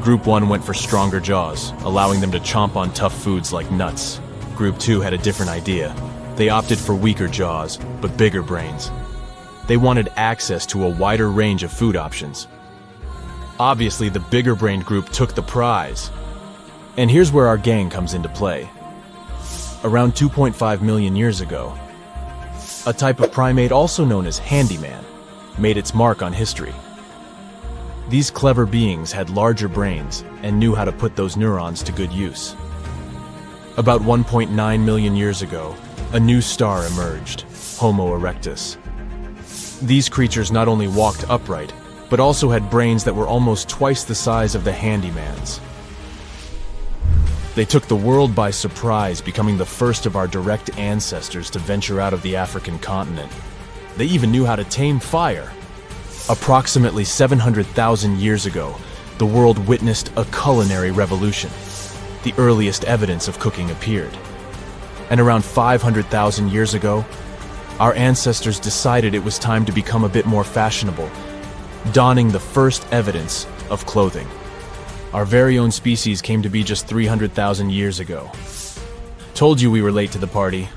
[SPEAKER 3] Group 1 went for stronger jaws, allowing them to chomp on tough foods like nuts. Group 2 had a different idea. They opted for weaker jaws, but bigger brains. They wanted access to a wider range of food options. Obviously, the bigger-brained group took the prize. And here's where our gang comes into play. Around 2.5 million years ago, a type of primate also known as handyman made its mark on history. These clever beings had larger brains and knew how to put those neurons to good use. About 1.9 million years ago, a new star emerged, Homo erectus. These creatures not only walked upright, but also had brains that were almost twice the size of the handyman's. They took the world by surprise, becoming the first of our direct ancestors to venture out of the African continent. They even knew how to tame fire. Approximately 700,000 years ago, the world witnessed a culinary revolution. The earliest evidence of cooking appeared. And around 500,000 years ago, our ancestors decided it was time to become a bit more fashionable, donning the first evidence of clothing. Our very own species came to be just 300,000 years ago. Told you we were late to the party.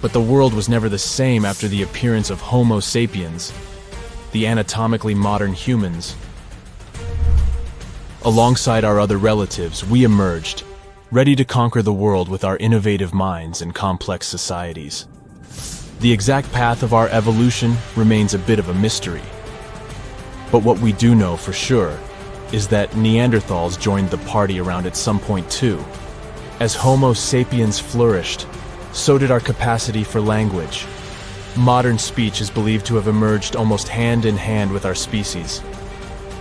[SPEAKER 3] But the world was never the same after the appearance of Homo sapiens, the anatomically modern humans. Alongside our other relatives, we emerged, ready to conquer the world with our innovative minds and complex societies. The exact path of our evolution remains a bit of a mystery. But what we do know for sure is that Neanderthals joined the party around at some point too. As Homo sapiens flourished, so did our capacity for language. Modern speech is believed to have emerged almost hand in hand with our species.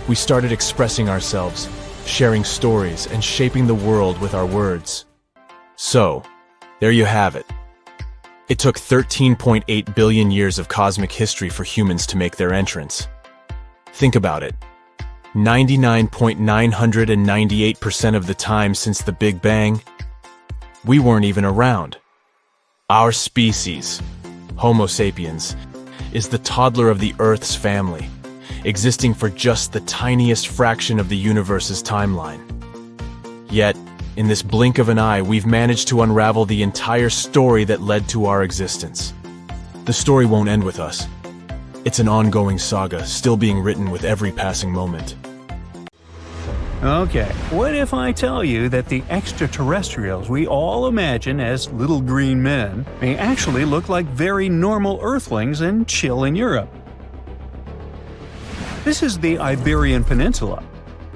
[SPEAKER 3] We started expressing ourselves, sharing stories, and shaping the world with our words. So, there you have it. It took 13.8 billion years of cosmic history for humans to make their entrance. Think about it. 99.998% of the time since the Big Bang, we weren't even around. Our species, Homo sapiens, is the toddler of the Earth's family. existing for just the tiniest fraction of the universe's timeline. Yet, in this blink of an eye, we've managed to unravel the entire story that led to our existence. The story won't end with us. It's an ongoing saga, still being written with every passing moment.
[SPEAKER 1] Okay, what if I tell you that the extraterrestrials we all imagine as little green men may actually look like very normal Earthlings and chill in Europe? This is the Iberian Peninsula,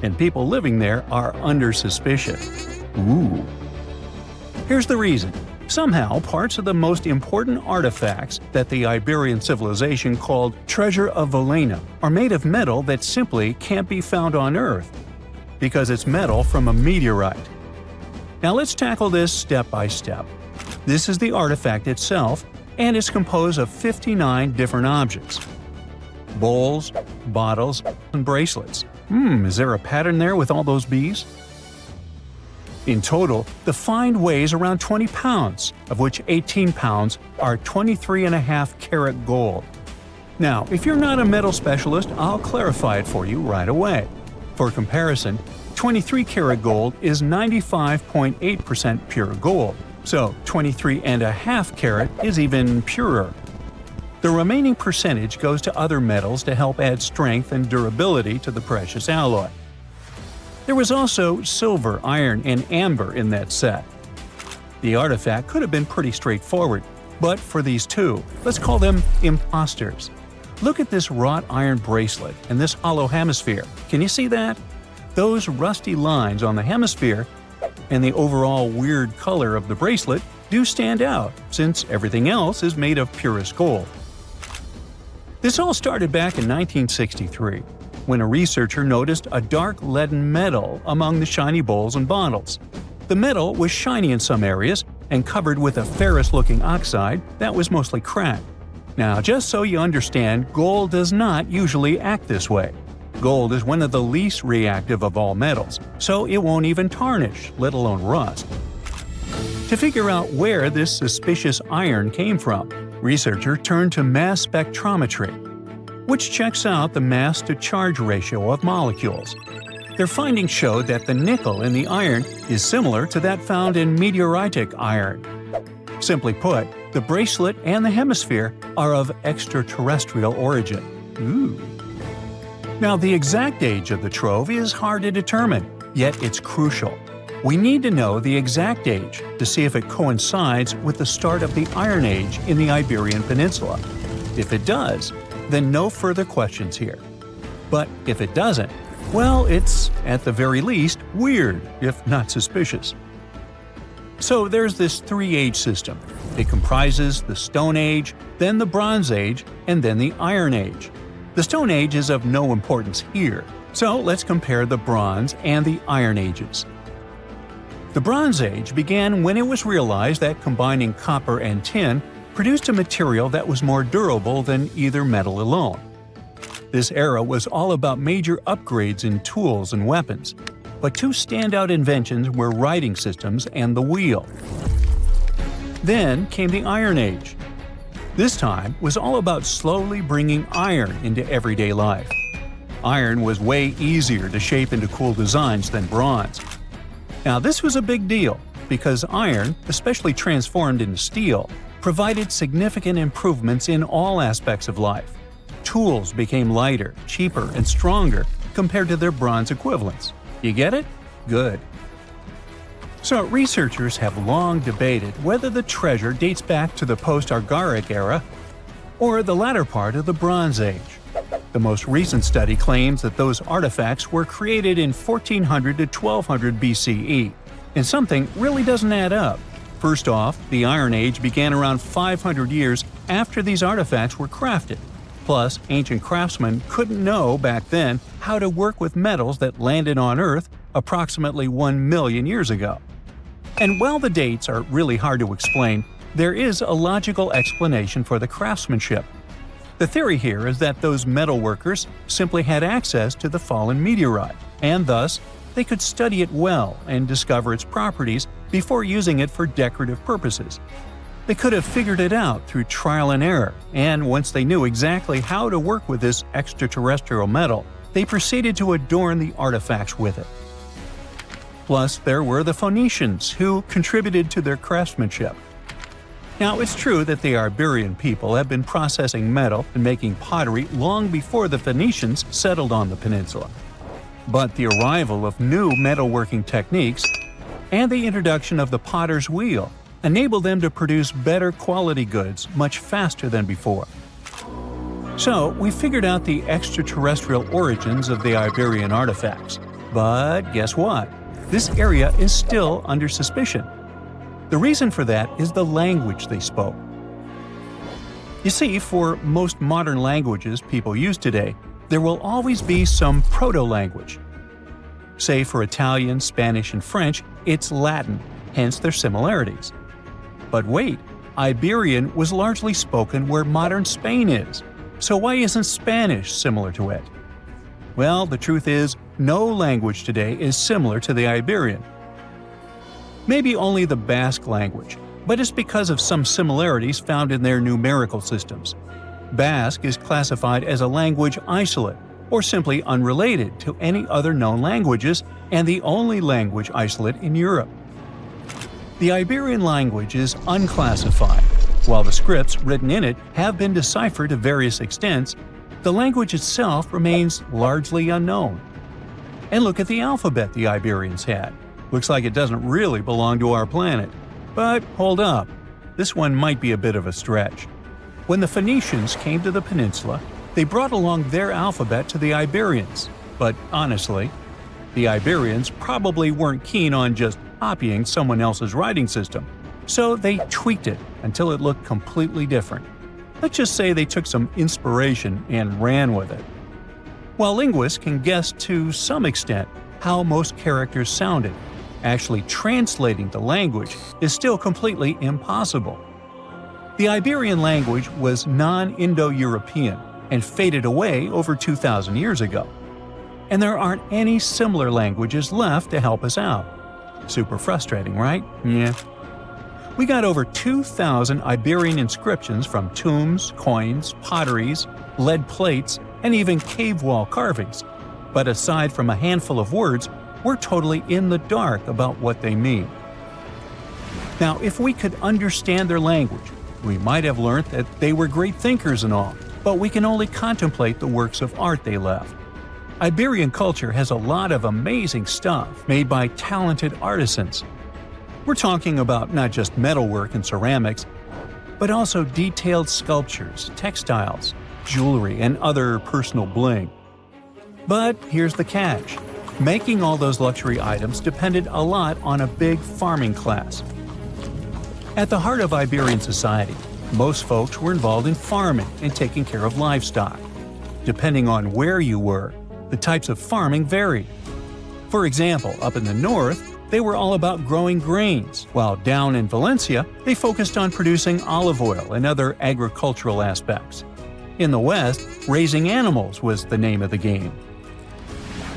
[SPEAKER 1] and people living there are under suspicion. Ooh. Here's the reason. Somehow, parts of the most important artifacts that the Iberian civilization called Treasure of Valena are made of metal that simply can't be found on Earth, because it's metal from a meteorite. Now let's tackle this step by step. This is the artifact itself, and it's composed of 59 different objects. Bowls, bottles, and bracelets. Is there a pattern there with all those bees? In total, the find weighs around 20 pounds, of which 18 pounds are 23.5 karat gold. Now, if you're not a metal specialist, I'll clarify it for you right away. For comparison, 23 karat gold is 95.8% pure gold, so 23.5 karat is even purer. The remaining percentage goes to other metals to help add strength and durability to the precious alloy. There was also silver, iron, and amber in that set. The artifact could have been pretty straightforward, but for these two, let's call them imposters. Look at this wrought iron bracelet and this hollow hemisphere. Can you see that? Those rusty lines on the hemisphere and the overall weird color of the bracelet do stand out, since everything else is made of purest gold. This all started back in 1963, when a researcher noticed a dark leaden metal among the shiny bowls and bottles. The metal was shiny in some areas and covered with a ferrous-looking oxide that was mostly cracked. Now, just so you understand, gold does not usually act this way. Gold is one of the least reactive of all metals, so it won't even tarnish, let alone rust. To figure out where this suspicious iron came from, researchers turned to mass spectrometry, which checks out the mass-to-charge ratio of molecules. Their findings showed that the nickel in the iron is similar to that found in meteoritic iron. Simply put, the bracelet and the hemisphere are of extraterrestrial origin. Ooh. Now, the exact age of the trove is hard to determine, yet it's crucial. We need to know the exact age to see if it coincides with the start of the Iron Age in the Iberian Peninsula. If it does, then no further questions here. But if it doesn't, well, it's, at the very least, weird, if not suspicious. So there's this three-age system. It comprises the Stone Age, then the Bronze Age, and then the Iron Age. The Stone Age is of no importance here, so let's compare the Bronze and the Iron Ages. The Bronze Age began when it was realized that combining copper and tin produced a material that was more durable than either metal alone. This era was all about major upgrades in tools and weapons, but two standout inventions were writing systems and the wheel. Then came the Iron Age. This time was all about slowly bringing iron into everyday life. Iron was way easier to shape into cool designs than bronze. Now this was a big deal, because iron, especially transformed into steel, provided significant improvements in all aspects of life. Tools became lighter, cheaper, and stronger compared to their bronze equivalents. You get it? Good. So researchers have long debated whether the treasure dates back to the post-Argaric era or the latter part of the Bronze Age. The most recent study claims that those artifacts were created in 1400 to 1200 BCE, and something really doesn't add up. First off, the Iron Age began around 500 years after these artifacts were crafted. Plus, ancient craftsmen couldn't know back then how to work with metals that landed on Earth approximately 1 million years ago. And while the dates are really hard to explain, there is a logical explanation for the craftsmanship. The theory here is that those metal workers simply had access to the fallen meteorite, and thus, they could study it well and discover its properties before using it for decorative purposes. They could have figured it out through trial and error, and once they knew exactly how to work with this extraterrestrial metal, they proceeded to adorn the artifacts with it. Plus, there were the Phoenicians, who contributed to their craftsmanship. Now, it's true that the Iberian people have been processing metal and making pottery long before the Phoenicians settled on the peninsula. But the arrival of new metalworking techniques and the introduction of the potter's wheel enabled them to produce better quality goods much faster than before. So, we figured out the extraterrestrial origins of the Iberian artifacts. But guess what? This area is still under suspicion. The reason for that is the language they spoke. You see, for most modern languages people use today, there will always be some proto-language. Say for Italian, Spanish, and French, it's Latin, hence their similarities. But wait, Iberian was largely spoken where modern Spain is, so why isn't Spanish similar to it? Well, the truth is, no language today is similar to the Iberian. Maybe only the Basque language, but it's because of some similarities found in their numerical systems. Basque is classified as a language isolate, or simply unrelated to any other known languages, and the only language isolate in Europe. The Iberian language is unclassified. While the scripts written in it have been deciphered to various extents, the language itself remains largely unknown. And look at the alphabet the Iberians had. Looks like it doesn't really belong to our planet. But hold up, this one might be a bit of a stretch. When the Phoenicians came to the peninsula, they brought along their alphabet to the Iberians. But honestly, the Iberians probably weren't keen on just copying someone else's writing system, so they tweaked it until it looked completely different. Let's just say they took some inspiration and ran with it. While linguists can guess to some extent how most characters sounded, actually translating the language is still completely impossible. The Iberian language was non-Indo-European and faded away over 2,000 years ago. And there aren't any similar languages left to help us out. Super frustrating, right? Yeah. We got over 2,000 Iberian inscriptions from tombs, coins, potteries, lead plates, and even cave wall carvings. But aside from a handful of words, we're totally in the dark about what they mean. Now, if we could understand their language, we might have learned that they were great thinkers and all, but we can only contemplate the works of art they left. Iberian culture has a lot of amazing stuff made by talented artisans. We're talking about not just metalwork and ceramics, but also detailed sculptures, textiles, jewelry, and other personal bling. But here's the catch. Making all those luxury items depended a lot on a big farming class. At the heart of Iberian society, most folks were involved in farming and taking care of livestock. Depending on where you were, the types of farming varied. For example, up in the north, they were all about growing grains, while down in Valencia, they focused on producing olive oil and other agricultural aspects. In the west, raising animals was the name of the game.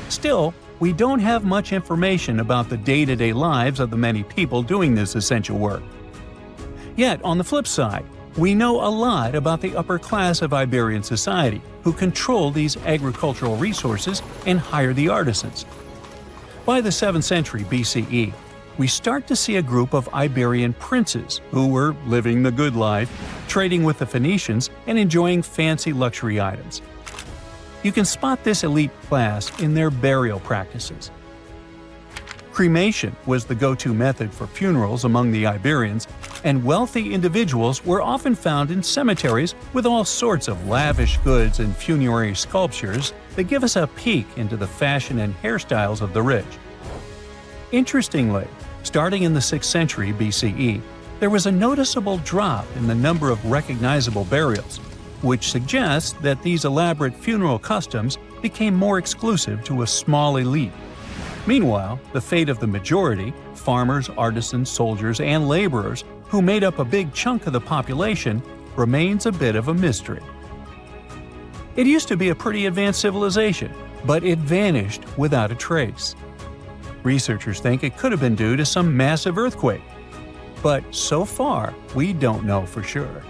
[SPEAKER 1] Still, we don't have much information about the day-to-day lives of the many people doing this essential work. Yet, on the flip side, we know a lot about the upper class of Iberian society, who control these agricultural resources and hire the artisans. By the 7th century BCE, we start to see a group of Iberian princes who were living the good life, trading with the Phoenicians, and enjoying fancy luxury items. You can spot this elite class in their burial practices. Cremation was the go-to method for funerals among the Iberians, and wealthy individuals were often found in cemeteries with all sorts of lavish goods and funerary sculptures that give us a peek into the fashion and hairstyles of the rich. Interestingly, starting in the 6th century BCE, there was a noticeable drop in the number of recognizable burials, which suggests that these elaborate funeral customs became more exclusive to a small elite. Meanwhile, the fate of the majority, farmers, artisans, soldiers, and laborers, who made up a big chunk of the population, remains a bit of a mystery. It used to be a pretty advanced civilization, but it vanished without a trace. Researchers think it could have been due to some massive earthquake. But so far, we don't know for sure.